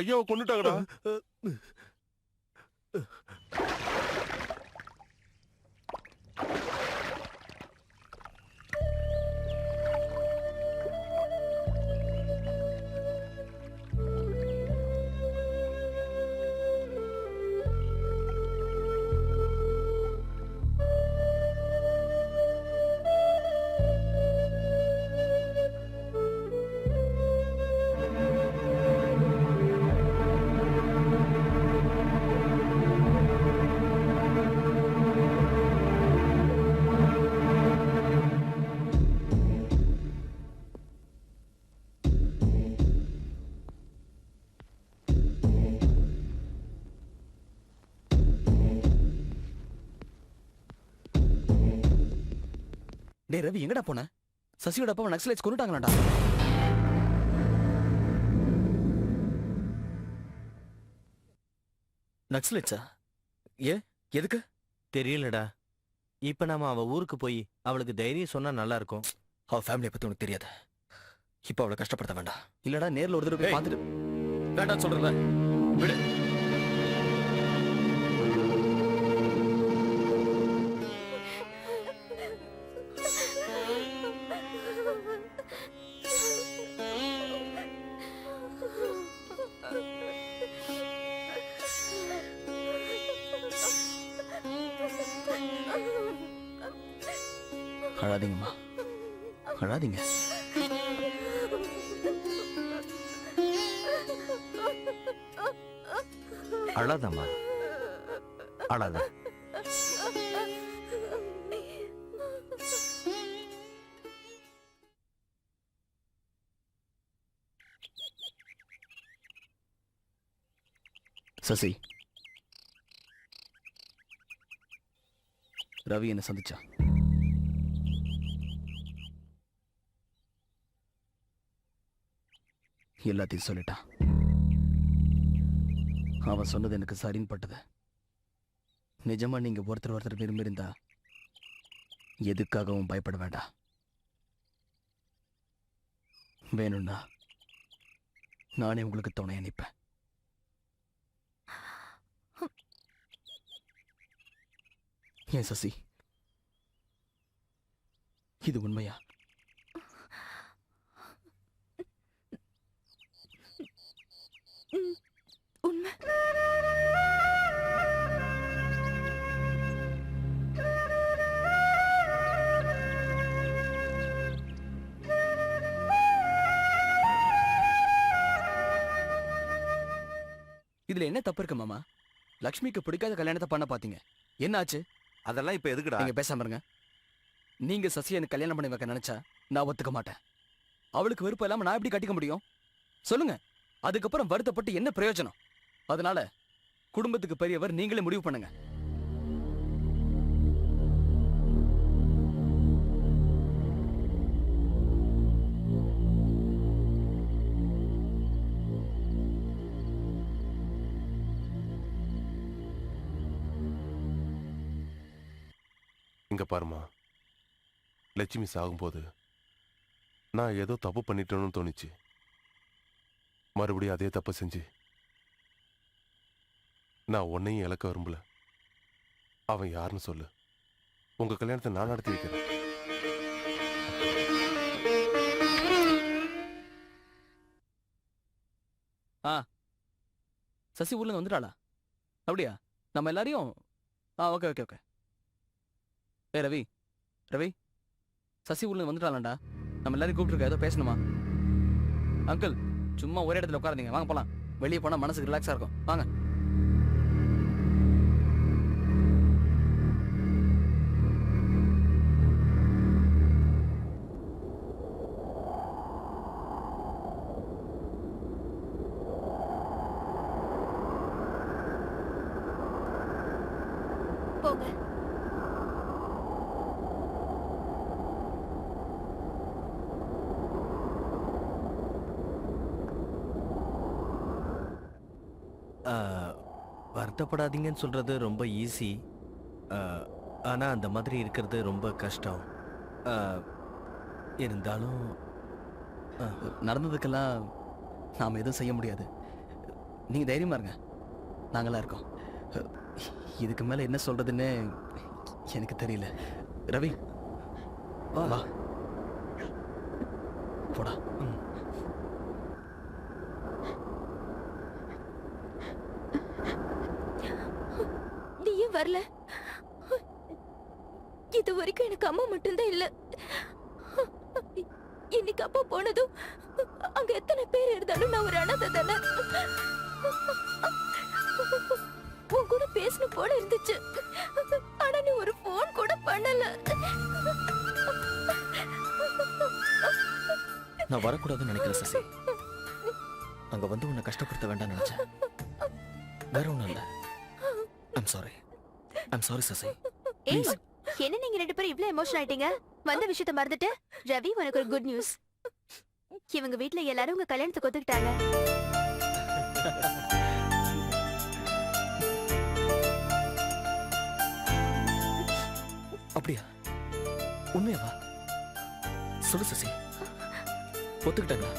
ஐயோ, கொன்னுட்டாங்கடா. டேய் ரவி, எங்கடா போன? சசியோட அப்பா நக்சலைட்ஸ் கொன்னுட்டாங்களாடா. நக்சலைட்ஸா? எதுக்கு தெரியலடா. இப்ப நாம அவ ஊருக்கு போய் அவளுக்கு தைரியம் சொன்னா நல்லா இருக்கும். அவ ஃபேமிலியை பத்தி உனக்கு தெரியாது. இப்ப அவளை கஷ்டப்படுத்த வேண்டாம். இல்லடா நேர்ல ஒரு தடவை பார்த்துட்டு வேண்டாம் சொல்றல விடு. அழாதீங்கம்மா, அழாதீங்க. அழாதம்மா, அழாத. சசி, ரவி என்ன சந்திச்சா. எல்லாத்தையும் சொல்லிட்டான். அவன் சொன்னது எனக்கு சரின்னு பட்டது. நிஜமா நீங்க ஒருத்தர் விரும்பியிருந்தா எதுக்காகவும் பயப்பட வேண்டாம். வேணும்னா நானே உங்களுக்கு துணையா நிற்பேன். ஏன் சசி, இது உண்மையா? உண்மை. இதுல என்ன தப்பு இருக்கு மாமா? லக்ஷ்மிக்கு பிடிக்காத கல்யாணத்தை பண்ண பாத்தீங்க, என்ன ஆச்சு? அதெல்லாம் இப்ப எதுக்குடா? நீங்க பேசாம இருங்க. நீங்க சசி எனக்கு கல்யாணம் பண்ணி வைக்க நினைச்சா நான் ஒத்துக்க மாட்டேன். அவளுக்கு விருப்பம் இல்லாம நான் எப்படி கட்டிக்க முடியும் சொல்லுங்க? அதுக்கப்புறம் வருத்தப்பட்டு என்ன பிரயோஜனம்? அதனால குடும்பத்துக்கு பெரியவர் நீங்களே முடிவு பண்ணுங்க. இங்க பாருமா, லட்சுமி சாகும்போது நான் ஏதோ தப்பு பண்ணிட்டேன்னு தோணுச்சு. மறுபடியும் அதே தப்பை செஞ்சு நான் உன்னையும் இழக்க விரும்பல. அவன் யாருன்னு சொல்லு, உங்க கல்யாணத்தை நான் நடத்தி வைக்கிறேன். சசி ஊர்ல வந்துட்டாளா? அப்படியா? நம்ம எல்லாரையும் okay okay okay. Ravi Ravi, Sasi ஊர்ல வந்துட்டாளாண்டா. நம்ம எல்லாரையும் கூப்பிட்டுருக்க, ஏதோ பேசணுமா? அங்கிள், சும்மா ஒரே இடத்துல உட்காருந்தீங்க, வாங்க போலாம். வெளியே போனா மனசுக்கு ரிலாக்ஸா இருக்கும், வாங்க. போங்க. வருத்தப்படாதீங்கன்னு சொல்றது ரொம்ப ஈஸி. ஆனா அந்த மாதிரி இருக்கிறது ரொம்ப கஷ்டம். இருந்தாலும் நடந்ததுக்கெல்லாம் நாம எதுவும் செய்ய முடியாது. நீங்க தைரியமா இருங்க, நாங்களாம் இருக்கோம். இதுக்கு மேல என்ன சொல்றதுன்னு எனக்கு தெரியல. ரவி வா போடா. நீ ஏன் வரல? இது வரைக்கும் எனக்கு அம்மா மட்டும்தான் இல்ல. இன்னைக்கு அப்பா போனதும் அங்க எத்தனை பேர் இருந்தாலும் நான் ஒரு அனாதை தானே. உன் கூட பேசணும் போல இருந்துச்சு, ஆனா நீ ஒரு போன் கூட பண்ணல. நான் வரக்கூடாதுன்னு நினைக்கிறேன் சசி. அங்க வந்து உன்னை கஷ்டப்படுத்த வேண்டாம் நினைச்சேன், வேற ஒண்ணும் இல்ல. I'm sorry Sasi. ஏய், என்ன நீங்க ரெண்டு பேரும் இவ்ளோ எமோஷனல் ஆயிட்டீங்க? வந்த விஷயத்தை மறந்துட்டு. ரவி, உனக்கு ஒரு குட் நியூஸ். இவங்க வீட்ல எல்லாரும் உங்க கல்யாணத்துக்கு ஒத்துக்கிட்டாங்க. அப்படியா? உண்மையாவா? சொல்லு சசி, ஒத்துக்கிட்டாங்களா?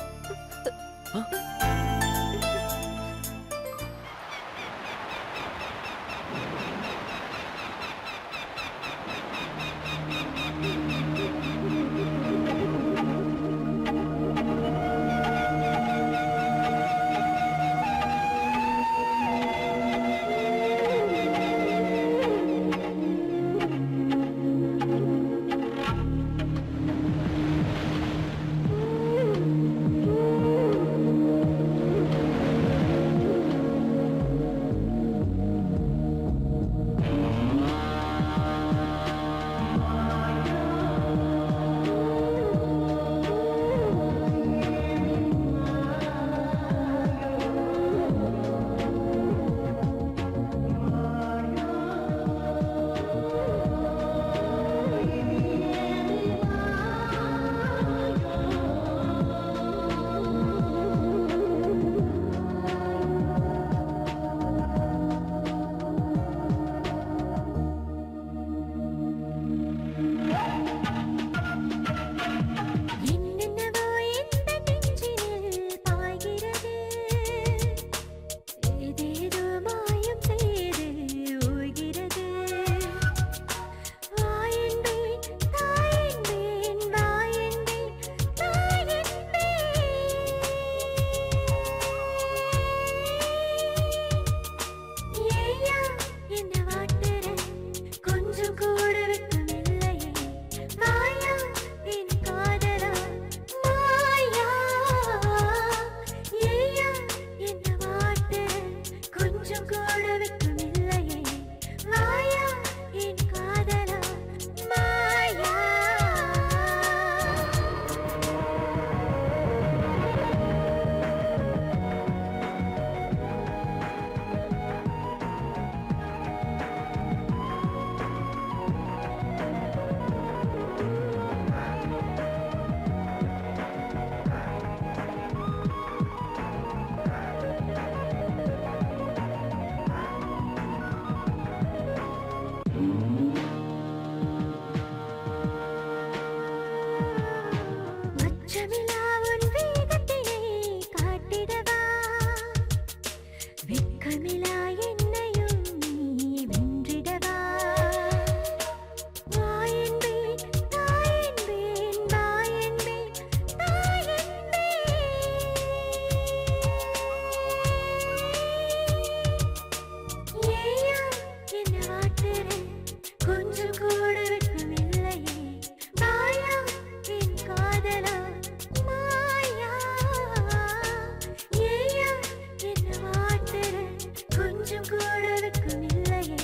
அச்சமில்லா உன் வேகத்திலே காட்டிடவா வெட்கமில்லா என்னையும் நீ வென்றிடவா வாயென்பேன் தாயென்பேன் வாயென்பேன் ஏயா என்ன வாட்டுற கொஞ்சம் கூட வெட்கமில்லையே மாயா என் காதலா மாயா ஏயா என்ன வாட்டுற கொஞ்சம் கூட வெட்கமில்லையே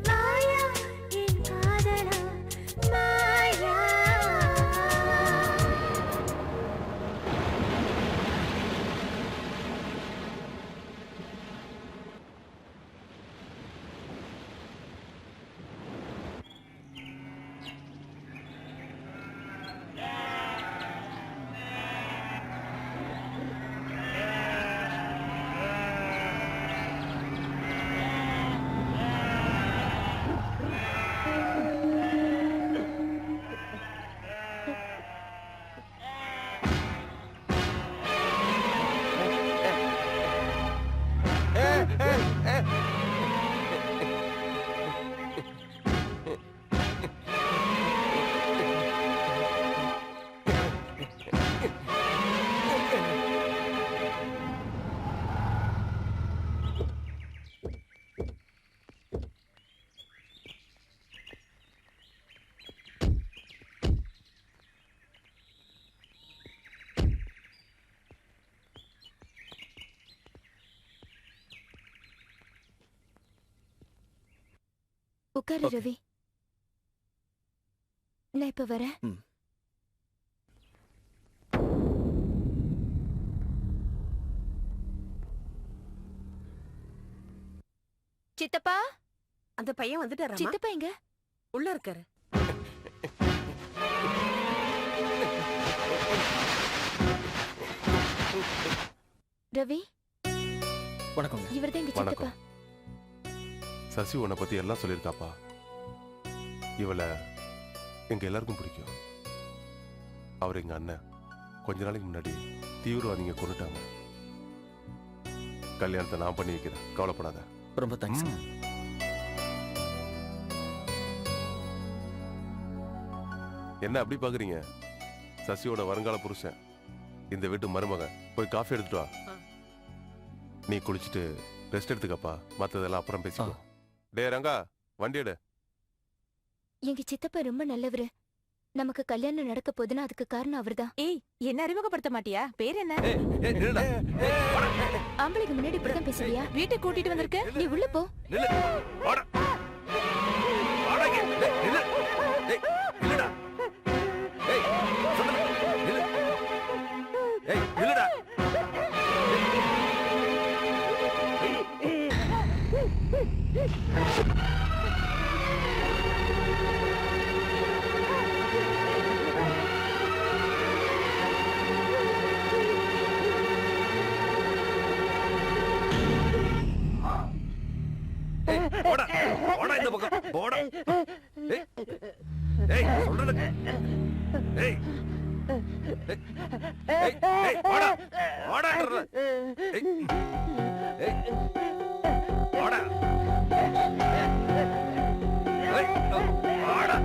மாயா என் காதலா மாயா உட்காரு ரவி. நான் இப்ப வரேன். சித்தப்பா, அந்த பையன் வந்துட்டாரா? சித்தப்பா எங்க? உள்ள இருக்காரு. ரவி, வணக்கம். இவர்தான் எங்க சித்தப்பா. சசி உன்னை பத்தி எல்லாம் சொல்லியிருக்காப்பா. இவளை எங்க எல்லாருக்கும் பிடிக்கும். அவர் எங்க அண்ணன். கொஞ்ச நாளைக்கு முன்னாடி தீவிரவாதிங்க கொண்டுட்டாங்க. கல்யாணத்தை நான் பண்ணி வைக்கிறேன், கவலைப்படாத. ரொம்ப தேங்க்ஸ். என்ன அப்படி பாக்குறீங்க? சசியோட வருங்கால புருஷன், இந்த வீட்டு மருமகன். போய் காஃபி எடுத்துட்டு வா. நீ குளிச்சுட்டு ரெஸ்ட் எடுத்துக்கப்பா. மத்ததெல்லாம் அப்புறம் பேசிக்கோ. டே ரங்கா, வண்டி எடு. எங்க சித்தப்பா ரொம்ப நல்லவரு. நமக்கு கல்யாணம் நடக்க போதுன்னா அதுக்கு காரணம் அவர்தான். ஏய், என்ன அறிமுகப்படுத்த மாட்டியா? பேர் என்ன? ஆம்பளைக்கு முன்னாடி இப்படிதான் பேசுவியா? வீட்டுக்கு கூட்டிட்டு வந்திருக்க. நீ உள்ள போ. இந்த பக்கம் போட. ஏய் சொல்றது. ஏய் ஏய் ஏய் போடா போடா. ஏய் ஏய் போடா. ஏய் போடா.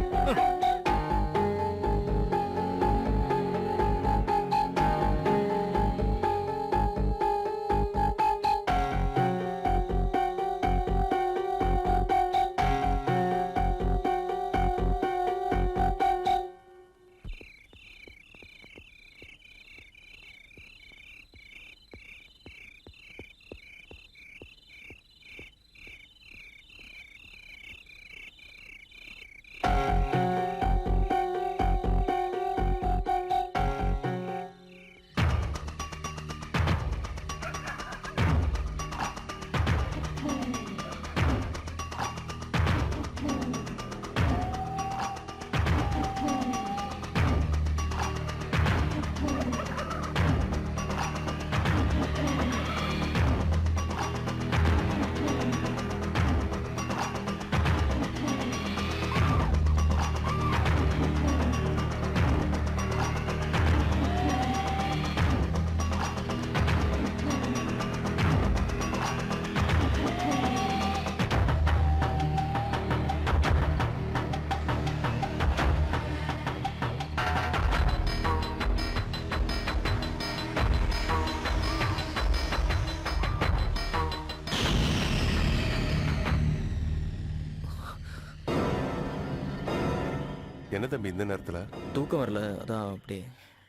என்ன தம்பி இந்த நேரத்துல? தூக்கம் வரல, அதான் அப்படியே.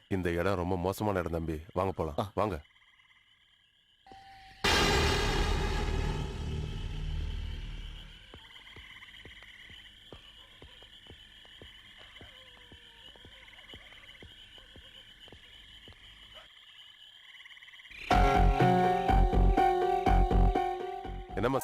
இந்த இடம் ரொம்ப மோசமான இடம் தம்பி. வாங்க போலாம். வாங்க. என்னம்மா